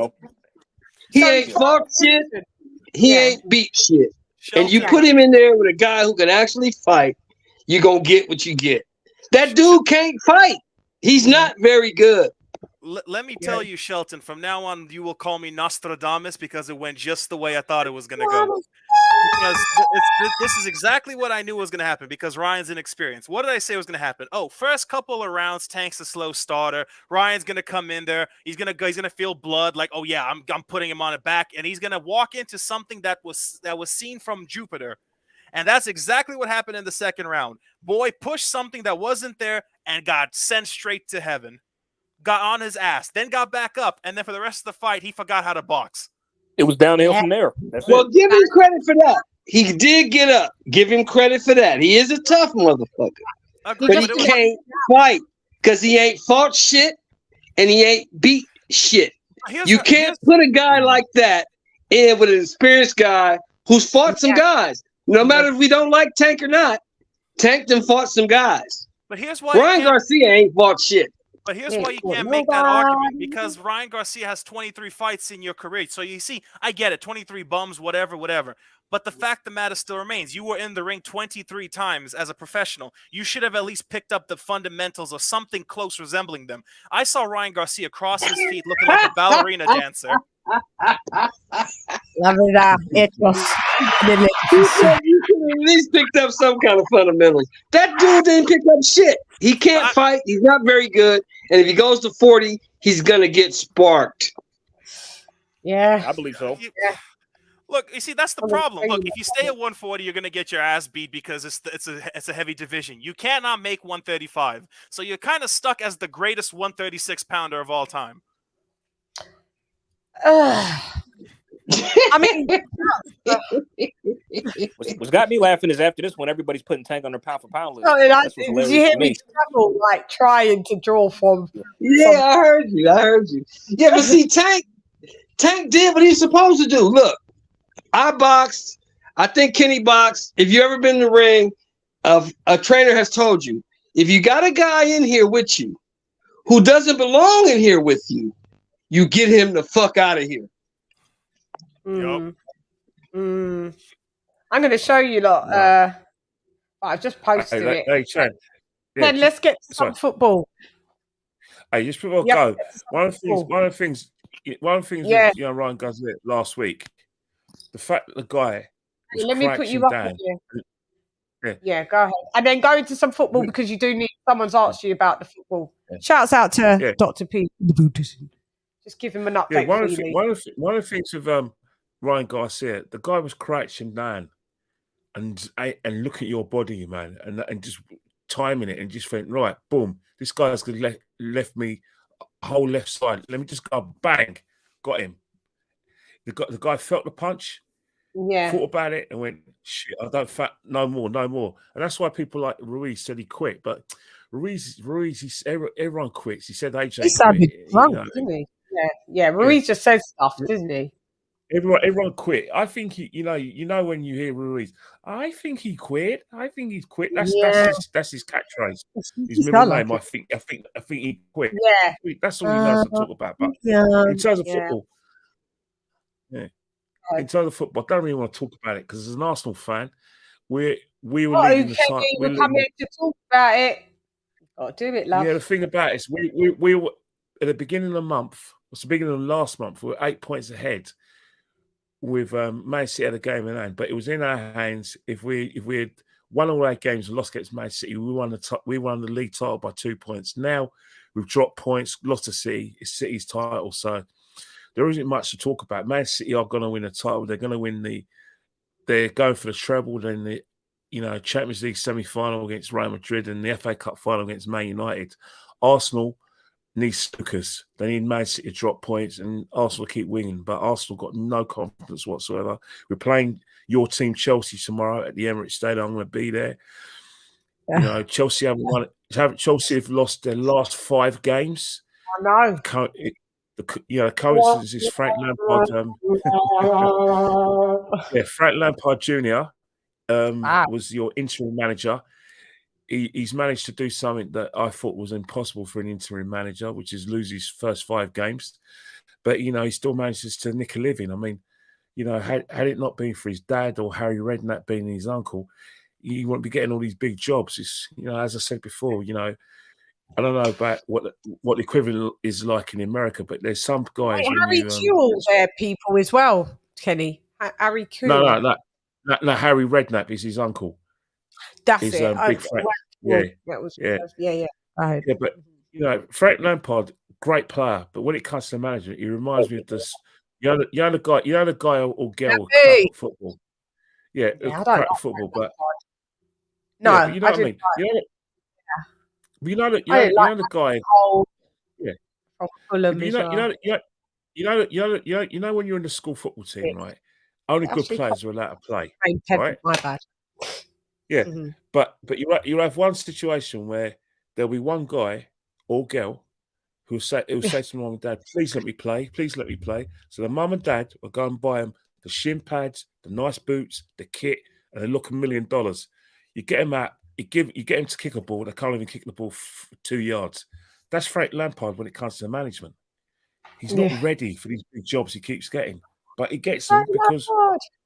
He ain't fought shit. He ain't beat shit. And you put him in there with a guy who can actually fight, you're going to get what you get. That dude can't fight. He's not very good. Let me tell you, Shelton, from now on, you will call me Nostradamus because it went just the way I thought it was going to go. Because this is exactly what I knew was going to happen because Ryan's inexperienced. What did I say was going to happen? Oh, first couple of rounds, Tank's a slow starter. Ryan's going to come in there. He's going to feel blood like, oh yeah, I'm putting him on it back, and he's going to walk into something that was seen from Jupiter. And that's exactly what happened in the second round. Boy pushed something that wasn't there and got sent straight to heaven. Got on his ass, then got back up, and then for the rest of the fight, he forgot how to box. It was downhill from there. Give him credit for that. He did get up. Give him credit for that. He is a tough motherfucker. But he can't fight because he ain't fought shit and he ain't beat shit. You can't put a guy like that in with an experienced guy who's fought some guys. No matter if we don't like Tank or not, Tank done fought some guys. But here's why Ryan Garcia ain't fought shit. But here's why you can't make that argument, because Ryan Garcia has 23 fights in your career. So you see, I get it, 23 bums, whatever. But the fact of the matter still remains. You were in the ring 23 times as a professional. You should have at least picked up the fundamentals of something close resembling them. I saw Ryan Garcia cross his feet looking like a ballerina dancer. You should have at least picked up some kind of fundamentals. That dude didn't pick up shit. He can't fight. He's not very good. And if he goes to 40, he's going to get sparked. Yeah. I believe so. Look, you see, that's the problem. Look, if you stay at 140, you're gonna get your ass beat because it's a heavy division. You cannot make 135, so you're kind of stuck as the greatest 136 pounder of all time. I mean, What's got me laughing is after this one, everybody's putting Tank on their pound for pound list. no, That's what's did you hilarious hear to me me. struggle, like trying to draw from? Yeah, I heard you. I heard you. Yeah, but see, Tank did what he's supposed to do. Look, I boxed. I think Kenny boxed. If you ever been in the ring, a trainer has told you, if you got a guy in here with you who doesn't belong in here with you, you get him the fuck out of here. I'm going to show you lot. I've just posted it. Hey, Chan. Then let's get to some football. Hey, just before I go, one of the things with Ryan Garcia last week, the fact that the guy was Let me put you crouching up down. Yeah, go ahead. And then go into some football because you do need someone's asked you about the football. Shouts out to Dr. P. Just give him an update. Yeah, one of the things with Ryan Garcia, the guy was crouching down and look at your body, man, and just timing it and just think, right, boom, this guy's left me a whole left side. Let me just go bang, got him. The guy felt the punch, thought about it, and went, shit, I don't no more. And that's why people like Ruiz said he quit, but Ruiz, everyone quits. He said AJ He sounded quit, drunk, didn't he? Yeah. Ruiz just says stuff, doesn't he? Everyone quit. I think you know when you hear Ruiz, I think he quit. I think he's quit. That's his catchphrase. His middle name. I think he quit. Yeah, that's all he knows to talk about. But in terms of football, in terms of football, I don't really want to talk about it because as an Arsenal fan, we were leading the time. We're coming to talk about it. Got to do it, love. Yeah, the thing about it is we were at the beginning of the month. It's the beginning of last month. We were 8 points ahead. With Man City had a game in hand, but it was in our hands. If we had won all our games and lost against Man City, we won the league title by 2 points. Now we've dropped points, lost to City. It's City's title, so there isn't much to talk about. Man City are going to win the title. They're going to win they're going for the treble. Then the Champions League semi-final against Real Madrid and the FA Cup final against Man United. Arsenal need snookers. They need Man City to drop points and Arsenal to keep winning. But Arsenal got no confidence whatsoever. We're playing your team, Chelsea, tomorrow at the Emirates Stadium. I'm going to be there. Yeah. Chelsea haven't won. Chelsea have lost their last 5 games. I know. The coincidence is Frank Lampard. Frank Lampard Jr. Was your interim manager. He's managed to do something that I thought was impossible for an interim manager, which is lose his first 5 games. But, he still manages to nick a living. I mean, had it not been for his dad or Harry Redknapp being his uncle, he wouldn't be getting all these big jobs. It's, as I said before, I don't know about what the equivalent is like in America, but there's some guys. Harry Kewell, there people as well, Kenny. Harry Kewell. No, Harry Redknapp is his uncle. That's it. Big Frank. But Frank Lampard, great player, but when it comes to management, he reminds me of this. The guy or girl who crap at football. Yeah, I don't crap at football, but no, but you know what I mean. The guy. Yeah. You know when you're in the school football team, right? Only good players are allowed to play. Right? My bad. Yeah, but you have one situation where there'll be one guy or girl who'll say to mum and dad, please let me play. So the mum and dad will go and buy them the shin pads, the nice boots, the kit, and they look $1 million. You get them out, you get them to kick a ball, they can't even kick the ball 2 yards. That's Frank Lampard when it comes to management. He's not ready for these big jobs he keeps getting, but he gets them because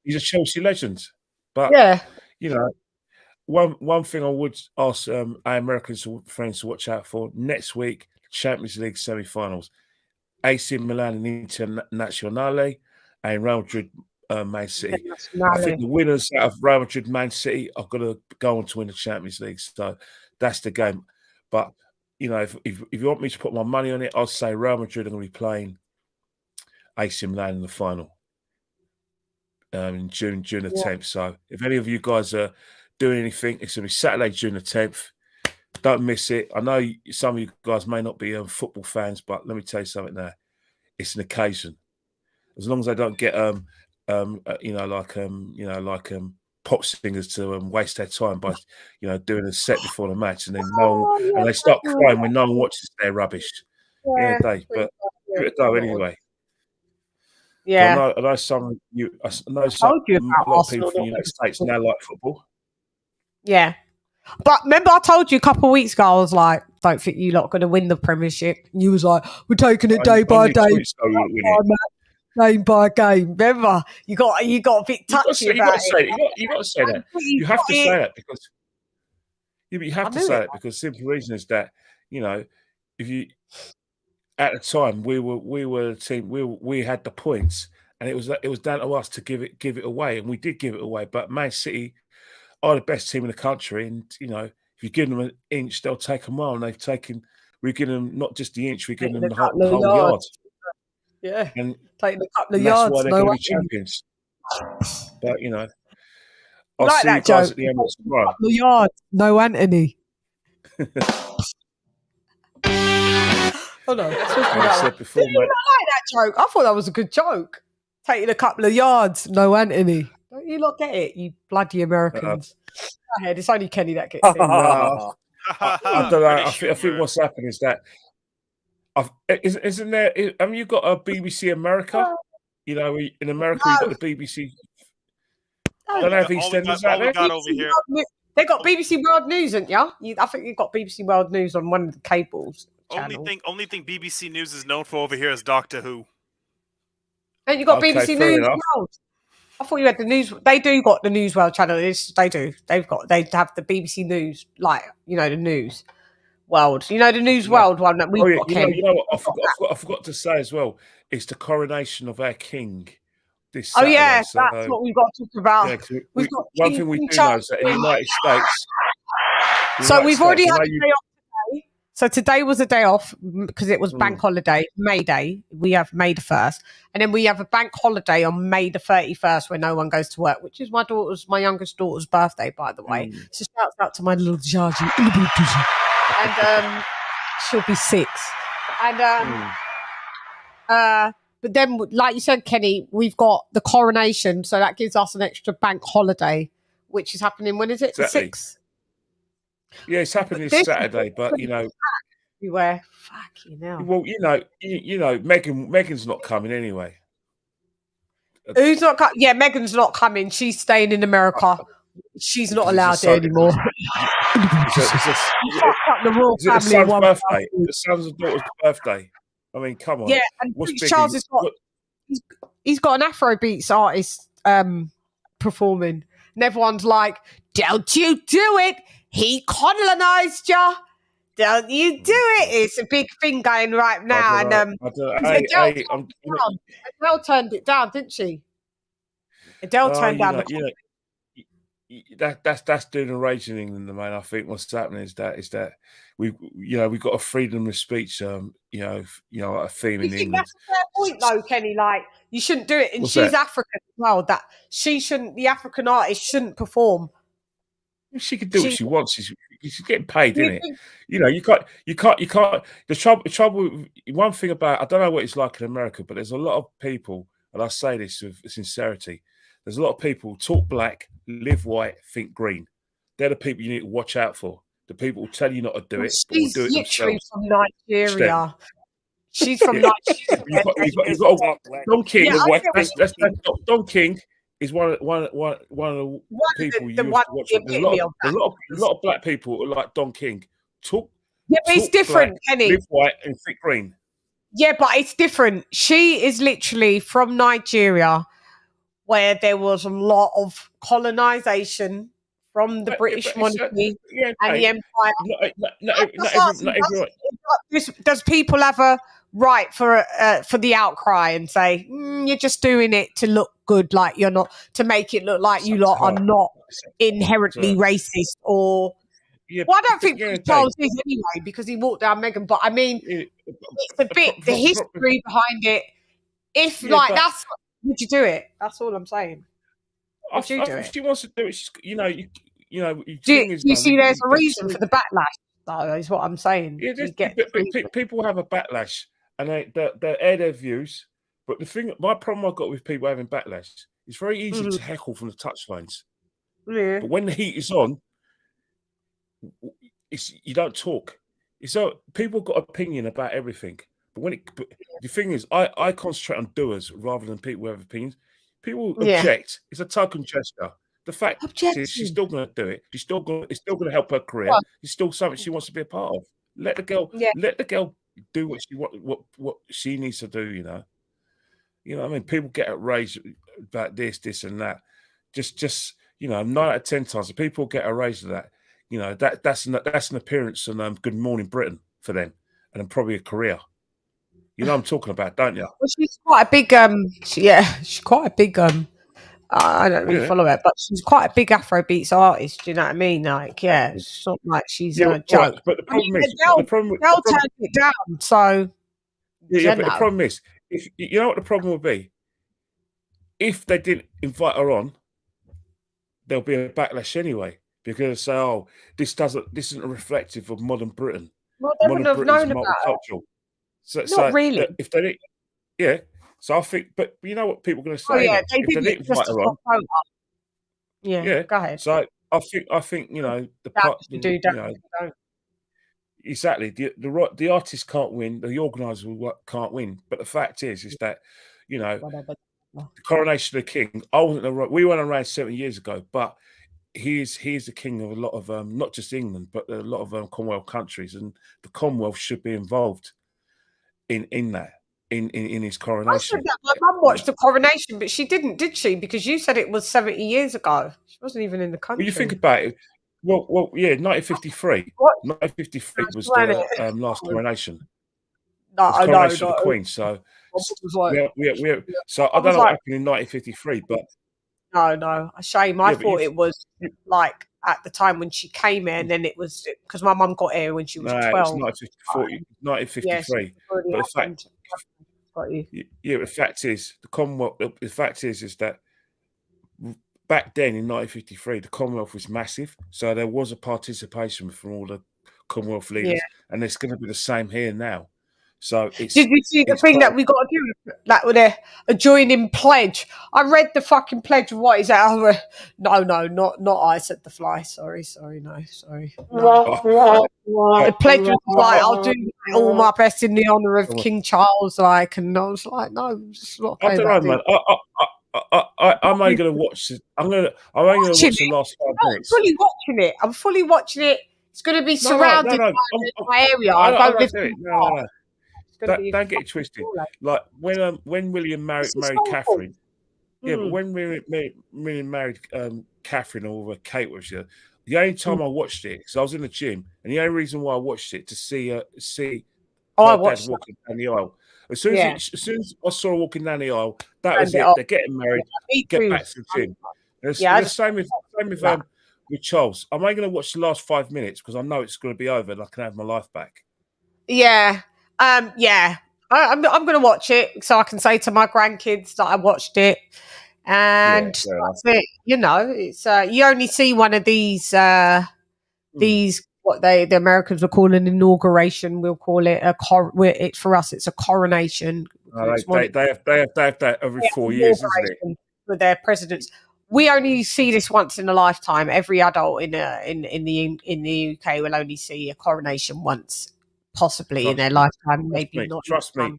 he's a Chelsea legend. But one thing I would ask our American friends to watch out for next week: Champions League semi-finals, AC Milan and Internazionale, and Real Madrid, Man City. I think the winners out of Real Madrid, Man City are going to go on to win the Champions League. So that's the game. But if you want me to put my money on it, I'll say Real Madrid are going to be playing AC Milan in the final. June the 10th. So if any of you guys are doing anything, it's going to be Saturday, June the 10th. Don't miss it. I know some of you guys may not be football fans, but let me tell you something now. It's an occasion. As long as they don't get pop singers to waste their time by doing a set before the match, and then and they start crying when no one watches their rubbish. Yeah, But give it a go anyway. Yeah, I know some a lot of people from the United States now like football. Yeah. But remember, I told you a couple of weeks ago, I was like, don't think you lot going to win the Premiership. And you was like, we're taking it day by day, game by game. Remember, you got a bit touchy about it. You got to say that. You have to say that because you have to say that because the simple reason is that if you at the time we were a team, we had the points, and it was down to us to give it away, and we did give it away. But Man City are the best team in the country, and if you give them an inch, they'll take a mile. And we're giving them not just the inch, we're giving them the whole yard. Yeah, and taking a couple of that's yards. why they're going to be champions. But I'll like see you that guys joke. at the end of tomorrow. Couple of yards, no Anthony. Oh no, I said before, did you not like that joke? I thought that was a good joke. Taking a couple of yards, no Anthony. Don't you not get it, you bloody Americans? Go ahead, it's only Kenny that gets it. No, I don't know. I think what's happened is that isn't there? Haven't you got a BBC America? In America you've got the BBC. Don't have EastEnders out there. Got over here. They got BBC World News, haven't you? I think you've got BBC World News on one of the cables. Only thing BBC News is known for over here is Doctor Who. And you got BBC News World. I thought you had the news. They do got the News World channel. They do. They have the BBC News, the News World. The News World one that we got. You know what? I forgot to say as well. It's the coronation of our king this Saturday. That's what we've got to talk about. Yeah, one thing we do know is that in the United States. So we've already had a day off today. So today was a day off because it was bank holiday, May Day. We have May the 1st. And then we have a bank holiday on May the 31st where no one goes to work, which is my youngest daughter's birthday, by the way. So shouts out to my little Jaji. And she'll be 6. And but then, like you said, Kenny, we've got the coronation. So that gives us an extra bank holiday, which is happening. When is it? Exactly. 6th? Yeah, it's happening this Saturday, but everywhere. Fuck you now. Well, Megan's not coming anyway. Who's not coming? Yeah, Megan's not coming. She's staying in America. She's not allowed there anymore. The royal family. The son's and daughter's birthday. I mean, come on. Yeah, and Charles has got. He's got an Afrobeats artist performing, and everyone's like, "Don't you do it? He colonised you. Don't you do it?" It's a big thing going right now. And Adele turned it down, didn't she? Adele turned down. That's doing a rage in England, man. I think what's happening is that we've got a freedom of speech, a theme in England. That's a fair point, though, Kenny. Like, you shouldn't do it, and she's African as well. That the African artist shouldn't perform. She can do what she wants. She's getting paid, isn't it? You can't. The trouble. One thing about I don't know what it's like in America, but there's a lot of people, and I say this with sincerity. There's a lot of people talk black, live white, think green. They're the people you need to watch out for. The people who tell you not to do it, but will do it themselves. From Nigeria. She's from Nigeria. Don King. Don King is one of the people you used to watch. There's a lot of black people who like Don King. But it's different, Kenny. Live white and think green. Yeah, but it's different. She is literally from Nigeria, where there was a lot of colonization from the British monarchy and the empire. Not everyone. Does people have a right for the outcry and say you're just doing it to look good, like you're not, to make it look like you lot are not inherently racist or? Yeah, well, I don't think Charles is anyway because he walked down Meghan. But I mean, it's a bit the history behind it. If that's would you do it? That's all I'm saying. Would you do if it? she wants to do it, you know, the Do thing is, you though, see there's a there's reason for the backlash, though, is what I'm saying. yeah, Do you get the reason? people have a backlash and they air their views. But the thing, my problem I've got with people having backlash, it's very easy Mhm. to heckle from the touchlines. Yeah. But when the heat is on, you don't talk. So people got opinion about everything. But the thing is, I concentrate on doers rather than people who have opinions. People Yeah. object. It's a token gesture. The fact is, she's still going to do it. It's still going to help her career. Well, It's still something she wants to be a part of. Let the girl do what she needs to do. You know what I mean. People get outraged about this, and that. Just 9 out of 10 times, the people get outraged at that. That's an appearance on Good Morning Britain for them, and probably a career. You know what I'm talking about, don't you? Well, she's quite a big she's quite a big I don't really follow it, but she's quite a big Afrobeats artist. Do you know what I mean? Like, yeah, it's not like she's a Yeah, right. joke. But the I mean, problem is, they'll turn it down. So, but the problem is, if you know what the problem would be, if they didn't invite her on, there'll be a backlash anyway because they say, "Oh, this isn't reflective of modern Britain. Well, they wouldn't Modern have Britain's known about it. multicultural." So Not really. if they didn't, yeah. So I think, but you know what people are going to Oh say? yeah, Then? they If they did it didn't just invite to her on, swap over. Yeah, yeah. go ahead. So I think the part, exactly the artist can't win, the organizer can't win. But the fact is that Whatever. the Coronation of the King. We went around 70 years ago, but he's the king of a lot of not just England, but a lot of Commonwealth countries, and the Commonwealth should be involved in that in his I coronation. said that my mum watched the coronation, but she didn't, did she? Because you said it was 70 years ago. She wasn't even in the country. When you think about it, well, yeah, 1953. What? 1953 was That's the right. last coronation. No, It's I know. coronation of the Queen. So, so I don't know what happened in 1953, but no, shame. I thought it was like at the time when she came here, and then it was because my mum got here when she was 12. It's 1953. But the fact, the fact is, the Commonwealth. The fact is that back then in 1953, the Commonwealth was massive, so there was a participation from all the Commonwealth leaders, and it's going to be the same here now. So did you see the thing that we got to do, like with a joining pledge? I read the fucking pledge. What is that? No, not I said the fly. Sorry, no. The pledge was like, I'll do all my best in the honour of King Charles, like, and I was like, no, just not. I don't know, man. I'm only going to watch. I'm only going to watch the last 5 minutes. I'm fully watching it. It's going to be surrounded by my area. I won't live too far. Don't get it twisted. Like when William married Catherine. Yeah, but when William married Catherine or Kate was here, the only time I watched it, because I was in the gym, and the only reason why I watched it to see her dad walking down the aisle. As soon as I saw her walking down the aisle, that was it. They're getting married. Get back to the gym. The same with Charles. I'm only going to watch the last 5 minutes because I know it's going to be over, and I can have my life back. Yeah. I'm going to watch it so I can say to my grandkids that I watched it, and that's it. It's you only see one of these what the Americans will call an inauguration. We'll call it for us. It's a coronation. They have that every 4 years, isn't it? For their presidents. We only see this once in a lifetime. Every adult in the UK will only see a coronation once. Possibly in their lifetime, maybe not. Trust me.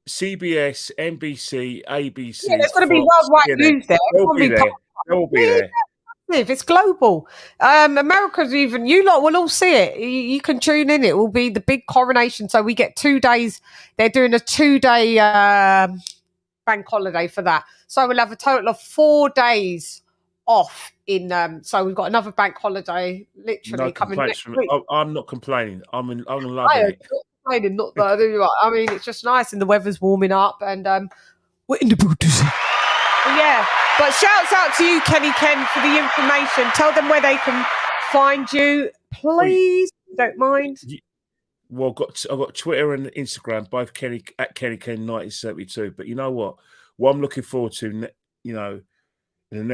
CBS, NBC, ABC. Yeah, there's going to be worldwide news there. They'll be there. It's global. America's even. You lot will all see it. You can tune in. It will be the big coronation. So we get 2 days. They're doing a 2-day bank holiday for that. So we'll have a total of 4 days off so we've got another bank holiday literally coming next week. I'm not complaining. I'm loving it. Not that. I mean, it's just nice and the weather's warming up and we're in the boot. Yeah. But shouts out to you, Kenny Ken, for the information. Tell them where they can find you, please. Don't mind. Well, I've got Twitter and Instagram, both at Kenny Ken 1972. But you know what? What I'm looking forward to you know, in the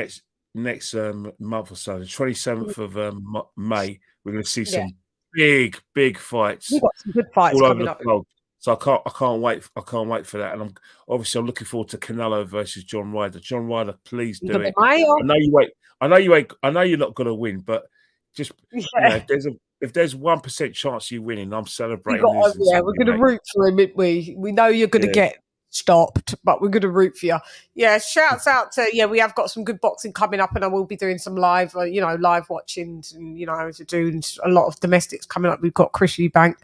next month or so, the 27th of May, we're going to see some big fights. We've got some good fights all over coming the up. globe. So I can't wait. I can't wait for that. And I'm looking forward to Canelo versus John Ryder. John Ryder, please do it. I know you wait. I know you're not going to win, but just you know, if there's 1% chance you winning, I'm celebrating. We're going to root for him, aren't we? We know you're going to get stopped, but we're going to root for you. Yeah, shouts out to we have got some good boxing coming up, and I will be doing some live live watchings, and doing a lot of domestics coming up. We've got Chris Eubank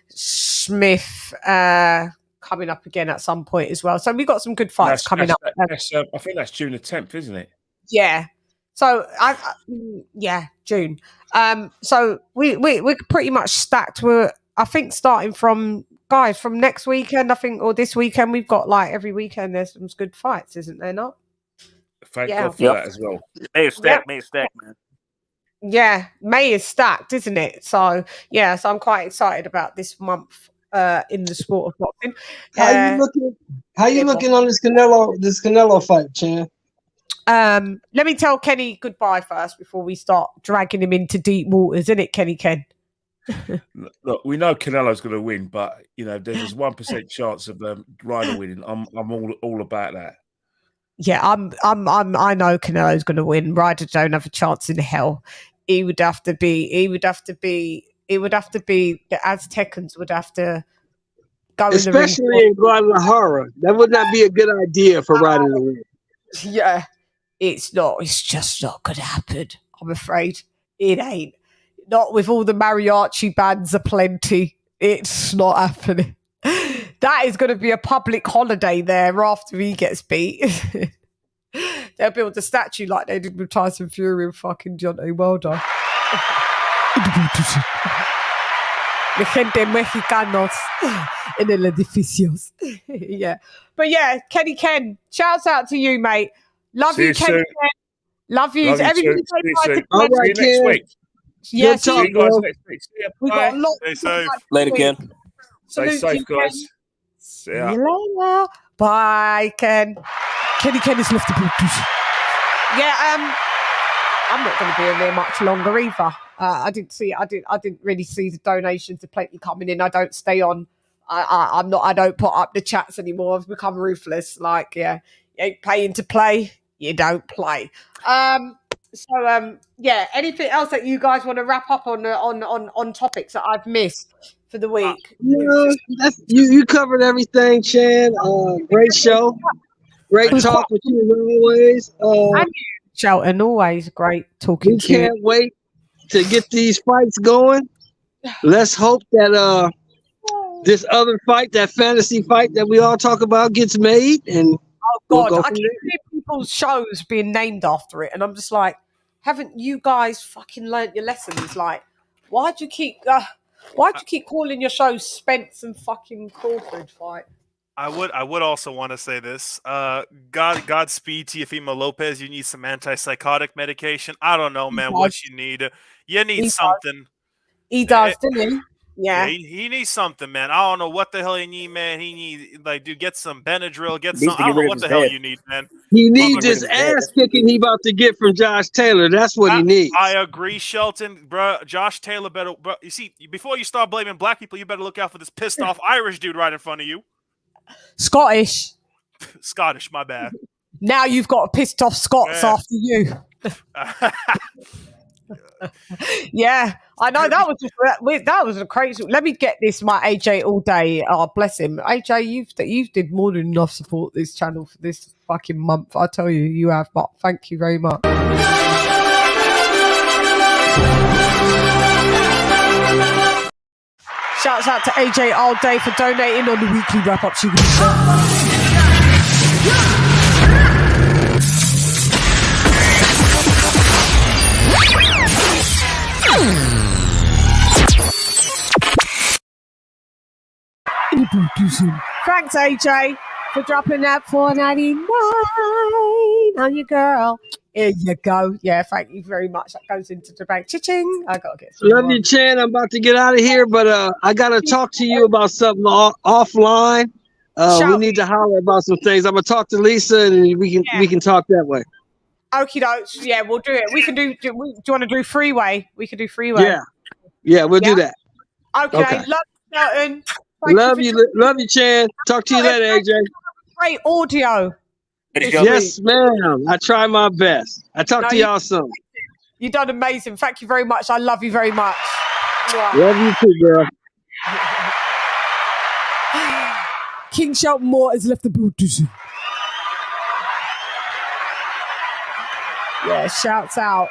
Smith coming up again at some point as well, so we've got some good fights coming up. I think that's June the 10th, isn't it? Yeah, so June. So we're pretty much stacked. We're, I think, starting from next weekend, I think, or this weekend, we've got like every weekend there's some good fights, isn't there not? Thank God for that as well. May is stacked, man. Yeah, May is stacked, isn't it? So so I'm quite excited about this month in the sport of boxing. How you looking on this Canelo fight, Chan? Let me tell Kenny goodbye first before we start dragging him into deep waters, isn't it, Kenny Ken? Look, we know Canelo's going to win, but there's this 1% chance of Ryder winning. I'm all about that. Yeah, I know Canelo's going to win. Ryder don't have a chance in hell. It would have to be the Aztecans would have to go especially in the ring. in Guadalajara. That would not be a good idea for Ryder to win. Yeah, it's not. It's just not going to happen. I'm afraid it ain't. Not with all the mariachi bands aplenty. It's not happening. That is going to be a public holiday there after he gets beat. They'll build a statue like they did with Tyson Fury and fucking Deontay Wilder. La gente mexicanos en el edificios. Yeah. But yeah, Kenny Ken, shouts out to you, mate. Love you, Kenny Ken. Love you. Everybody say bye to all right, see you next week. Yes, see you guys next week. See you. We got a lot. Stay safe. Later, Ken. Stay safe, guys. See you later. Bye, Ken. Kenny Ken is left to Yeah, I'm not going to be in there much longer either. I didn't really see the donations plenty coming in. I don't stay on. I don't put up the chats anymore. I've become ruthless. Like, you ain't paying to play, you don't play. Anything else that you guys want to wrap up on topics that I've missed for the week? No, you covered everything, Chan. Great show. Great talk with you as always. And Shelton, always great talking to you. We can't wait to get these fights going. Let's hope that this other fight, that fantasy fight that we all talk about, gets made. And God, I keep seeing people's shows being named after it, and I'm just like, haven't you guys fucking learnt your lessons? Like, why'd you keep calling your show Spence and fucking Crawford fight? I would also want to say this. Godspeed Teofimo Lopez. You need some antipsychotic medication. I don't know, man, what you need. You need something. He does, doesn't he? Yeah. He needs something, man. I don't know what the hell he need, man. He needs, dude, get some Benadryl, get some. I don't know what the hell you need, man. He needs this ass kicking he about to get from Josh Taylor. That's what he needs. I agree, Shelton, bro. Josh Taylor better. Bro, you see, before you start blaming black people, you better look out for this pissed off Irish dude right in front of you. Scottish, my bad. Now you've got pissed off Scots after you. Yeah, I know that was a crazy. Let me get this, my AJ all day. Oh, bless him, AJ. You did more than enough support this channel for this fucking month. I tell you, you have. But thank you very much. Shouts out to AJ all day for donating on the weekly wrap up. Thanks, AJ, for dropping that $4.99 on your girl. Here you go. Yeah, thank you very much. That goes into the bank. Cha-ching. I gotta get some. Love you, Chan. I'm about to get out of here, but I gotta talk to you about something offline. We need to holler about some things. I'm gonna talk to Lisa, and we can talk that way. Okie dokes. Yeah, we'll do it. We can do. Do you want to do freeway? We can do freeway. Yeah, we'll do that. Okay. Love you, Shelton. Love you, Chan. Talk to you later, AJ. Great audio. Yes, ma'am. I try my best. I talk to y'all soon. You done amazing. Thank you very much. I love you very much. Love you too, girl. King Shelton Moore has left the building. Yeah, shouts out.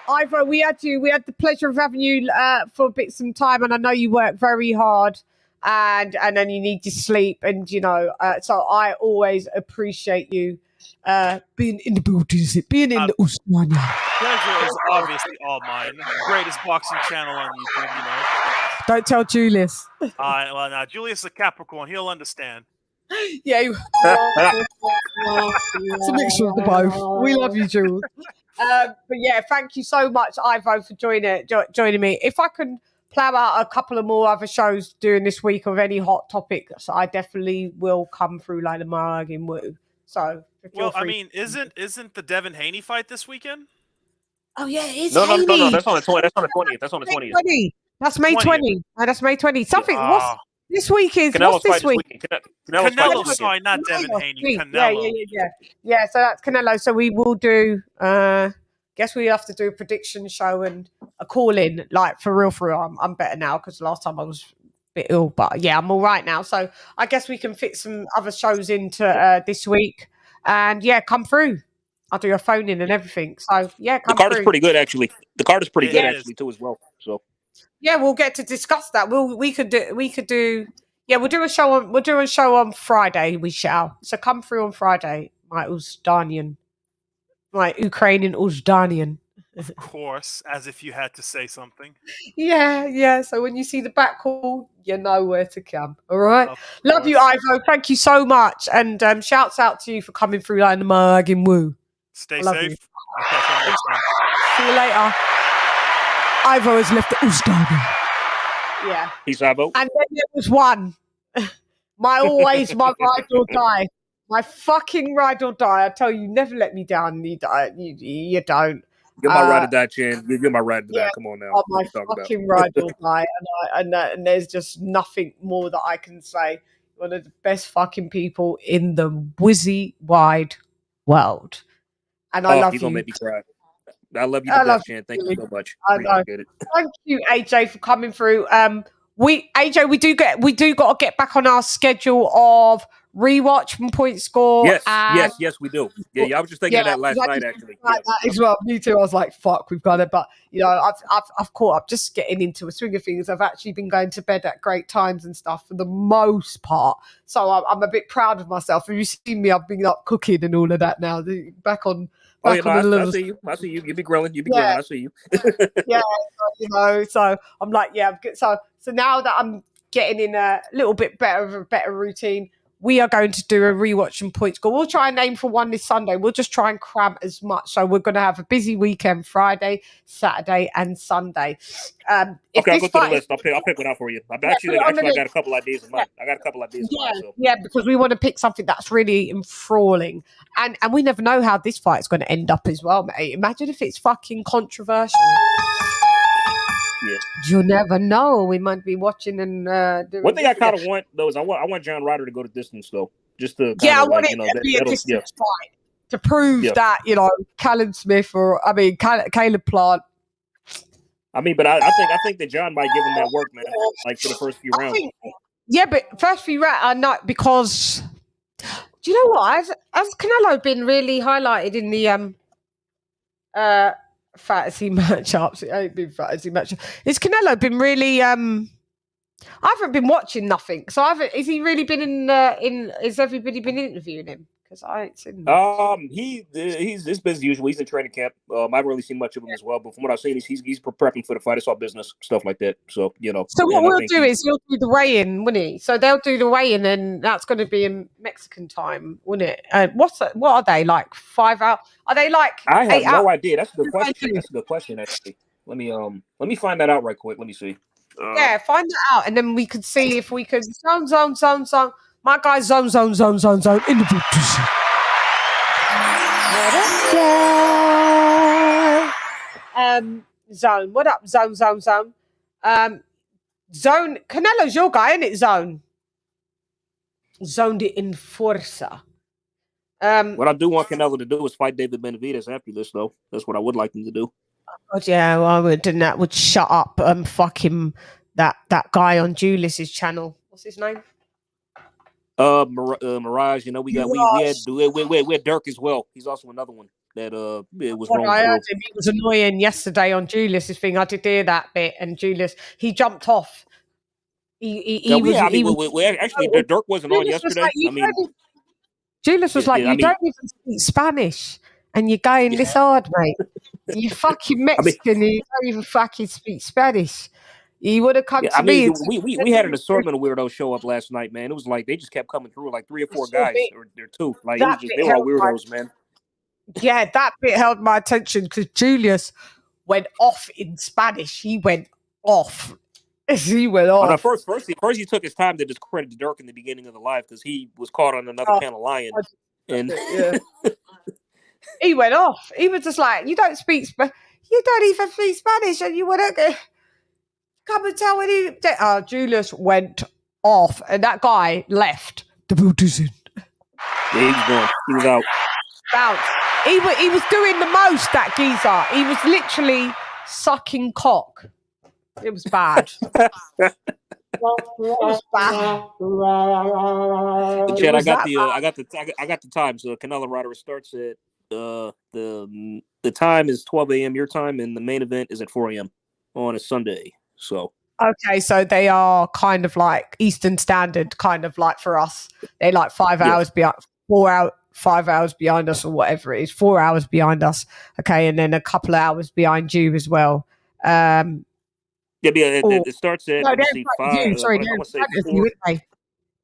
Ivo, we had the pleasure of having you for a bit some time, and I know you work very hard, and then you need to sleep, and so I always appreciate you being in the building, being in the Usmania. Pleasure is obviously all mine. Greatest boxing channel on YouTube, Don't tell Julius. Well, now Julius is a Capricorn. He'll understand. Yeah. It's a mixture of the both. We love you, Jules. But yeah, thank you so much, Ivo, for joining me. If I can plan out a couple of more other shows during this week of any hot topics, I definitely will come through like the mug in Woo. So, I mean, isn't the Devin Haney fight this weekend? Oh yeah, it's No. Haney. That's on the 20th. That's on the 20th. That's May 20. Oh, that's May 20. Something. What's this week? What's this week? Canelo, sorry, not Devin Haney. Canelo. Yeah. So that's Canelo. So we will do. Guess we have to do a prediction show and a call in. Like for real. I'm better now because last time I was a bit ill, but yeah, I'm all right now. So I guess we can fit some other shows into this week. And yeah, come through. I'll do your phone in and everything. So yeah, come the card through. is pretty good actually. The card is pretty good actually too as well. So yeah, we'll get to discuss that. We could do. Yeah, we'll do a show on Friday. We shall. So come through on Friday, my Uzdanian, my Ukrainian Uzdanian. Of course, as if you had to say something. Yeah. So when you see the back call, you know where to come. All right. Love you, Ivo. Thank you so much, and shouts out to you for coming through like the mug and woo. Stay safe. I'll catch you next time. See you later. Ivo has left the Uzdanian. Yeah. Peace, Ivo. And then there was one. my ride or die. My fucking ride or die. I tell you, never let me down. You don't. You're my ride or die, Chan. You're my ride or die. Come on now. Oh, my fucking ride or die. And there's just nothing more that I can say. One of the best fucking people in the whizzy wide world. And I love you. You're going to make me cry. I love you to death, Chan. Thank you so much. Appreciate it. Thank you, AJ, for coming through. We do got to get back on our schedule of rewatch from Point Score. Yes, we do. Yeah, I was just thinking of that last night, actually. That as well. Me too. I was like, "Fuck, we've got it." But I've caught up, just getting into a swing of things. I've actually been going to bed at great times and stuff for the most part. So I'm a bit proud of myself. Have you seen me? I've been up cooking and all of that now. Back on. I see you. You be grilling. I see you. So I'm like, I'm good. So now that I'm getting in a little bit better routine, we are going to do a rewatch and Point Score. We'll try and aim for one this Sunday. We'll just try and cram as much. So we're going to have a busy weekend, Friday, Saturday, and Sunday. Okay, I'll go through the list. I'll pick one out for you. I got a couple ideas in mind. Yeah, because we want to pick something that's really enthralling. And we never know how this fight's going to end up as well, mate. Imagine if it's fucking controversial. Yeah. You never know. We might be watching and one thing I kind of want though is I want John Ryder to go to distance though, just to I want it to be a distance fight to prove that Caleb Smith Caleb Plant. I mean, but I think that John might give him that work, man. Like for the first few rounds. But first few rounds are not because. Do you know what? Has Canelo been really highlighted in the fantasy matchups? It ain't been fantasy matchups. Has Canelo been really? I haven't been watching nothing. So has he really been in? Has everybody been interviewing him? Because I ain't seen him. He's business as usual. He's in training camp. I haven't really seen much of him as well. But from what I've seen, he's prepping for the fight. It's all business stuff like that. So So what we'll do is he'll do the weigh-in, won't he? So they'll do the weigh-in, and that's going to be in Mexican time, won't it? What are they like? 5 hours? Are they like? I have no idea. That's a good question. That's a good question. Actually, let me find that out right quick. Let me see. Find that out, and then we could see if we could My guy's zone in the position. Zone. What up, zone? Zone. Canelo's your guy, isn't it, Zone? Zone the Enforcer. What I do want Canelo to do is fight David Benavidez after this, though. That's what I would like him to do. Oh yeah, well, I would, and that would shut up fuck him, that guy on Julius's channel. What's his name? Mirage. You know, we had Dirk as well. He's also another one that it was wrong. I heard him. He was annoying yesterday on Julius's thing. I did hear that bit, and Julius, he jumped off. Actually, Dirk wasn't on yesterday. Julius was like, you don't even speak Spanish, and you're going this hard, mate. You fucking Mexican, you don't even fucking speak Spanish. You would have come to me. We had an assortment of weirdos show up last night, man. It was like they just kept coming through, like 3 or 4 guys, or 2. Like they were all weirdos, man. Yeah, that bit held my attention because Julius went off in Spanish. He went off. He went off. First he took his time to discredit Dirk in the beginning of the live because he was caught on another panel lying. And he went off. He was just like, you don't even speak Spanish, and you want to come and tell me. Julius went off, and that guy left the building. Yeah, he was gone. He was out. Bounce. He was doing the most, that geezer. He was literally sucking cock. It was bad. Chad, I got the time. So Canelo Roderick starts at the time is 12 a.m. your time, and the main event is at 4 a.m. on a Sunday. So okay, so they are kind of like Eastern Standard, kind of like for us. They're like 5 hours behind, 5 hours behind us, or whatever it is. 4 hours behind us. Okay, and then a couple of hours behind you as well. It starts at 5.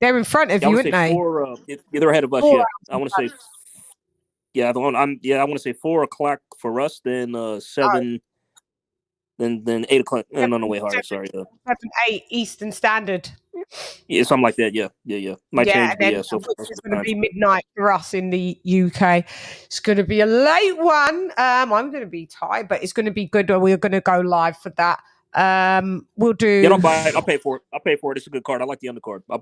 They're in front of you, aren't they? They're ahead of us. Yeah, I want to say. Yeah, I want to say 4 o'clock for us. Then 7. Then 8 o'clock. No, wait, harder. Sorry. 7, 8 Eastern Standard. Yeah, something like that. Yeah. Might change. So it's going to be midnight for us in the UK. It's going to be a late one. I'm going to be tired, but it's going to be good. We're going to go live for that. We'll do. Yeah, don't buy it. I'll pay for it. It's a good card. I like the undercard. I'll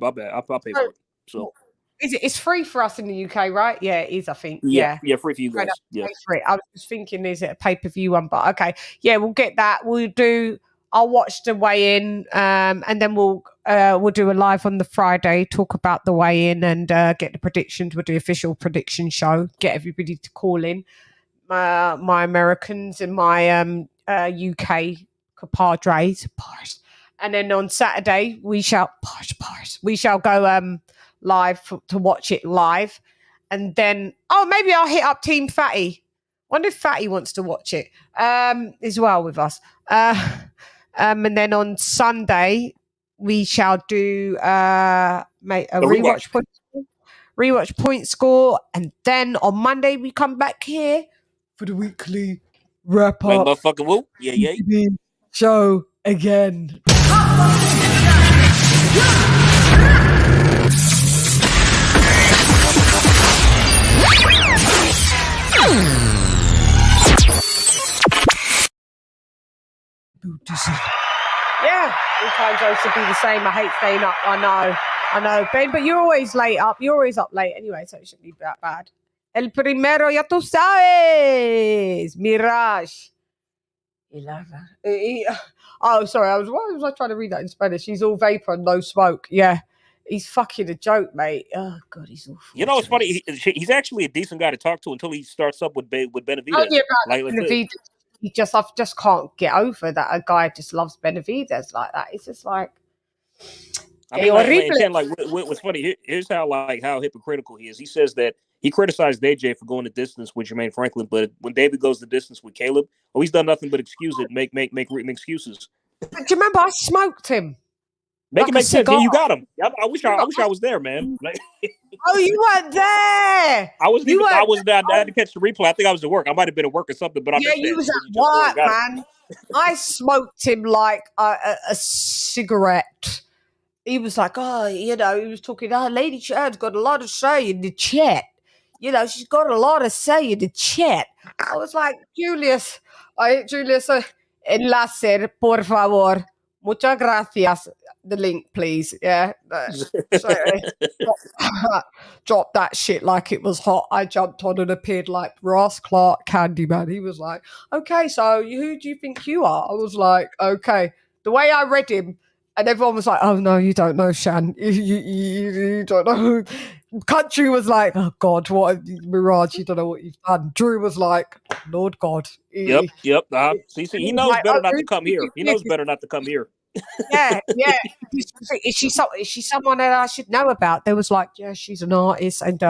pay for it. So. It's free for us in the UK, right? Yeah, it is, I think. Yeah, free for you guys. Yeah. For it. I was just thinking, is it a pay-per-view one? But okay. Yeah, we'll get that. I'll watch the weigh-in, and then we'll do a live on the Friday, talk about the weigh-in and get the predictions. We'll do official prediction show, get everybody to call in, my Americans and my UK compadres. And then on Saturday, we shall go live to watch it live, and then maybe I'll hit up Team Fatty. Wonder if Fatty wants to watch it as well with us. And then on Sunday we shall do a rewatch point score, and then on Monday we come back here for the weekly wrap up. Motherfucking woo. Yeah. Show again. Yeah, all times I should be the same. I hate staying up. I know, Ben, but you're always late up. You're always up late anyway, so it shouldn't be that bad. El primero, ya tú sabes. Mirage. Oh, sorry. Why was I trying to read that in Spanish? He's all vapor and no smoke. Yeah. He's fucking a joke, mate. Oh, God, he's awful. You know, it's funny. He's actually a decent guy to talk to until he starts up with Benavidez. Oh, yeah, Benavidez. I just can't get over that a guy just loves Benavidez like that. It's just like... I mean, what's funny, here's how hypocritical he is. He says that he criticized AJ for going the distance with Jermaine Franklin, but when David goes the distance with Caleb, he's done nothing but excuse it, make excuses. But do you remember I smoked him? Make it make sense. Yeah, you got him. I wish I was there, man. Oh, you weren't there. I was there. I had to catch the replay. I think I was at work. I might have been at work or something, but you was at work, man. I smoked him like a cigarette. he was like, oh, you know, he was talking, Lady Chann's got a lot to say in the chat. You know, she's got a lot to say in the chat. I was like, Julius, enlace, por favor. Muchas gracias. The link, please. Yeah. So dropped that shit like it was hot. I jumped on and appeared like Ross Clark Candyman. He was like, okay, so who do you think you are? I was like, okay. The way I read him, and everyone was like, oh, no, you don't know, Shan. You don't know. Country was like, oh, God, what? Mirage, you don't know what you've done. Drew was like, Lord God. Yep. See, he knows like, better oh, not who to come do you here. think He this knows is? better not to come here. Yeah. Is she someone that I should know about? They was like, yeah, she's an artist, and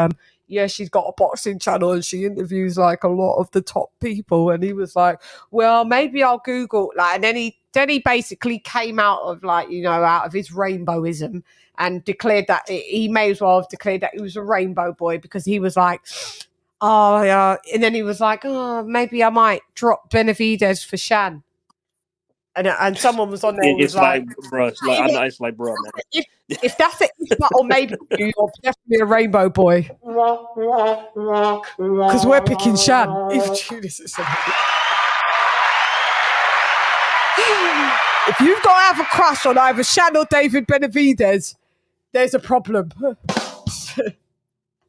yeah, she's got a boxing channel, and she interviews like a lot of the top people. And he was like, well, maybe I'll Google, like, and then he basically came out of, like, you know, out of his rainbowism and declared that he may as well have declared that he was a rainbow boy, because he was like, oh yeah, and then he was like, oh, maybe I might drop Benavidez for Shan. And someone was on there who was It's like, bro. I know it's like, bro, man. if that's it, or maybe you're definitely a rainbow boy. Because we're picking Shan. If you've got to have a crush on either Shan or David Benavidez, there's a problem.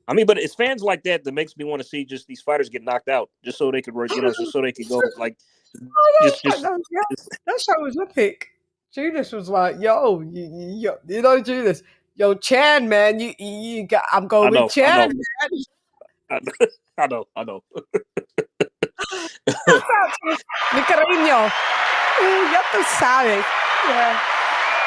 I mean, but it's fans like that that makes me want to see just these fighters get knocked out, just so they could, you know, just so they could go like. That show was epic. Judas was like, "Yo, you know, Judas, yo, Chan, man, you got. I'm going with Chan, man. I know. Mi cariño, ya tú sabes.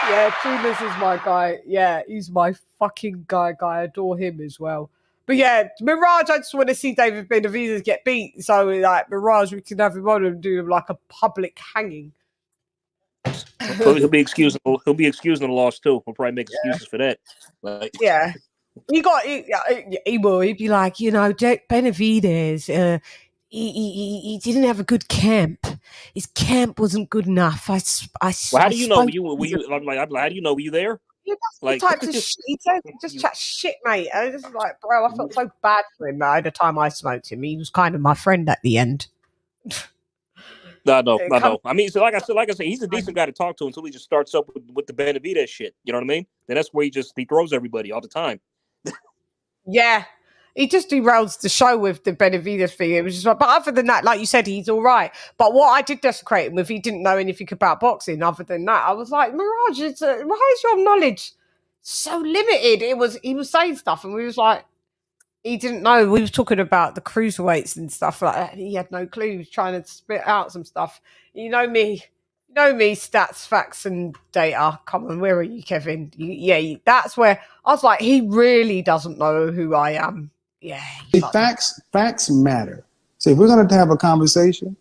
Yeah, Judas is my guy. Yeah, he's my fucking guy. I adore him as well. But yeah, Mirage, I just want to see David Benavidez get beat. So, like, Mirage, we can have him on and do like a public hanging. He'll be excusing the loss too. We'll probably make excuses for that. Like, yeah, he will. He'd be like, you know, Benavidez. He didn't have a good camp. His camp wasn't good enough. Well, how do you know? I'm like, how do you know? Were you there? Yeah, that's like, the types of shit. He just chat shit, mate. I was just like, bro, I felt so bad for him at the time I smoked him. He was kind of my friend at the end. I know. I mean, so like I said, he's a decent guy to talk to until he just starts up with the Benavidez shit. You know what I mean? Then that's where he throws everybody all the time. Yeah. He just derails the show with the Benavidez thing. It was just like, but other than that, like you said, he's all right. But what I did desecrate him with, he didn't know anything about boxing. Other than that, I was like, Mirage, why is your knowledge so limited? He was saying stuff, and we was like, he didn't know. We was talking about the cruiserweights and stuff like that. He had no clue. He was trying to spit out some stuff. You know me, stats, facts, and data. Come on, where are you, Kevin? That's where I was like, he really doesn't know who I am. Yeah. Facts matter. See, if we're going to have a conversation,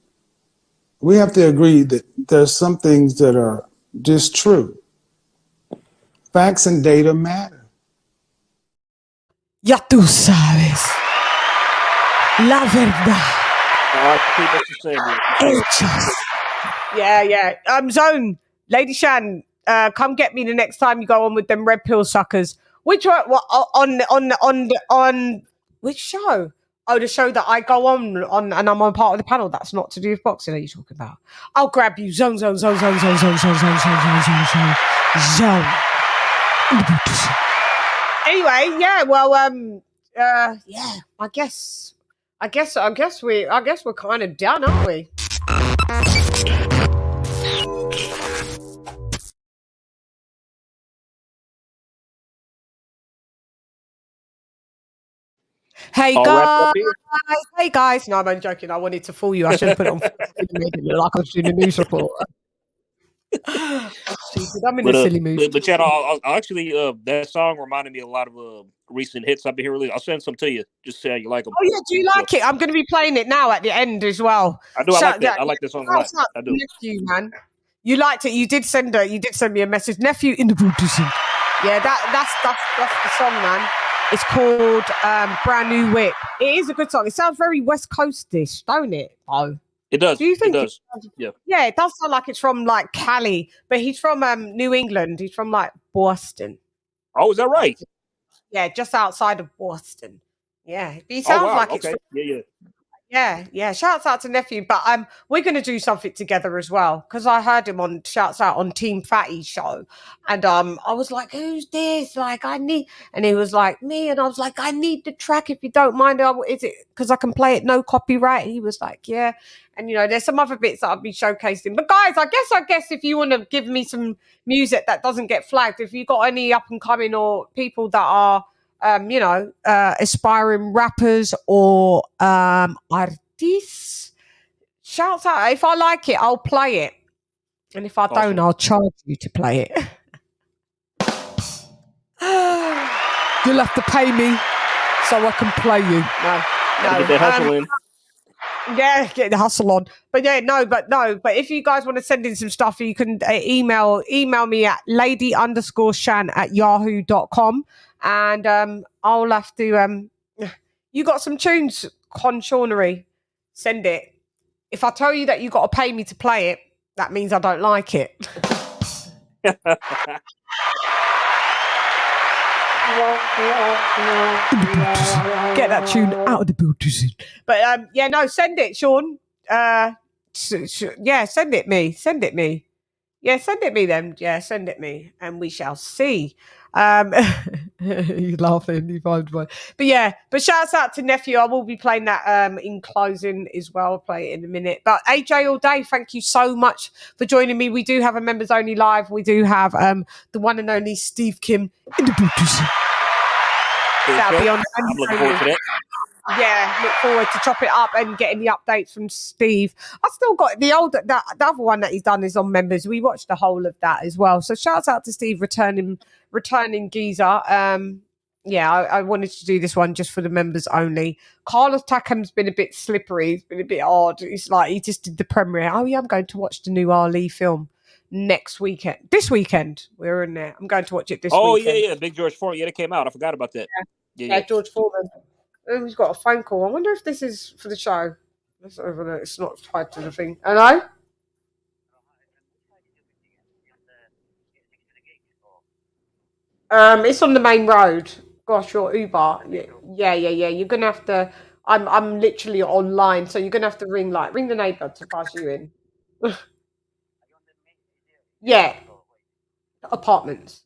we have to agree that there's some things that are just true. Facts and data matter. Ya tú sabes. La verdad. Yeah. Zone, LadyChann, come get me the next time you go on with them red pill suckers. Which one? What on which show? Oh, the show that I go on, and I'm on part of the panel. That's not to do with boxing. Are you talking about? I'll grab you, zone. Anyway, yeah. Well, yeah. I guess we're kind of done, aren't we? Hey guys. No, I'm only joking. I wanted to fool you. I should have put it on like I was doing a news report. I'm in a silly mood. But Chad, I'll actually, that song reminded me a lot of recent hits I've been hearing released. I'll send some to you. Just say how you like them. Oh yeah, do you like it? I'm going to be playing it now at the end as well. I do. I like that. I like this song a lot. I do. Nephew, man, you liked it. You did send me a message. Nephew in the Buddhism. Yeah, that's the song, man. It's called Brand New Whip. It is a good song. It sounds very West Coast-ish, don't it? Oh, It does. Do you think it does? Yeah. Yeah, it does sound like it's from like Cali, but he's from New England. He's from like Boston. Oh, is that right? Yeah, just outside of Boston. Yeah, he Oh sounds wow. like it's Okay. from Yeah. yeah. Shouts out to Nephew, but we're gonna do something together as well because I heard him on shouts out on Team Fatty's show, and I was like, "Who's this?" Like, I need, and he was like, "Me," and I was like, "I need the track if you don't mind. Is it because I can play it no copyright?" He was like, "Yeah," and there's some other bits that I'll be showcasing. But guys, I guess if you want to give me some music that doesn't get flagged, if you got any up and coming or people that are aspiring rappers or artists. Shouts out. If I like it, I'll play it. And if I don't, I'll charge you to play it. You'll have to pay me so I can play you. No. Get that hustle in. Yeah, get the hustle on. But but if you guys want to send in some stuff, you can email me at lady_chan@yahoo.com and I'll have to you got some tunes, Conchornery. Send it. If I tell you that you got to pay me to play it, that means I don't like it. Get that tune out of the building. But send it, Sean. Send it me. Yeah, send it me then. Yeah, send it me, and we shall see. You're laughing, you find one. But shouts out to Nephew. I will be playing that in closing as well. I'll play it in a minute. But AJ all day, thank you so much for joining me. We do have a members only live. We do have the one and only Steve Kim in the boots. That'll be on. I'm looking forward to that. Yeah, look forward to chop it up and getting the updates from Steve. I still got the other one that he's done is on members. We watched the whole of that as well. So shouts out to Steve returning geezer. I wanted to do this one just for the members only. Carlos Takam's been a bit slippery. He's been a bit odd. It's like he just did the premiere. Oh yeah, I'm going to watch the new Ali film next weekend. This weekend we're in there. I'm going to watch it this weekend. Yeah. Big George Foreman. Yeah, that came out. I forgot about that. Yeah, George Foreman. Oh, he's got a phone call. I wonder if this is for the show. Let's over it. It's not tied to the thing. Hello? It's on the main road. Gosh, your Uber. Yeah. You're gonna have to. I'm literally online, so you're gonna have to ring the neighbour to pass you in. Yeah. Apartments.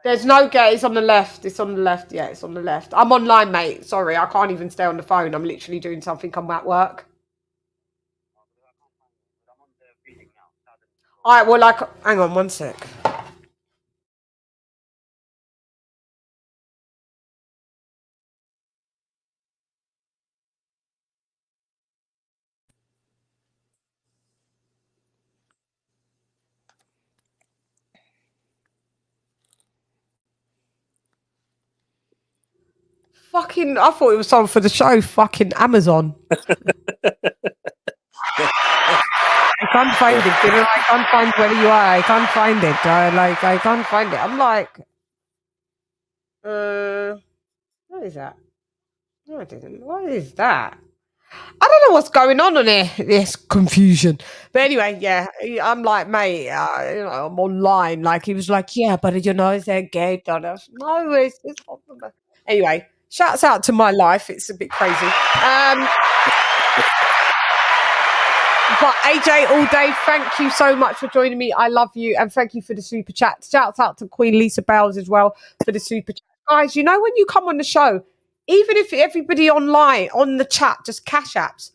There's no gate. It's on the left. It's on the left. Yeah, it's on the left. I'm online, mate. Sorry, I can't even stay on the phone. I'm literally doing something. I'm at work. All right. Well, hang on 1 sec. Fucking, I thought it was something for the show. Fucking Amazon. I can't find it. I can't find where you are. I can't find it. I can't find it. I'm like, what is that? No, I didn't. What is that? I don't know what's going on here. This confusion. But anyway, yeah, I'm like, mate, I'm online. Like, he was like, yeah, but is there a gate on us? No, it's not. Anyway, shouts out to my life. It's a bit crazy. But AJ all day, thank you so much for joining me. I love you, and thank you for the super chat. Shouts out to Queen Lisa Bells as well for the super chat. Guys, when you come on the show, even if everybody online on the chat just cash apps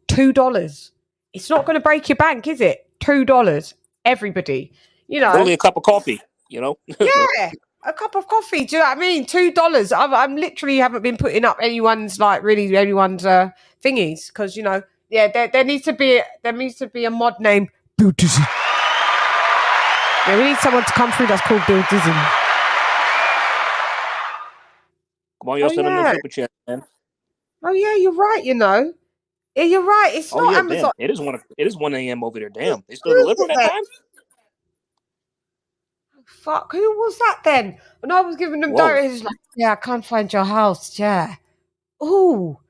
$2, it's not going to break your bank, is it? $2, everybody. Only a cup of coffee. Yeah, a cup of coffee. Do you know what I mean? $2. I'm literally haven't been putting up anyone's thingies because there needs to be a mod name Bill Dizzy. Yeah, we need someone to come through that's called Bill Dizzy. Come on, you're sending them super chat, man. Oh yeah, you're right. Yeah, you're right. It's not Amazon. Damn. It is 1 a.m. over there. Damn, they still delivering that time. Fuck, who was that then? When I was giving them directions, like, yeah, I can't find your house. Yeah. Oh,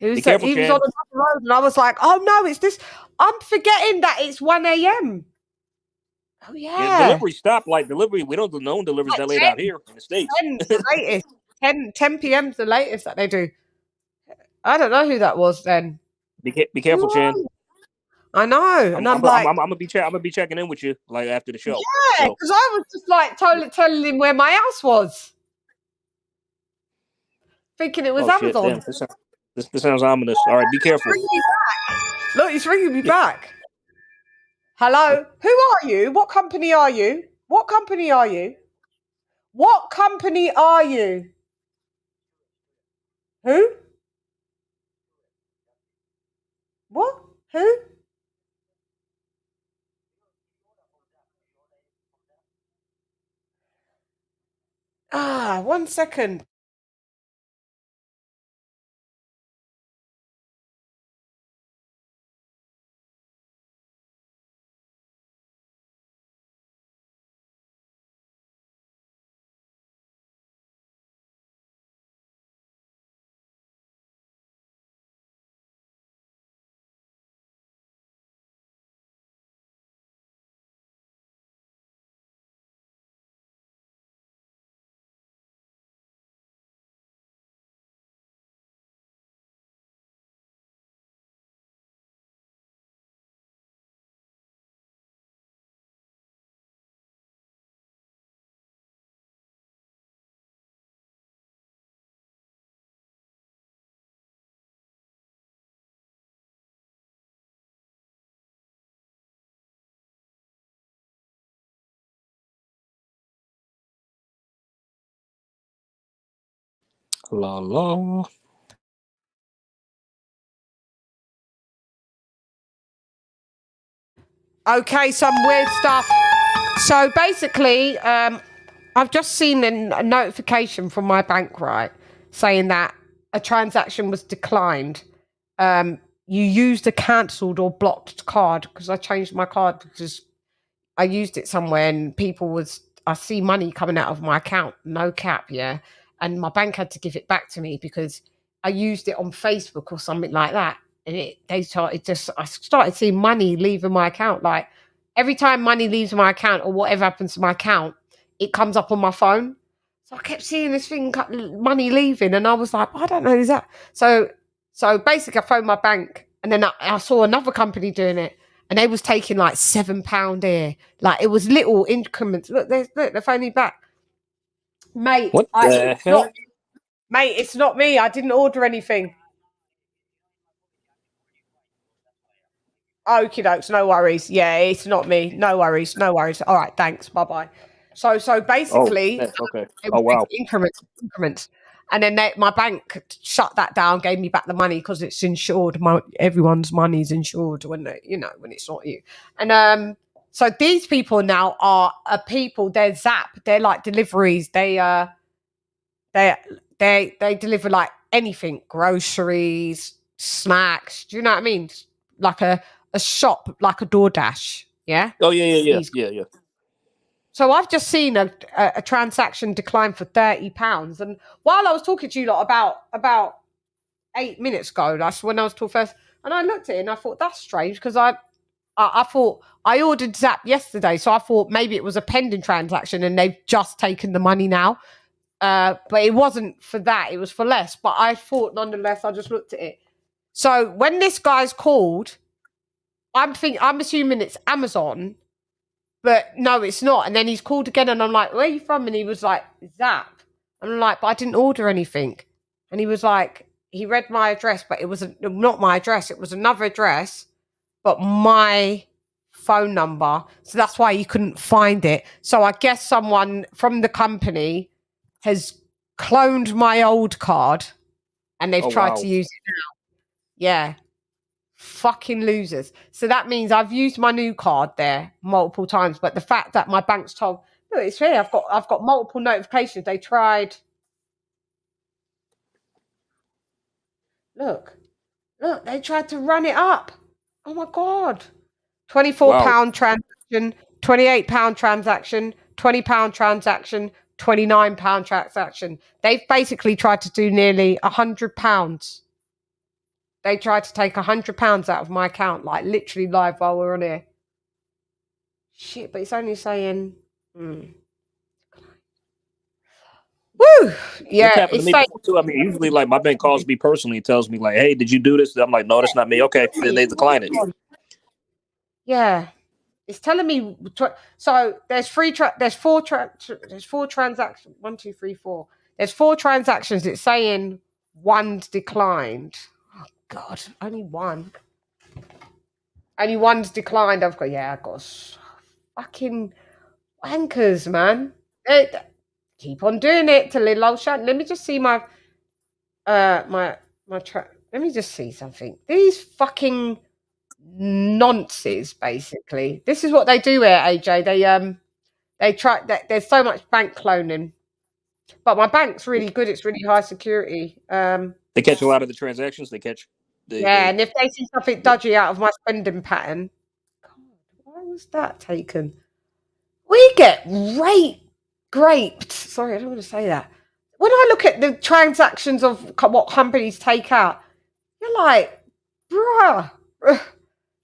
Be careful, he was Chan. on another road, and I was like, "Oh no, it's this." I'm forgetting that it's 1 a.m. Oh Yeah, yeah, delivery stopped. Like delivery, we don't do no deliveries like that late out here in the States. 10 the latest. 10 p.m. is the latest that they do. I don't know who that was then. Be careful, Chan. I know, and I'm like, I'm gonna be checking in with you like after the show. yeah, So, because I was just like telling him where my house was, thinking it was oh shit, Amazon. damn, this sounds ominous. All right, be careful. Look, he's ringing me Yeah. back. Hello, who are you? What company are you? What company are you? What company are you? Who? What? Who? Ah, 1 second. La la. Okay, some weird stuff. So basically, I've just seen a notification from my bank, right, saying that a transaction was declined. You used a cancelled or blocked card, because I changed my card because I used it somewhere and I see money coming out of my account, no cap, yeah. And my bank had to give it back to me because I used it on Facebook or something like that. And I started seeing money leaving my account. Like every time money leaves my account or whatever happens to my account, it comes up on my phone. So I kept seeing this thing, money leaving, and I was like, I don't know, is that? So basically I phoned my bank, and then I saw another company doing it. And they was taking like £7 here. Like it was little increments. Look, they're phoning back. Mate, What the hell? Mate, it's not me. I didn't order anything. Okie dokes, no worries. Yeah, it's not me. No worries, no worries. All right, thanks. Bye-bye. So Oh, basically, okay. it Oh was wow. increments. And then my bank shut that down, gave me back the money because it's insured. Everyone's money's insured when when it's not you. And so these people now are people. They're Zap. They're like deliveries. They deliver like anything, groceries, snacks. Do you know what I mean? Like a shop, like a DoorDash. Yeah. Oh yeah. So I've just seen a transaction decline for £30, and while I was talking to you lot about 8 minutes ago, that's when I was talking first, and I looked at it and I thought that's strange because I thought I ordered Zap yesterday, so I thought maybe it was a pending transaction and they've just taken the money now, but it wasn't for that; it was for less. But I thought nonetheless, I just looked at it. So when this guy's called, I'm assuming it's Amazon. But no, it's not. And then he's called again, and I'm like, where are you from? And he was like, Zap. And I'm like, but I didn't order anything. And he was like, he read my address, but it was not my address. It was another address, but my phone number. So that's why he couldn't find it. So I guess someone from the company has cloned my old card, and they've tried to use it now. Yeah. Fucking losers. So that means I've used my new card there multiple times, but the fact that my bank's told, look, it's here. I've got multiple notifications. They tried. Look, they tried to run it up. Oh my god. £24 transaction, £28 transaction, £20 transaction, £29 transaction. They've basically tried to do nearly £100. they tried to take £100 out of my account, like literally live while we're on here. Shit, but it's only saying. Woo! Yeah, It's happened to it's me saying. before too. I mean, usually like my bank calls me personally and tells me like, "Hey, did you do this?" I'm like, "No, that's not me." Okay, then they decline it. Yeah, it's telling me. So there's four transactions. 1, 2, 3, 4. There's 4 transactions. It's saying one's declined. Oh God, only one. Only one's declined. I've got fucking wankers, man. They keep on doing it to little old shut. Let me just see my my track. Let me just see something. These fucking nonces, basically. This is what they do here, AJ. They try that. There's so much bank cloning, but my bank's really good. It's really high security. They catch a lot of the transactions. They catch. And if they see something dodgy out of my spending pattern, God, why was that taken? We get graped. Sorry, I don't want to say that. When I look at the transactions of what companies take out, you're like, bruh,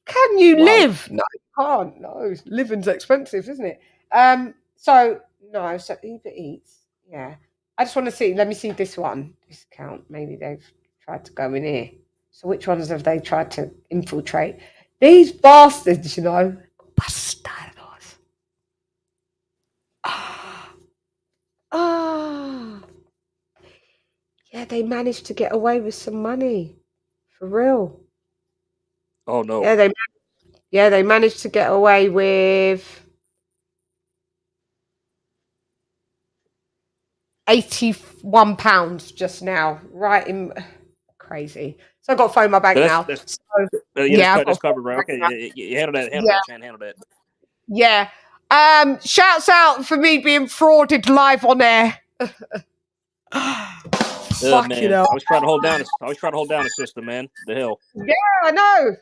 can you live? No, you can't. No, living's expensive, isn't it? So Uber Eats, yeah. I just want to see. Let me see this one. Discount. Maybe they've tried to go in here. So which ones have they tried to infiltrate? These bastards, bastardos. Yeah, they managed to get away with some money. For real. Oh no. Yeah, they managed to get away with £81 just now. Right in crazy. So I've got to phone my bank now. That's I've covered, right? Okay, you handle that, Chan, handle that. Yeah. Shouts out for me being frauded live on air. Man. I was trying to hold down the system, man. The hell. Yeah, I know.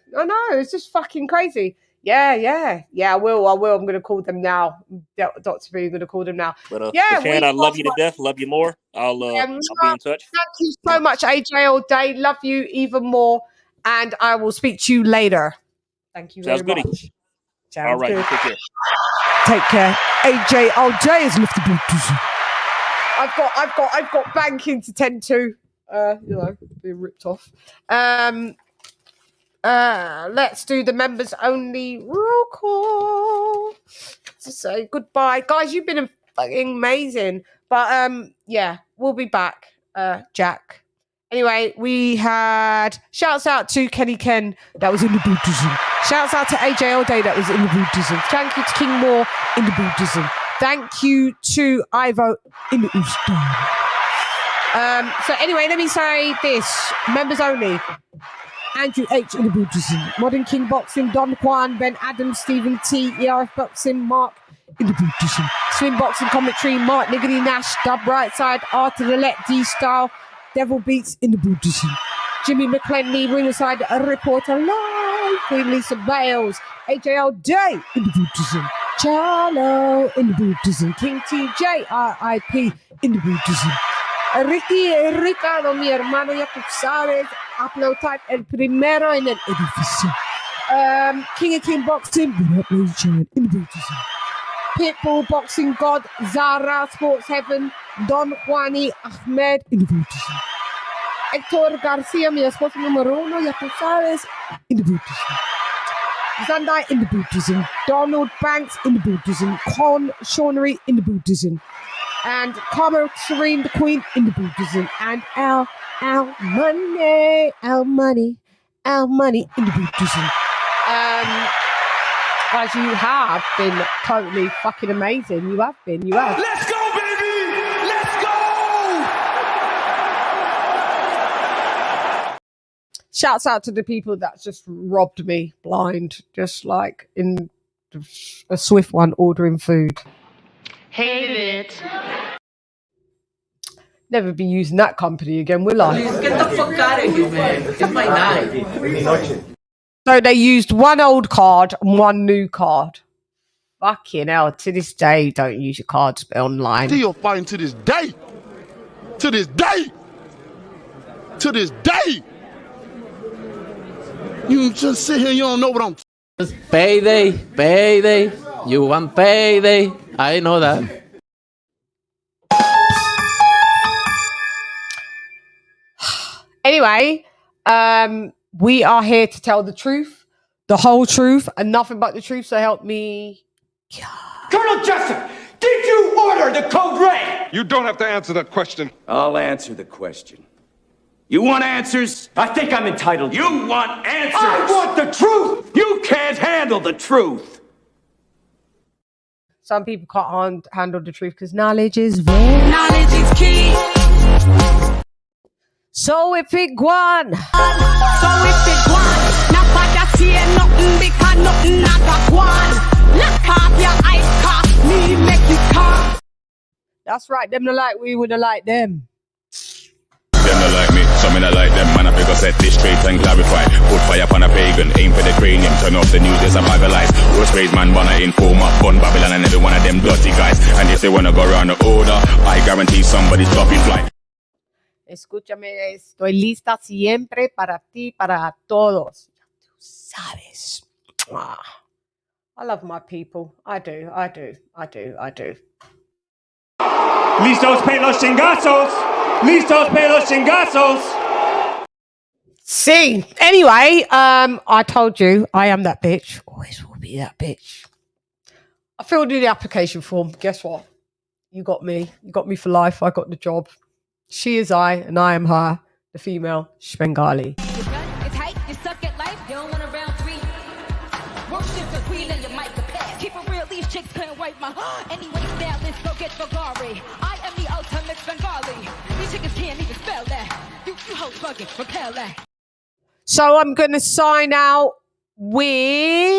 It's just fucking crazy. Yeah. I will. I'm gonna call them now. Dr. B, I'm gonna call them now. But Chan, I love you to death. Love you more. I'll be in touch. Thank you so much, AJ, all day. Love you even more, and I will speak to you later. Thank you very much. All right, good. take care. Take care. AJ all day is lifted. I've got banking to tend to. Being ripped off. Let's do the members only roll call to say goodbye, guys. You've been fucking amazing, but yeah, we'll be back. Jack. Anyway, we had shouts out to Kenny Ken, that was in the Buddhism. Shouts out to AJ all day, that was in the Buddhism. Thank you to King Moore in the Buddhism. Thank you to Ivo in the Ustan. So anyway, let me say this: members only. Andrew H in the Buddhism, Modern King Boxing, Don Juan, Ben Adams, Stephen T, ERF Boxing, Mark in the Buddhism, Swim Boxing Commentary, Mark Niggity Nash, Dub Brightside, Art of the Let D Style, Devil Beats in the Buddhism, Jimmy McClenny, Riverside, a Reporter Live, Queen Lisa Bales, AJL Day in the Buddhism, Charlo in the Buddhism, King TJ, RIP in the Buddhism, Ricardo, mi hermano, ya tú sabes, upload type el primero en el edificio. King of King Boxing, LadyChann in the Buddhism. Pitbull Boxing God, Zara Sports Heaven, Don Juani Ahmed in the Buddhism. Hector Garcia, mi esposo número 1, ya tú sabes, in the Buddhism. Zandai in the Buddhism. Donald Banks in the Buddhism. Con Shaunery in the Buddhism. And Karma Serene, the Queen in the Buddhism. And our money in the Buddhism. Guys, you have been totally fucking amazing. You have. Let's go, baby! Let's go! Shouts out to the people that just robbed me blind, just like in a swift one, ordering food. Hate it. Never be using that company again, will I? Please get the fuck out of here, man. It's my night. So they used one old card and one new card. Fucking hell, to this day, don't use your cards online. Still fighting to this day. To this day. To this day. You just sit here, you don't know what I'm. Payday, payday. You want payday. I know that. Anyway, we are here to tell the truth, the whole truth, and nothing but the truth. So help me. Colonel Jessup, did you order the code red? You don't have to answer that question. I'll answer the question. You want answers? I think I'm entitled. You want answers? I want the truth! You can't handle the truth! Some people can't handle the truth because knowledge is very. Knowledge is key. So if it gone. So if it gone. Not bother say nothing because nothing not got one. Lock off your eyes, cock me, make you come. That's right. Them not like we would have liked them. Them not like me, some me not like them. Man, I figure set this straight and clarify. Put fire upon a pagan, aim for the cranium. Turn off the news, there's a bag of lies. Worst raised man, wanna inform up, bun Babylon and every one of them dirty guys. And if they wanna go around the order, I guarantee somebody's floppy fly. Escúchame, estoy lista siempre para ti, para todos. Tú sabes. I love my people. I do. Listos pe los chingazos! Listos pe los chingazos! See, anyway, I told you I am that bitch. Always will be that bitch. I filled in the application form. Guess what? You got me. You got me for life. I got the job. She is I, and I am her, the female Bengali. It's hype, you suck at life, you don't want a round three. Worship the queen and your mic the pass. Keep it real, these chicks couldn't wipe my anyway, now let's go get Bulgari. I am the ultimate Bengali. These chickens can't even spell that. You hoes bugging, repel that. So I'm going to sign out with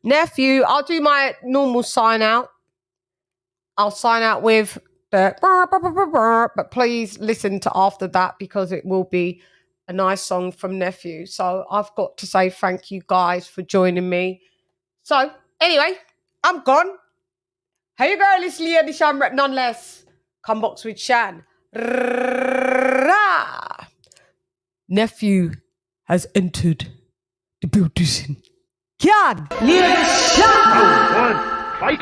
Nephew. I'll do my normal sign out. I'll sign out with the but please listen to after that because it will be a nice song from Nephew. So I've got to say thank you guys for joining me. So anyway, I'm gone. Hey you girl, it's LadyChann rep none less. Come box with Chan. Nephew has entered the building. CHANN. One, fight.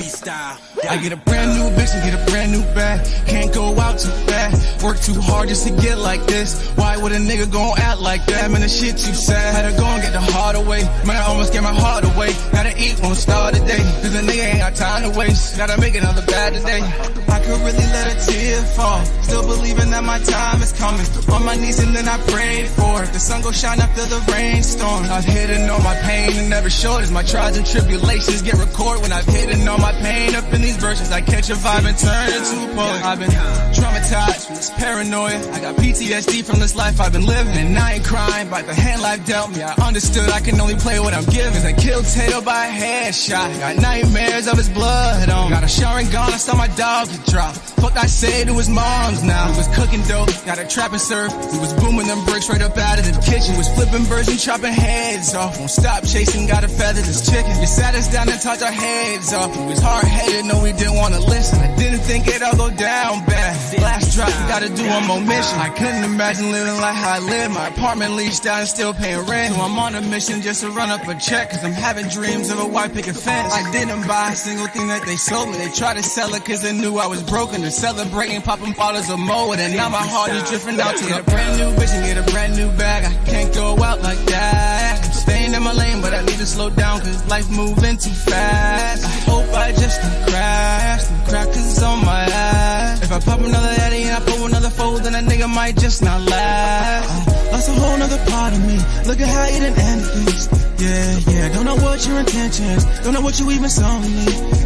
Style. I get a brand new bitch and get a brand new bag. Can't go out too bad. Work too hard just to get like this. Why would a nigga gon' act like that? Man, the shit too sad. Had to go and get the heart away. Man, I almost get my heart away. Gotta eat, won't start today. Cause the nigga ain't got time to waste. Gotta make another bad today. I could really let a tear fall. Still believing that my time is coming. On my knees and then I prayed for it. The sun gon' shine after the rainstorm. I've hidden all my pain and never showed as my trials and tribulations get recorded. When I've hidden all my pain up in these verses, I catch a vibe and turn into a poet. I've been traumatized from this paranoia. I got PTSD from this life I've been living. And I ain't crying by the hand life dealt me. I understood I can only play what I'm given. I killed Tato by a headshot. Got nightmares of his blood on. Got a shower and gone, I saw my dog get dropped. Fuck I said to his mom's now. He was cooking dope, got a trap and serve. We was booming them bricks right up out of the kitchen. Was flipping birds and chopping heads off. Won't stop chasing, got a feather this chicken. You sat us down and talked our heads off. We was hard-headed, no we didn't want to listen. I didn't think it all go down bad. Last drop, we gotta do one more mission. I couldn't imagine living like how I live. My apartment leased out and still paying rent. So I'm on a mission just to run up a check. Cause I'm having dreams of a white picket fence. I didn't buy a single thing that they sold me. They tried to sell it cause they knew I was broken. They're celebrating, popping bottles of Moe. And now my heart is drifting out to get a brand new bitch and get a brand new bag. I can't go out like that. I'm staying in my lane, but I need to slow down cause life moving too fast. I hope I just don't crash. Them crackers on my ass. If I pop another Addy and I pull another fold, then a nigga might just not last. Lost That's a whole nother part of me. Look at how you done ended things. Yeah. Don't know what your intentions. Don't know what you even saw in me.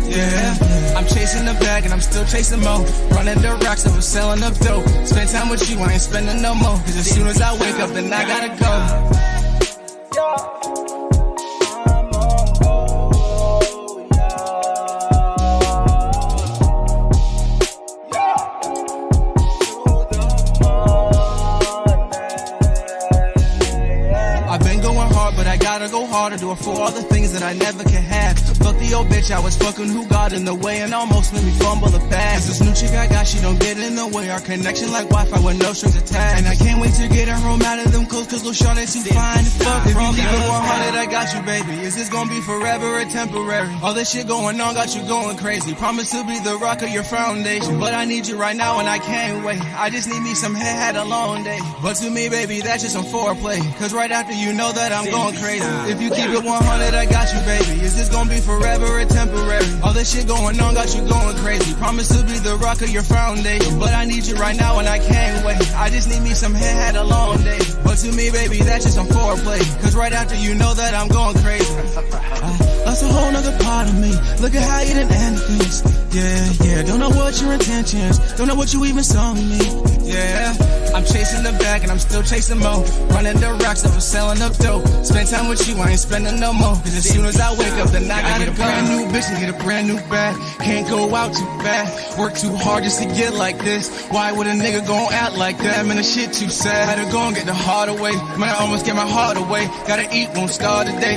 Yeah. I'm chasing the bag and I'm still chasing more. Running the racks and we're selling up dope. Spend time with you, I ain't spending no more. Cause as soon as I wake up, then I gotta go. Gotta go harder, do it for all the things that I never can have. Fuck the old bitch I was fucking who got in the way and almost made me fumble the past. This new chick I got, she don't get in the way. Our connection like Wi-Fi with no strings attached. And I can't wait to get her home out of them clothes, cause little shorty too fine to fuck. If you keep it 100, I got you, baby. Is this gonna be forever or temporary? All this shit going on got you going crazy. Promise to be the rock of your foundation, but I need you right now and I can't wait. I just need me some hair, had a long day. But to me, baby, that's just some foreplay. Cause right after you know that I'm going crazy. If you keep it 100, I got you, baby. Is this gonna be forever or temporary? All this shit going on got you going crazy. Promise to be the rock of your foundation, but I need you right now and I can't wait. I just need me some hair, had a long day. But to me, baby, that's just some foreplay. Cause right after you know that I'm going crazy. That's a whole nother part of me. Look at how you done ended things. Yeah. Don't know what your intentions. Don't know what you even saw in me. Yeah. I'm chasing the bag and I'm still chasing more. Running the racks up and selling up dope. Spend time with you, I ain't spending no more. Cause as soon as I wake up, then I gotta get a brand new bitch and get a brand new bag. Can't go out too bad. Work too hard just to get like this. Why would a nigga gon' act like that? Man, the shit too sad. Had to go and get the heart away. Man, I almost get my heart away. Gotta eat, won't start today.